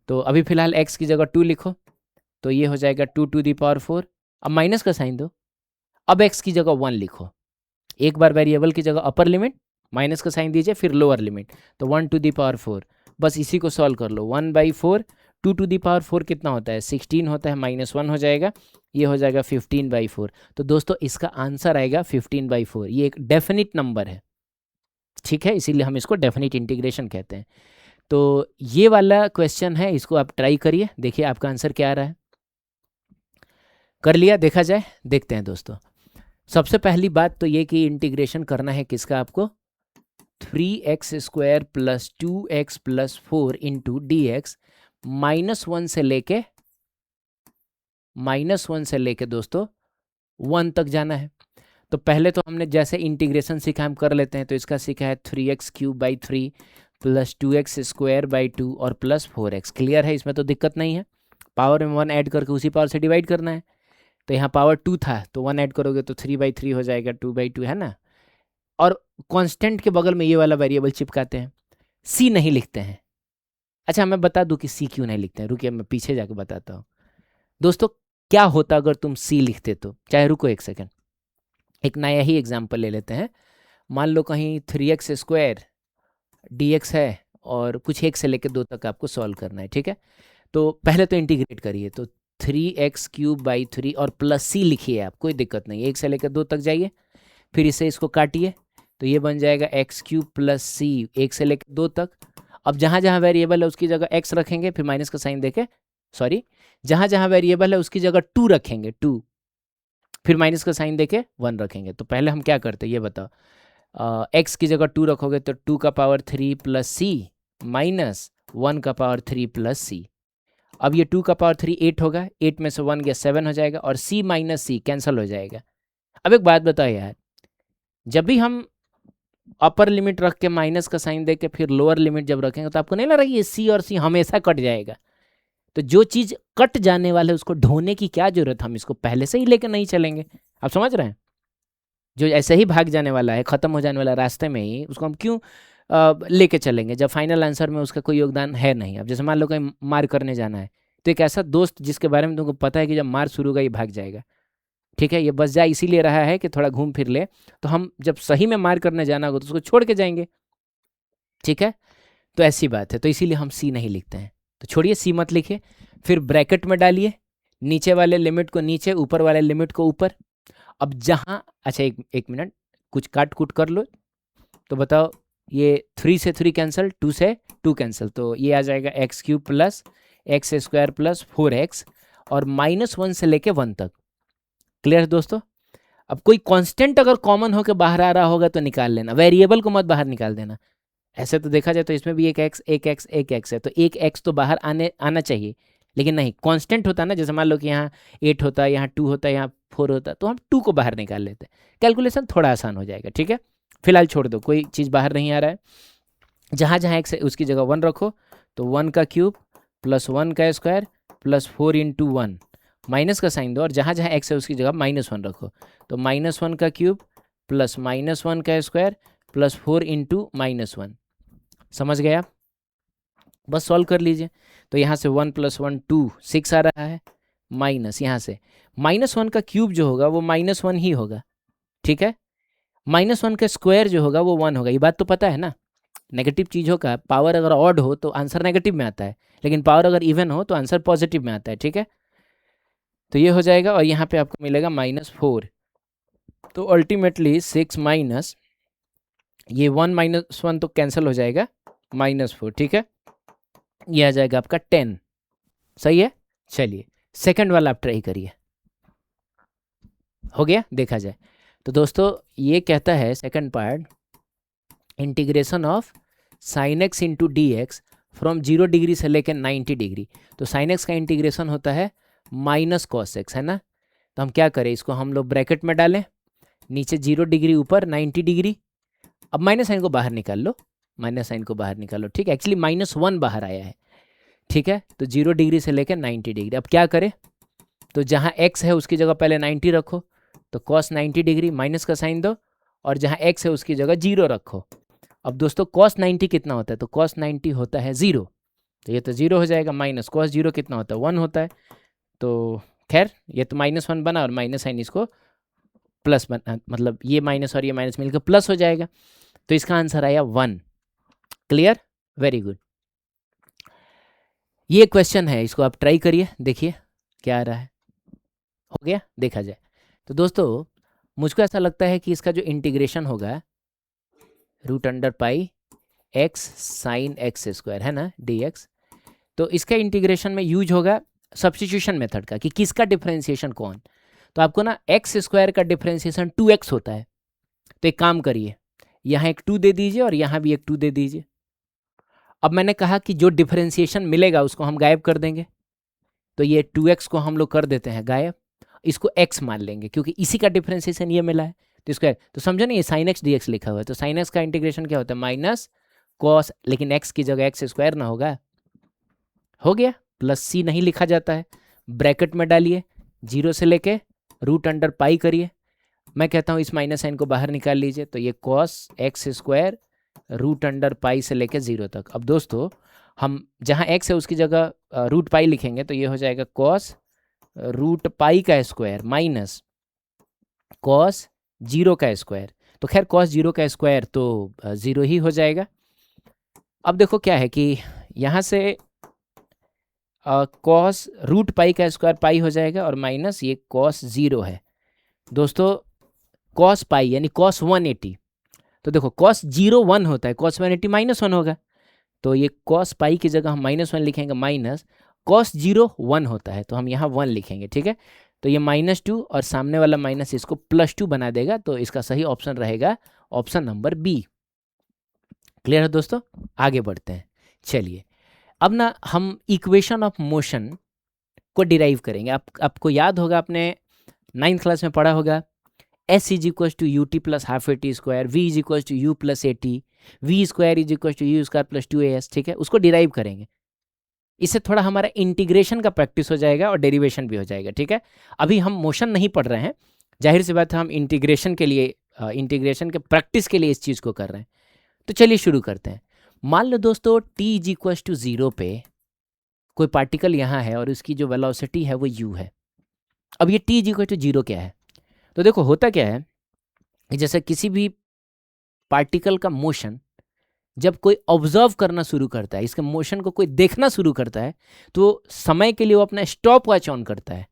तो अभी फिलहाल x की जगह 2 लिखो, तो ये हो जाएगा 2 टू दी पावर 4। अब माइनस का साइन दो, अब x की जगह 1 लिखो। एक बार वेरिएबल की जगह अपर लिमिट, माइनस का साइन दीजिए, फिर लोअर लिमिट, तो 1 टू दी पावर 4। बस इसी को सॉल्व कर लो। 1/4, 2 टू दी पावर 4 कितना होता है? 16 होता है, -1 हो जाएगा, ये हो जाएगा 15/4। तो दोस्तों इसका आंसर आएगा 15/4। ये एक डेफिनिट नंबर है। ठीक है, इसीलिए हम इसको डेफिनिट इंटीग्रेशन कहते हैं। तो ये वाला क्वेश्चन है, इसको आप ट्राई करिए, देखिए आपका आंसर क्या आ रहा है। कर लिया? देखा जाए, देखते हैं दोस्तों। सबसे पहली बात तो ये कि इंटीग्रेशन करना है किसका आपको? 3x² + 2x + 4 इंटू dx -1 से लेके दोस्तों 1 तक जाना है। तो पहले तो हमने जैसे इंटीग्रेशन सीखा हम कर लेते हैं। तो इसका सीखा है 3x³ + 2x² और +4x। क्लियर है, इसमें तो दिक्कत नहीं है। पावर में 1 ऐड करके उसी पावर से डिवाइड करना है। तो यहाँ पावर 2 था तो 1 ऐड करोगे तो 3/3 हो जाएगा, 2/2 है ना। और कांस्टेंट के बगल में ये वाला वेरिएबल चिपकाते हैं, सी नहीं लिखते हैं। अच्छा मैं बता दूं कि सी क्यों नहीं लिखते हैं, रुकिए मैं पीछे जाके बताता हूँ। दोस्तों क्या होता अगर तुम सी लिखते तो, चाहे रुको एक सेकेंड, एक नया ही एग्जाम्पल ले लेते हैं। मान लो कहीं 3x² dx है और कुछ 1 से लेकर 2 तक आपको सॉल्व करना है। ठीक है, तो पहले तो इंटीग्रेट करिए। तो 3x³ और +c लिखिए आप, कोई दिक्कत नहीं। 1 से लेकर 2 तक जाइए, फिर इसे इसको काटिए, तो ये बन जाएगा x³ + c 1 से लेकर 2 तक। अब जहाँ जहाँ वेरिएबल है उसकी जगह x रखेंगे, फिर माइनस का साइन देके, सॉरी, जहाँ जहाँ वेरिएबल है उसकी जगह 2 रखेंगे, 2, फिर माइनस का साइन देके 1 रखेंगे। तो पहले हम क्या करते हैं ये बताओ। x की जगह 2 रखोगे तो 2 का पावर 3 + c माइनस 1 का पावर 3 + c। अब ये 2 का पावर 3 8 होगा, 8 में से 1 गया 7 हो जाएगा, और c - c कैंसिल हो जाएगा। अब एक बात बताओ यार, जब भी हम अपर लिमिट रख के माइनस का साइन दे के फिर लोअर लिमिट जब रखेंगे तो आपको नहीं लग रहा है ये सी और सी हमेशा कट जाएगा? तो जो चीज़ कट जाने वाला है उसको ढोने की क्या जरूरत, हम इसको पहले से ही लेकर नहीं चलेंगे। आप समझ रहे हैं? जो ऐसे ही भाग जाने वाला है, ख़त्म हो जाने वाला रास्ते में ही, उसको हम क्यों लेके चलेंगे जब फाइनल आंसर में उसका कोई योगदान है नहीं। अब जैसे मान लो कहीं मार करने जाना है, तो एक ऐसा दोस्त जिसके बारे में तुमको पता है कि जब मार शुरू होगा ये भाग जाएगा, ठीक है, ये बस जा इसीलिए रहा है कि थोड़ा घूम फिर ले, तो हम जब सही में मार करने जाना होगा तो उसको छोड़ के जाएंगे, ठीक है। तो ऐसी बात है, तो इसीलिए हम सी नहीं लिखते हैं। तो छोड़िए सी मत लिखिए, फिर ब्रैकेट में डालिए, नीचे वाले लिमिट को नीचे, ऊपर वाले लिमिट को ऊपर। अब जहाँ, अच्छा एक मिनट, कुछ काट कूट कर लो, तो बताओ, ये 3 से 3 कैंसिल, 2 से 2 कैंसिल, तो ये आ जाएगा x cube plus x square plus 4x, और -1 से लेके 1 तक। क्लियर दोस्तों? अब कोई कांस्टेंट अगर कॉमन होकर बाहर आ रहा होगा तो निकाल लेना, वेरिएबल को मत बाहर निकाल देना। ऐसे तो देखा जाए तो इसमें भी एक एक्स है, तो एक एक्स तो बाहर आना चाहिए, लेकिन नहीं, कांस्टेंट होता ना, जैसे मान लो कि यहाँ 8 होता है, यहाँ 2 होता है, यहाँ 4 होता है, तो हम 2 को बाहर निकाल लेते हैं, कैलकुलेशन थोड़ा आसान हो जाएगा, ठीक है। फिलहाल छोड़ दो, कोई चीज़ बाहर नहीं आ रहा है। जहाँ जहाँ एक्स है उसकी जगह 1 रखो, तो 1 का क्यूब प्लस 1 का स्क्वायर प्लस 4 इंटू 1, माइनस का साइन दो, और जहाँ जहाँ एक्स है उसकी जगह -1 रखो, तो -1 का क्यूब प्लस -1 का स्क्वायर प्लस 4 इंटू -1। समझ गए आप? बस सॉल्व कर लीजिए। तो यहाँ से 1 + 1 2 6 आ रहा है, माइनस यहाँ से -1 का क्यूब जो होगा वो -1 ही होगा, ठीक है। -1 का स्क्वायर जो होगा वो 1 होगा, ये बात तो पता है ना। नेगेटिव चीज़ों का पावर अगर ऑड हो तो आंसर नेगेटिव में आता है, लेकिन पावर अगर इवन हो तो आंसर पॉजिटिव में आता है, ठीक है। तो ये हो जाएगा, और यहाँ पे आपको मिलेगा -4, तो अल्टीमेटली 6 माइनस ये 1 -1 तो कैंसिल हो जाएगा, -4, ठीक है। ये आ जाएगा आपका 10, सही है। चलिए सेकंड वाला आप ट्राई करिए, हो गया देखा जाए तो दोस्तों, ये कहता है second part, integration of sine x into d x from 0 degree से लेकर 90 डिग्री। तो साइन एक्स का इंटीग्रेशन होता है माइनस कॉस एक्स, है ना। तो हम क्या करें, इसको हम लोग ब्रैकेट में डालें, नीचे 0 डिग्री, ऊपर 90 डिग्री। अब माइनस साइन को बाहर निकाल लो, माइनस साइन को बाहर निकालो, ठीक है। एक्चुअली -1 बाहर आया है, ठीक है। तो 0 डिग्री से लेकर 90 डिग्री। अब क्या करें, तो जहाँ x है उसकी जगह पहले 90 रखो, तो cos 90 डिग्री, माइनस का साइन दो, और जहाँ x है उसकी जगह 0 रखो। अब दोस्तों cos 90 कितना होता है, तो cos 90 होता है 0, तो ये तो 0 हो जाएगा, माइनस cos 0 कितना होता है, 1 होता है। तो खैर ये तो -1 बना, और माइनस साइन इसको प्लस बना, मतलब ये माइनस और ये माइनस मिलकर प्लस हो जाएगा, तो इसका आंसर आया 1। Clear, very good. ये क्वेश्चन है, इसको आप ट्राई करिए, देखिए क्या आ रहा है। हो गया देखा जाए तो दोस्तों, मुझको ऐसा लगता है कि इसका जो इंटीग्रेशन होगा √π x sin x², है ना, dx, तो इसका इंटीग्रेशन में यूज होगा सब्स्टिट्यूशन मेथड का, कि किसका डिफरेंशिएशन कौन। तो आपको ना x² का डिफरेंशिएशन 2x होता है, तो एक काम करिए, यहाँ एक 2 दे दीजिए और यहाँ भी एक 2 दे दीजिए। अब मैंने कहा कि जो डिफरेंशिएशन मिलेगा उसको हम गायब कर देंगे, तो ये 2x को हम लोग कर देते हैं गायब, इसको x मान लेंगे क्योंकि इसी का डिफरेंशिएशन ये मिला है, तो इसको, तो समझो ना, ये sin x dx लिखा हुआ है, तो sin x का इंटीग्रेशन क्या होता है, माइनस cos, लेकिन x की जगह x² ना होगा, हो गया। प्लस c नहीं लिखा जाता है, ब्रैकेट में डालिए, 0 से लेके √π करिए। मैं कहता हूँ इस माइनस साइन को बाहर निकाल लीजिए, तो ये cos x² √π से लेके 0 तक। अब दोस्तों हम जहाँ x है उसकी जगह √π लिखेंगे, तो ये हो जाएगा cos √π का स्क्वायर माइनस cos 0 का स्क्वायर। तो खैर cos 0 का स्क्वायर तो 0 ही हो जाएगा। अब देखो क्या है कि यहाँ से cos √π का स्क्वायर पाई हो जाएगा, और माइनस ये cos 0 है दोस्तों, cos π यानी cos 180। तो देखो cos 0 1 होता है, cos 180 -1 होगा, तो ये cos π की जगह हम -1 लिखेंगे, माइनस cos 0 1 होता है, तो हम यहाँ 1 लिखेंगे, ठीक है। तो ये -2 और सामने वाला माइनस इसको +2 बना देगा, तो इसका सही ऑप्शन रहेगा ऑप्शन नंबर बी। क्लियर है दोस्तों, आगे बढ़ते हैं। चलिए अब ना हम इक्वेशन ऑफ मोशन को डिराइव करेंगे। आपको याद होगा, आपने 9th क्लास में पढ़ा होगा, S = ut + ½ v = u + at, v² = u² + 2as, ठीक है, उसको डिराइव करेंगे। इससे थोड़ा हमारा इंटीग्रेशन का प्रैक्टिस हो जाएगा और डेरिवेशन भी हो जाएगा, ठीक है। अभी हम मोशन नहीं पढ़ रहे हैं, जाहिर सी बात है हम इंटीग्रेशन के लिए, इंटीग्रेशन के प्रैक्टिस के लिए इस चीज़ को कर रहे हैं। तो चलिए शुरू करते हैं। मान लो दोस्तों t इज इक्वल टू 0 पे कोई पार्टिकल यहाँ है और उसकी जो वेलोसिटी है वो u है। अब ये t इज इक्वल टू 0 क्या है? तो देखो होता क्या है कि जैसे किसी भी पार्टिकल का मोशन जब कोई ऑब्जर्व करना शुरू करता है, इसके मोशन को कोई देखना शुरू करता है, तो समय के लिए वो अपना स्टॉप वॉच ऑन करता है।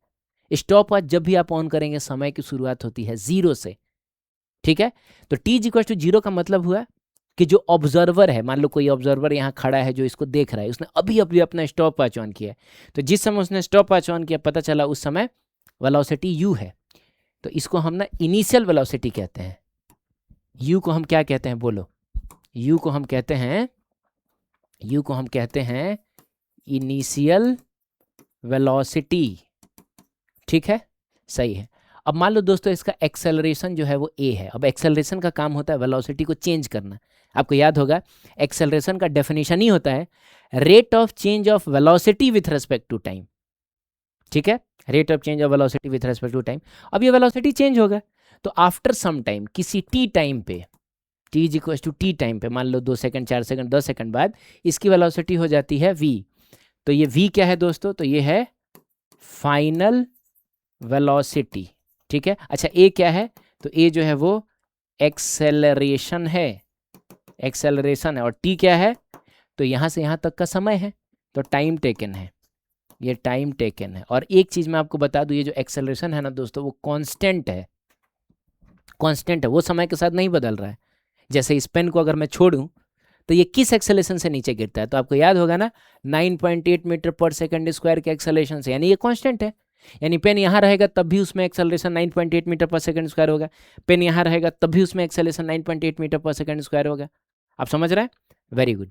स्टॉप वॉच जब भी आप ऑन करेंगे समय की शुरुआत होती है 0 से, ठीक है। तो t इज इक्वल टू 0 का मतलब हुआ कि जो ऑब्जर्वर है, मान लो कोई ऑब्जर्वर यहाँ खड़ा है जो इसको देख रहा है, उसने अभी अभी अपना स्टॉप वॉच ऑन किया, तो जिस समय उसने स्टॉप वॉच ऑन किया पता चला उस समय वेलोसिटी u है। तो इसको हम ना इनिशियल वेलोसिटी कहते हैं। u को हम क्या कहते हैं बोलो? u को हम कहते हैं इनिशियल वेलोसिटी, ठीक है, सही है। अब मान लो दोस्तों इसका एक्सेलरेशन जो है वो a है। अब एक्सेलरेशन का काम होता है वेलोसिटी को चेंज करना। आपको याद होगा एक्सेलरेशन का डेफिनेशन ही होता है rate of change of velocity with respect to time, ठीक है, rate of change of velocity with respect to time. अब ये वेलोसिटी चेंज होगा तो आफ्टर सम टाइम, किसी t टाइम पे, t is equal to t time पे, मान लो 2 सेकंड 4 सेकंड 10 सेकंड बाद इसकी वेलोसिटी हो जाती है v। तो ये v क्या है दोस्तों? तो ये है फाइनल वेलोसिटी, ठीक है। अच्छा a क्या है? तो a जो है वो एक्सेलरेशन है, और t क्या है? तो यहाँ से यहाँ तक का समय है, तो टाइम टेकन है, ये टाइम टेकन है। और एक चीज मैं आपको बता दूं, ये जो एक्सेलरेशन है ना दोस्तों वो कांस्टेंट है, वो समय के साथ नहीं बदल रहा है। जैसे इस पेन को अगर मैं छोड़ूं तो ये किस एक्सेलरेशन से नीचे गिरता है? तो आपको याद होगा ना 9.8 मीटर पर सेकंड स्क्वायर के एक्सेलरेशन से, यानी ये कांस्टेंट है। यानी पेन यहाँ रहेगा तब भी उसमें एक्सेलरेशन 9.8 मीटर पर सेकंड स्क्वायर होगा, पेन यहाँ रहेगा तब भी उसमें एक्सेलरेशन 9.8 मीटर पर सेकंड स्क्वायर होगा। आप समझ रहे हैं? Very good.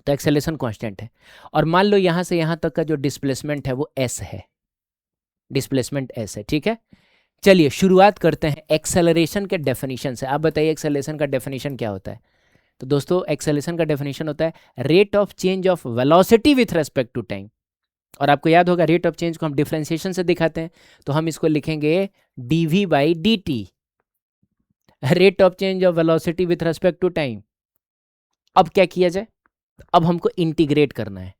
तो एक्सेलरेशन कांस्टेंट है। और मान लो यहाँ से यहाँ तक का जो डिस्प्लेसमेंट है वो s है, डिस्प्लेसमेंट s है, ठीक है। चलिए शुरुआत करते हैं एक्सेलरेशन के डेफिनेशन से। आप बताइए एक्सेलरेशन का डेफिनेशन क्या होता है? तो दोस्तों एक्सेलरेशन का डेफिनेशन होता है rate of change of velocity with respect to time. और आपको याद होगा रेट ऑफ चेंज को हम डिफरेंशिएशन से दिखाते हैं, तो हम इसको लिखेंगे dv by dt, rate of change of velocity with respect to time. अब क्या किया जाए? अब हमको इंटीग्रेट करना है।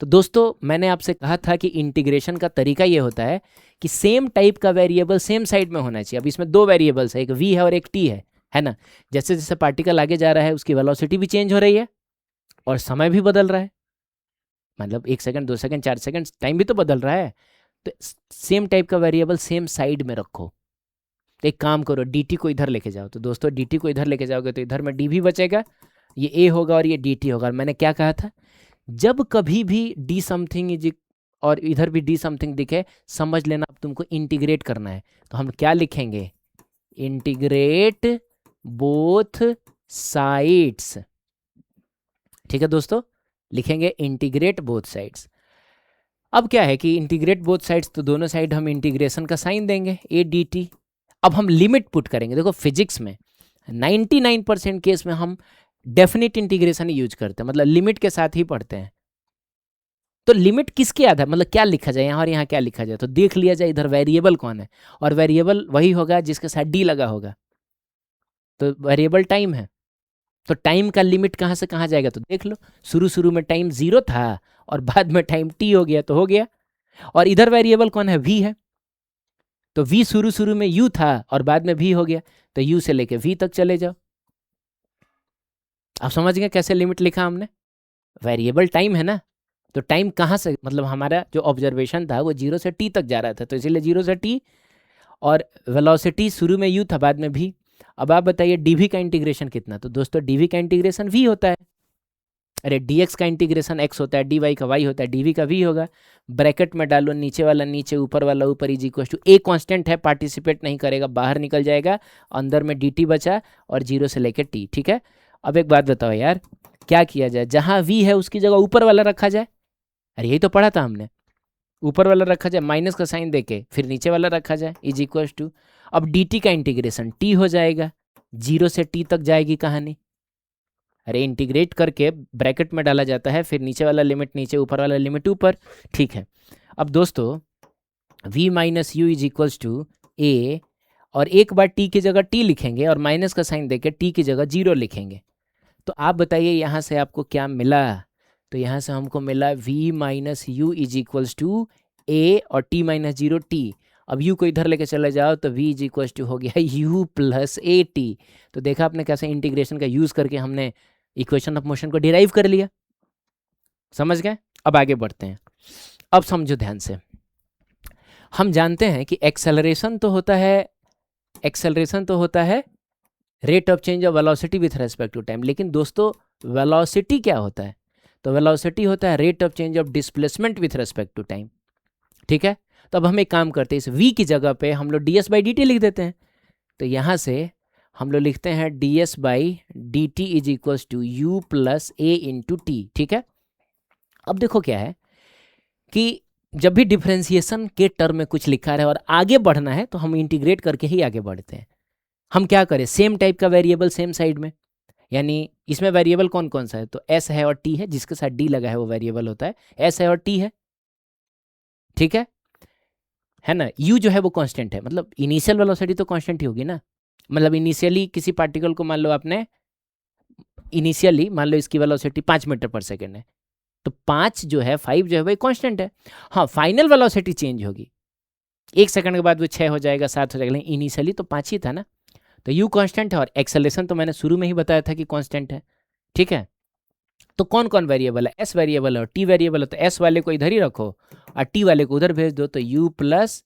तो दोस्तों मैंने आपसे कहा था कि इंटीग्रेशन का तरीका ये होता है कि सेम टाइप का वेरिएबल सेम साइड में होना चाहिए। अब इसमें 2 वेरिएबल्स है, एक v है और एक t है ना। जैसे जैसे पार्टिकल आगे जा रहा है उसकी वेलोसिटी भी चेंज हो रही है और समय भी बदल रहा है, मतलब 1 सेकंड 2 सेकंड 4 सेकंड टाइम भी तो बदल रहा है। तो सेम टाइप का वेरिएबल सेम साइड में रखो। तो एक काम करो dt को इधर लेके जाओ। तो दोस्तों dt को इधर लेके जाओगे तो इधर में dv बचेगा, ये a होगा और ये dt होगा। और मैंने क्या कहा था, जब कभी भी d समथिंग इज और इधर भी d समथिंग दिखे समझ लेना अब तुमको इंटीग्रेट करना है। तो हम क्या लिखेंगे? इंटीग्रेट बोथ साइड्स, ठीक है दोस्तों, लिखेंगे इंटीग्रेट बोथ साइड्स। अब क्या है कि इंटीग्रेट बोथ साइड्स, तो दोनों साइड हम इंटीग्रेशन का साइन देंगे a dt। अब हम लिमिट पुट करेंगे। देखो फिजिक्स में 99% केस में हम डेफिनेट इंटीग्रेशन ही यूज करते हैं, मतलब लिमिट के साथ ही पढ़ते हैं। तो लिमिट किसके आधार, मतलब क्या लिखा जाए यहाँ और यहाँ क्या लिखा जाए? तो देख लिया जाए इधर वेरिएबल कौन है, और वेरिएबल वही होगा जिसके साथ डी लगा होगा। तो वेरिएबल टाइम है, तो टाइम का लिमिट कहाँ से कहाँ जाएगा? तो देख लो, शुरू में टाइम 0 था और बाद में टाइम t हो गया तो हो गया। और इधर वेरिएबल कौन है? v है, तो v शुरू में u था और बाद में v हो गया, तो u से लेके v तक चले जाओ। आप समझ गए कैसे लिमिट लिखा हमने? वेरिएबल टाइम है ना, तो टाइम कहाँ से, मतलब हमारा जो ऑब्जर्वेशन था वो 0 से t तक जा रहा था, तो इसीलिए 0 से t, और वेलोसिटी शुरू में u था बाद में v। अब आप बताइए dv का इंटीग्रेशन कितना? तो दोस्तों dv का इंटीग्रेशन v होता है। अरे dx का इंटीग्रेशन x होता है, dy का y होता है, dv का v होगा। ब्रैकेट में डालो, नीचे वाला नीचे, ऊपर वाला ऊपर, is equal to a constant है, पार्टिसिपेट नहीं करेगा, बाहर निकल जाएगा, अंदर में dt बचा और 0 से लेकर t, ठीक है। अब एक बात बताओ यार, क्या किया जाए? जहाँ v है उसकी जगह ऊपर वाला रखा जाए। अरे यही तो पढ़ा था हमने, ऊपर वाला रखा जाए माइनस का साइन देके, फिर नीचे वाला रखा जाए, इज इक्वल टू, अब dt का इंटीग्रेशन t हो जाएगा, 0 से t तक जाएगी कहानी। अरे इंटीग्रेट करके ब्रैकेट में डाला जाता है, फिर नीचे वाला लिमिट नीचे, ऊपर वाला लिमिट ऊपर, ठीक है। अब दोस्तों v minus u is equals to a, और एक बार t की जगह t लिखेंगे और माइनस का साइन देके t की जगह 0 लिखेंगे। तो आप बताइए यहाँ से आपको क्या मिला। तो यहाँ से हमको मिला v minus u is equals to a और t माइनस जीरो टी। अब u को इधर लेके चले जाओ तो v इज इक्वल्स टू हो गया u प्लस ए टी। तो देखा आपने कैसे इंटीग्रेशन का यूज़ करके हमने इक्वेशन ऑफ मोशन को डिराइव कर लिया। समझ गए। अब आगे बढ़ते हैं। अब समझो ध्यान से। हम जानते हैं कि एक्सेलरेशन तो होता है rate of change of velocity with respect to time. लेकिन दोस्तों वेलोसिटी क्या होता है? तो वेलोसिटी होता है rate of change of displacement with respect to time. ठीक है। तो अब हम एक काम करते हैं, इस v की जगह पे हम लोग ds बाई डी टी लिख देते हैं। तो यहाँ से हम लोग लिखते हैं ds by d t is equals to u plus a into t. ठीक है। अब देखो क्या है कि जब भी डिफरेंशिएशन के टर्म में कुछ लिखा है और आगे बढ़ना है तो हम इंटीग्रेट करके ही आगे बढ़ते हैं। हम क्या करें, सेम टाइप का वेरिएबल सेम साइड में, यानी इसमें वेरिएबल कौन कौन सा है? तो s है और t है, जिसके साथ d लगा है वो वेरिएबल होता है, s है और t है। ठीक है ना। u जो है वो कांस्टेंट है, मतलब इनिशियल वेलोसिटी तो कांस्टेंट ही होगी ना। मतलब इनिशियली किसी पार्टिकल को मान लो आपने, इनिशियली मान लो इसकी वेलोसिटी 5 मीटर पर सेकेंड है, तो 5 जो है 5 जो है वो कांस्टेंट है। हाँ, फाइनल वेलोसिटी चेंज होगी, 1 सेकंड के बाद वो 6 हो जाएगा, 7 हो जाएगा, लेकिन इनिशियली तो 5 ही था ना। तो u कांस्टेंट है और एक्सेलरेशन तो मैंने शुरू में ही बताया था कि कांस्टेंट है। ठीक है। तो कौन कौन वेरिएबल है? s वेरिएबल और t वेरिएबल है। तो s वाले को इधर ही रखो और t वाले को उधर भेज दो। तो u plus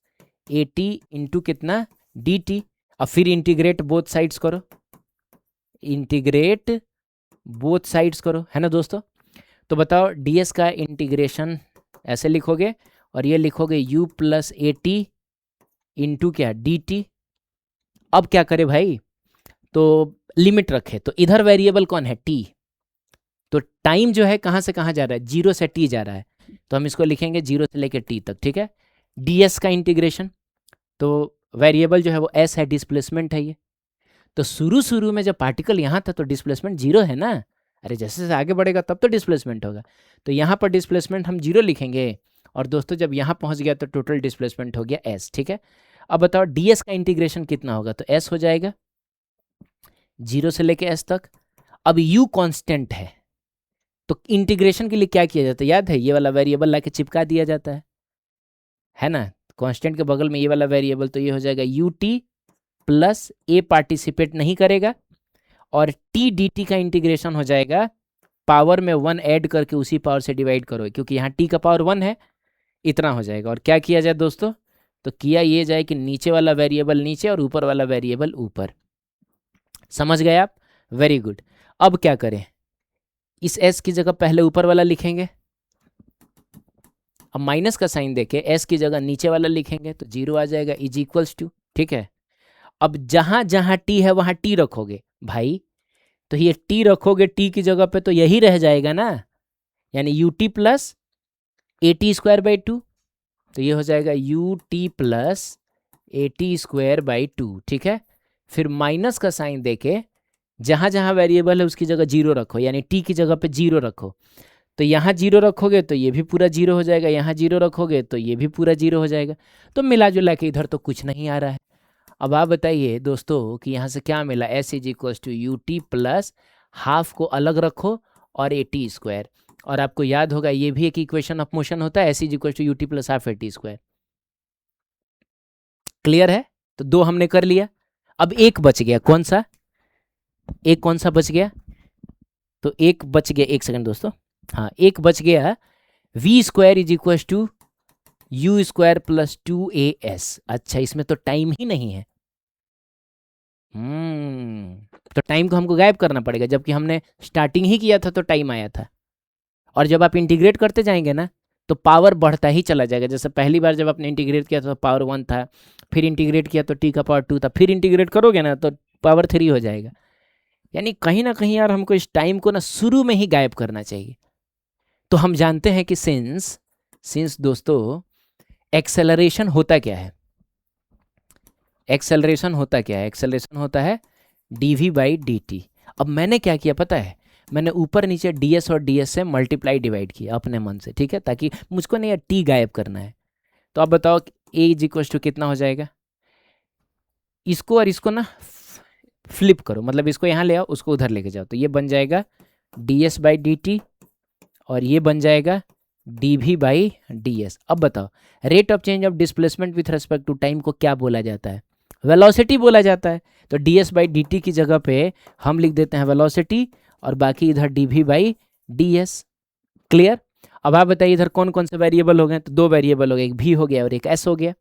a T into कितना dt। अब फिर इंटीग्रेट बोथ साइड्स करो, इंटीग्रेट बोथ साइड्स करो, है ना दोस्तों। तो बताओ ds का इंटीग्रेशन ऐसे लिखोगे और ये लिखोगे u plus a T into क्या dt। अब क्या करे भाई, तो लिमिट रखे। तो इधर वेरिएबल कौन है? t। तो टाइम जो है कहाँ से कहाँ जा रहा है? 0 से t जा रहा है, तो हम इसको लिखेंगे 0 से लेकर t तक। ठीक है। ds का इंटीग्रेशन, तो वेरिएबल जो है वो s है, डिस्प्लेसमेंट है ये। तो शुरू में जब पार्टिकल यहाँ था तो डिस्प्लेसमेंट 0 है ना। अरे जैसे जैसे आगे बढ़ेगा तब तो डिस्प्लेसमेंट होगा। तो यहाँ पर डिस्प्लेसमेंट हम 0 लिखेंगे और दोस्तों जब यहाँ पहुँच गया तो टोटल डिस्प्लेसमेंट हो गया s। ठीक है। अब बताओ ds का इंटीग्रेशन कितना होगा? तो s हो जाएगा 0 से लेके s तक। अब u कांस्टेंट है, तो इंटीग्रेशन के लिए क्या किया जाता है? याद है, ये वाला वेरिएबल लाके चिपका दिया जाता है ना। कांस्टेंट के बगल में ये वाला वेरिएबल, तो ये हो जाएगा you t plus A participate नहीं करेगा और टी डी टी का इंटीग्रेशन हो जाएगा पावर में 1 ऐड करके उसी पावर से डिवाइड करो, क्योंकि यहाँ टी का पावर 1 है, इतना हो जाएगा। और क्या किया जाए दोस्तों? तो किया ये जाए कि नीचे वाला वेरिएबल नीचे और ऊपर वाला वेरिएबल ऊपर। समझ गए आप? Very good. अब क्या करें, इस s की जगह पहले ऊपर वाला लिखेंगे, अब माइनस का साइन देके s की जगह नीचे वाला लिखेंगे तो 0 आ जाएगा इज इक्वल्स टू। ठीक है। अब जहां जहां t है वहां t रखोगे भाई, तो ये t रखोगे t की जगह पे तो यही रह जाएगा ना, यानी you t plus a t square by two. तो ये हो जाएगा you t plus a t square by two. ठीक है। फिर माइनस का साइन देके जहां जहां वेरिएबल है उसकी जगह 0 रखो, यानी t की जगह पे 0 रखो। तो यहाँ 0 रखोगे तो ये भी पूरा 0 हो जाएगा, यहाँ 0 रखोगे तो ये भी पूरा 0 हो जाएगा। तो मिला जुला के इधर तो कुछ नहीं आ रहा है। अब आप बताइए दोस्तों कि यहाँ से क्या मिला? s is equals to u t plus half को अलग रखो और ए टी स्क्वायर। और आपको याद होगा ये भी एक इक्वेशन ऑफ मोशन होता है, s is equals to u t plus half a t square. Clear है? तो 2 हमने कर लिया। अब एक बच गया, कौन सा? एक कौन सा बच गया? तो एक बच गया, एक सेकंड दोस्तों, हाँ एक बच गया v square is equal to u square plus 2as। अच्छा, इसमें तो टाइम ही नहीं है। तो टाइम को हमको गायब करना पड़ेगा, जबकि हमने स्टार्टिंग ही किया था तो टाइम आया था। और जब आप इंटीग्रेट करते जाएंगे ना तो पावर बढ़ता ही चला जाएगा। जैसे पहली बार जब आपने इंटीग्रेट किया तो पावर 1 था, फिर इंटीग्रेट किया तो t का पावर 2 था, फिर इंटीग्रेट करोगे ना तो पावर 3 हो जाएगा। यानी कहीं ना कहीं यार हमको इस टाइम को ना शुरू में ही गायब करना चाहिए। तो हम जानते हैं कि सिंस दोस्तों एक्सेलरेशन होता क्या है? एक्सेलरेशन होता क्या है? एक्सेलरेशन होता है dv बाई dt। अब मैंने क्या किया पता है? मैंने ऊपर नीचे ds और ds से मल्टीप्लाई डिवाइड किया अपने मन से, ठीक है, ताकि मुझको नहीं t गायब करना है। तो अब बताओ a इज इक्वल टू कितना हो जाएगा? इसको और इसको ना फ्लिप करो, मतलब इसको यहाँ ले आओ, उसको उधर लेके जाओ, तो ये बन जाएगा ds बाई डी टी और ये बन जाएगा dv बाई ds। अब बताओ rate of change of displacement with respect to time को क्या बोला जाता है? वेलोसिटी बोला जाता है। तो ds बाई डी टी की जगह पे हम लिख देते हैं वेलोसिटी और बाकी इधर dv बाई ds। क्लियर? अब आप बताइए इधर कौन कौन से वेरिएबल हो गए? तो दो वेरिएबल हो गए, एक v हो गया और एक s हो गया।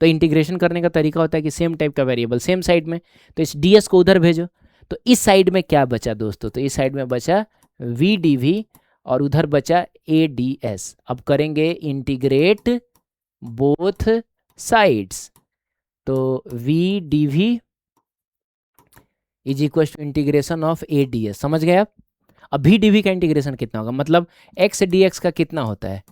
तो इंटीग्रेशन करने का तरीका होता है कि सेम टाइप का वेरिएबल सेम साइड में, तो इस ds को उधर भेजो। तो इस साइड में क्या बचा दोस्तों? तो इस साइड में बचा v dv और उधर बचा a ds। अब करेंगे इंटीग्रेट बोथ साइड्स, तो v dv is equal to integration of a ds। समझ गए आप? अब v dv का इंटीग्रेशन कितना होगा, मतलब x dx का कितना होता है?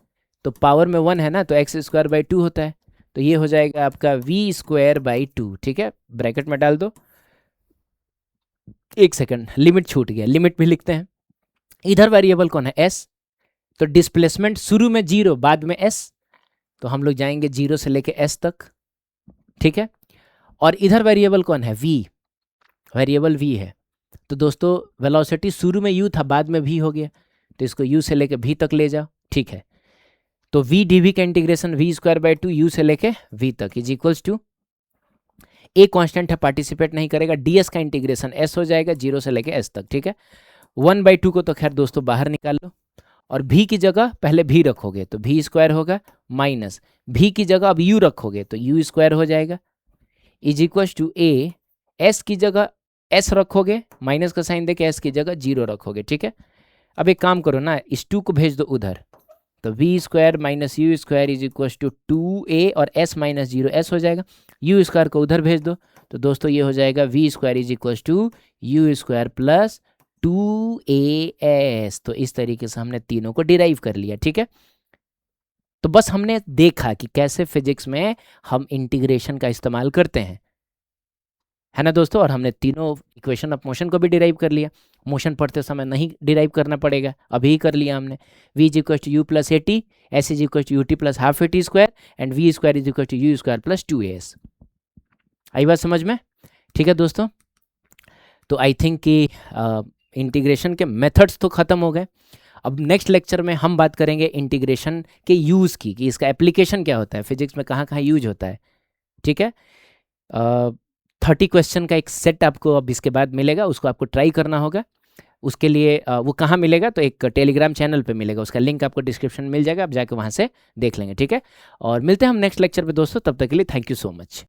तो पावर में 1 है ना, तो एक्स स्क्वायर बाई 2 होता है, तो ये हो जाएगा आपका v स्क्वायर बाई 2। ठीक है, ब्रैकेट में डाल दो। एक सेकंड, लिमिट छूट गया, लिमिट भी लिखते हैं। इधर वेरिएबल कौन है? s। तो डिस्प्लेसमेंट शुरू में 0 बाद में s, तो हम लोग जाएंगे 0 से लेके s तक। ठीक है, और इधर वेरिएबल कौन है? v, वेरिएबल v है। तो दोस्तों वेलोसिटी शुरू में u था, बाद में v हो गया, तो इसको u से लेके v तक ले जाओ। ठीक है, तो v dv का integration v square by 2 u से लेके v तक is equals to, a constant है पार्टिसिपेट नहीं करेगा, ds का इंटीग्रेशन s हो जाएगा 0 से लेके s तक। ठीक है, 1/2 को तो खैर दोस्तों बाहर निकाल लो, और v की जगह पहले v रखोगे तो v स्क्वायर होगा, माइनस v की जगह अब u रखोगे तो u स्क्वायर हो जाएगा, is equals to a, s की जगह s रखोगे, माइनस का साइन देके s की जगह 0 रखोगे। ठीक है, अब एक काम करो ना, इस 2 को भेज दो उधर, तो v square minus u square is equal to 2a और s माइनस 0 s हो जाएगा, u स्क्वायर को उधर भेज दो, तो दोस्तों ये हो जाएगा v square is equal to u square plus 2as। तो इस तरीके से हमने तीनों को डिराइव कर लिया। ठीक है, तो बस हमने देखा कि कैसे फिजिक्स में हम इंटीग्रेशन का इस्तेमाल करते हैं, है ना दोस्तों। और हमने तीनों इक्वेशन ऑफ मोशन को भी डिराइव कर लिया, मोशन पढ़ते समय नहीं डिराइव करना पड़ेगा, अभी ही कर लिया हमने। v is equal to u plus a t, s is equal to u t plus half a t square and v square is equal to u square plus 2as। आई बात समझ में? ठीक है दोस्तों, तो आई थिंक कि integration के मेथड्स तो ख़त्म हो गए। अब नेक्स्ट लेक्चर में हम बात करेंगे इंटीग्रेशन के यूज़ की, कि इसका एप्लीकेशन क्या होता है, फिजिक्स में कहाँ कहाँ यूज होता है। ठीक है, 30 क्वेश्चन का एक सेट आपको अब इसके बाद मिलेगा, उसको आपको ट्राई करना होगा। उसके लिए वो कहाँ मिलेगा, तो एक टेलीग्राम चैनल पे मिलेगा, उसका लिंक आपको डिस्क्रिप्शन में मिल जाएगा, आप जाके वहाँ से देख लेंगे। ठीक है, और मिलते हैं हम नेक्स्ट लेक्चर पे दोस्तों, तब तक के लिए थैंक यू सो मच।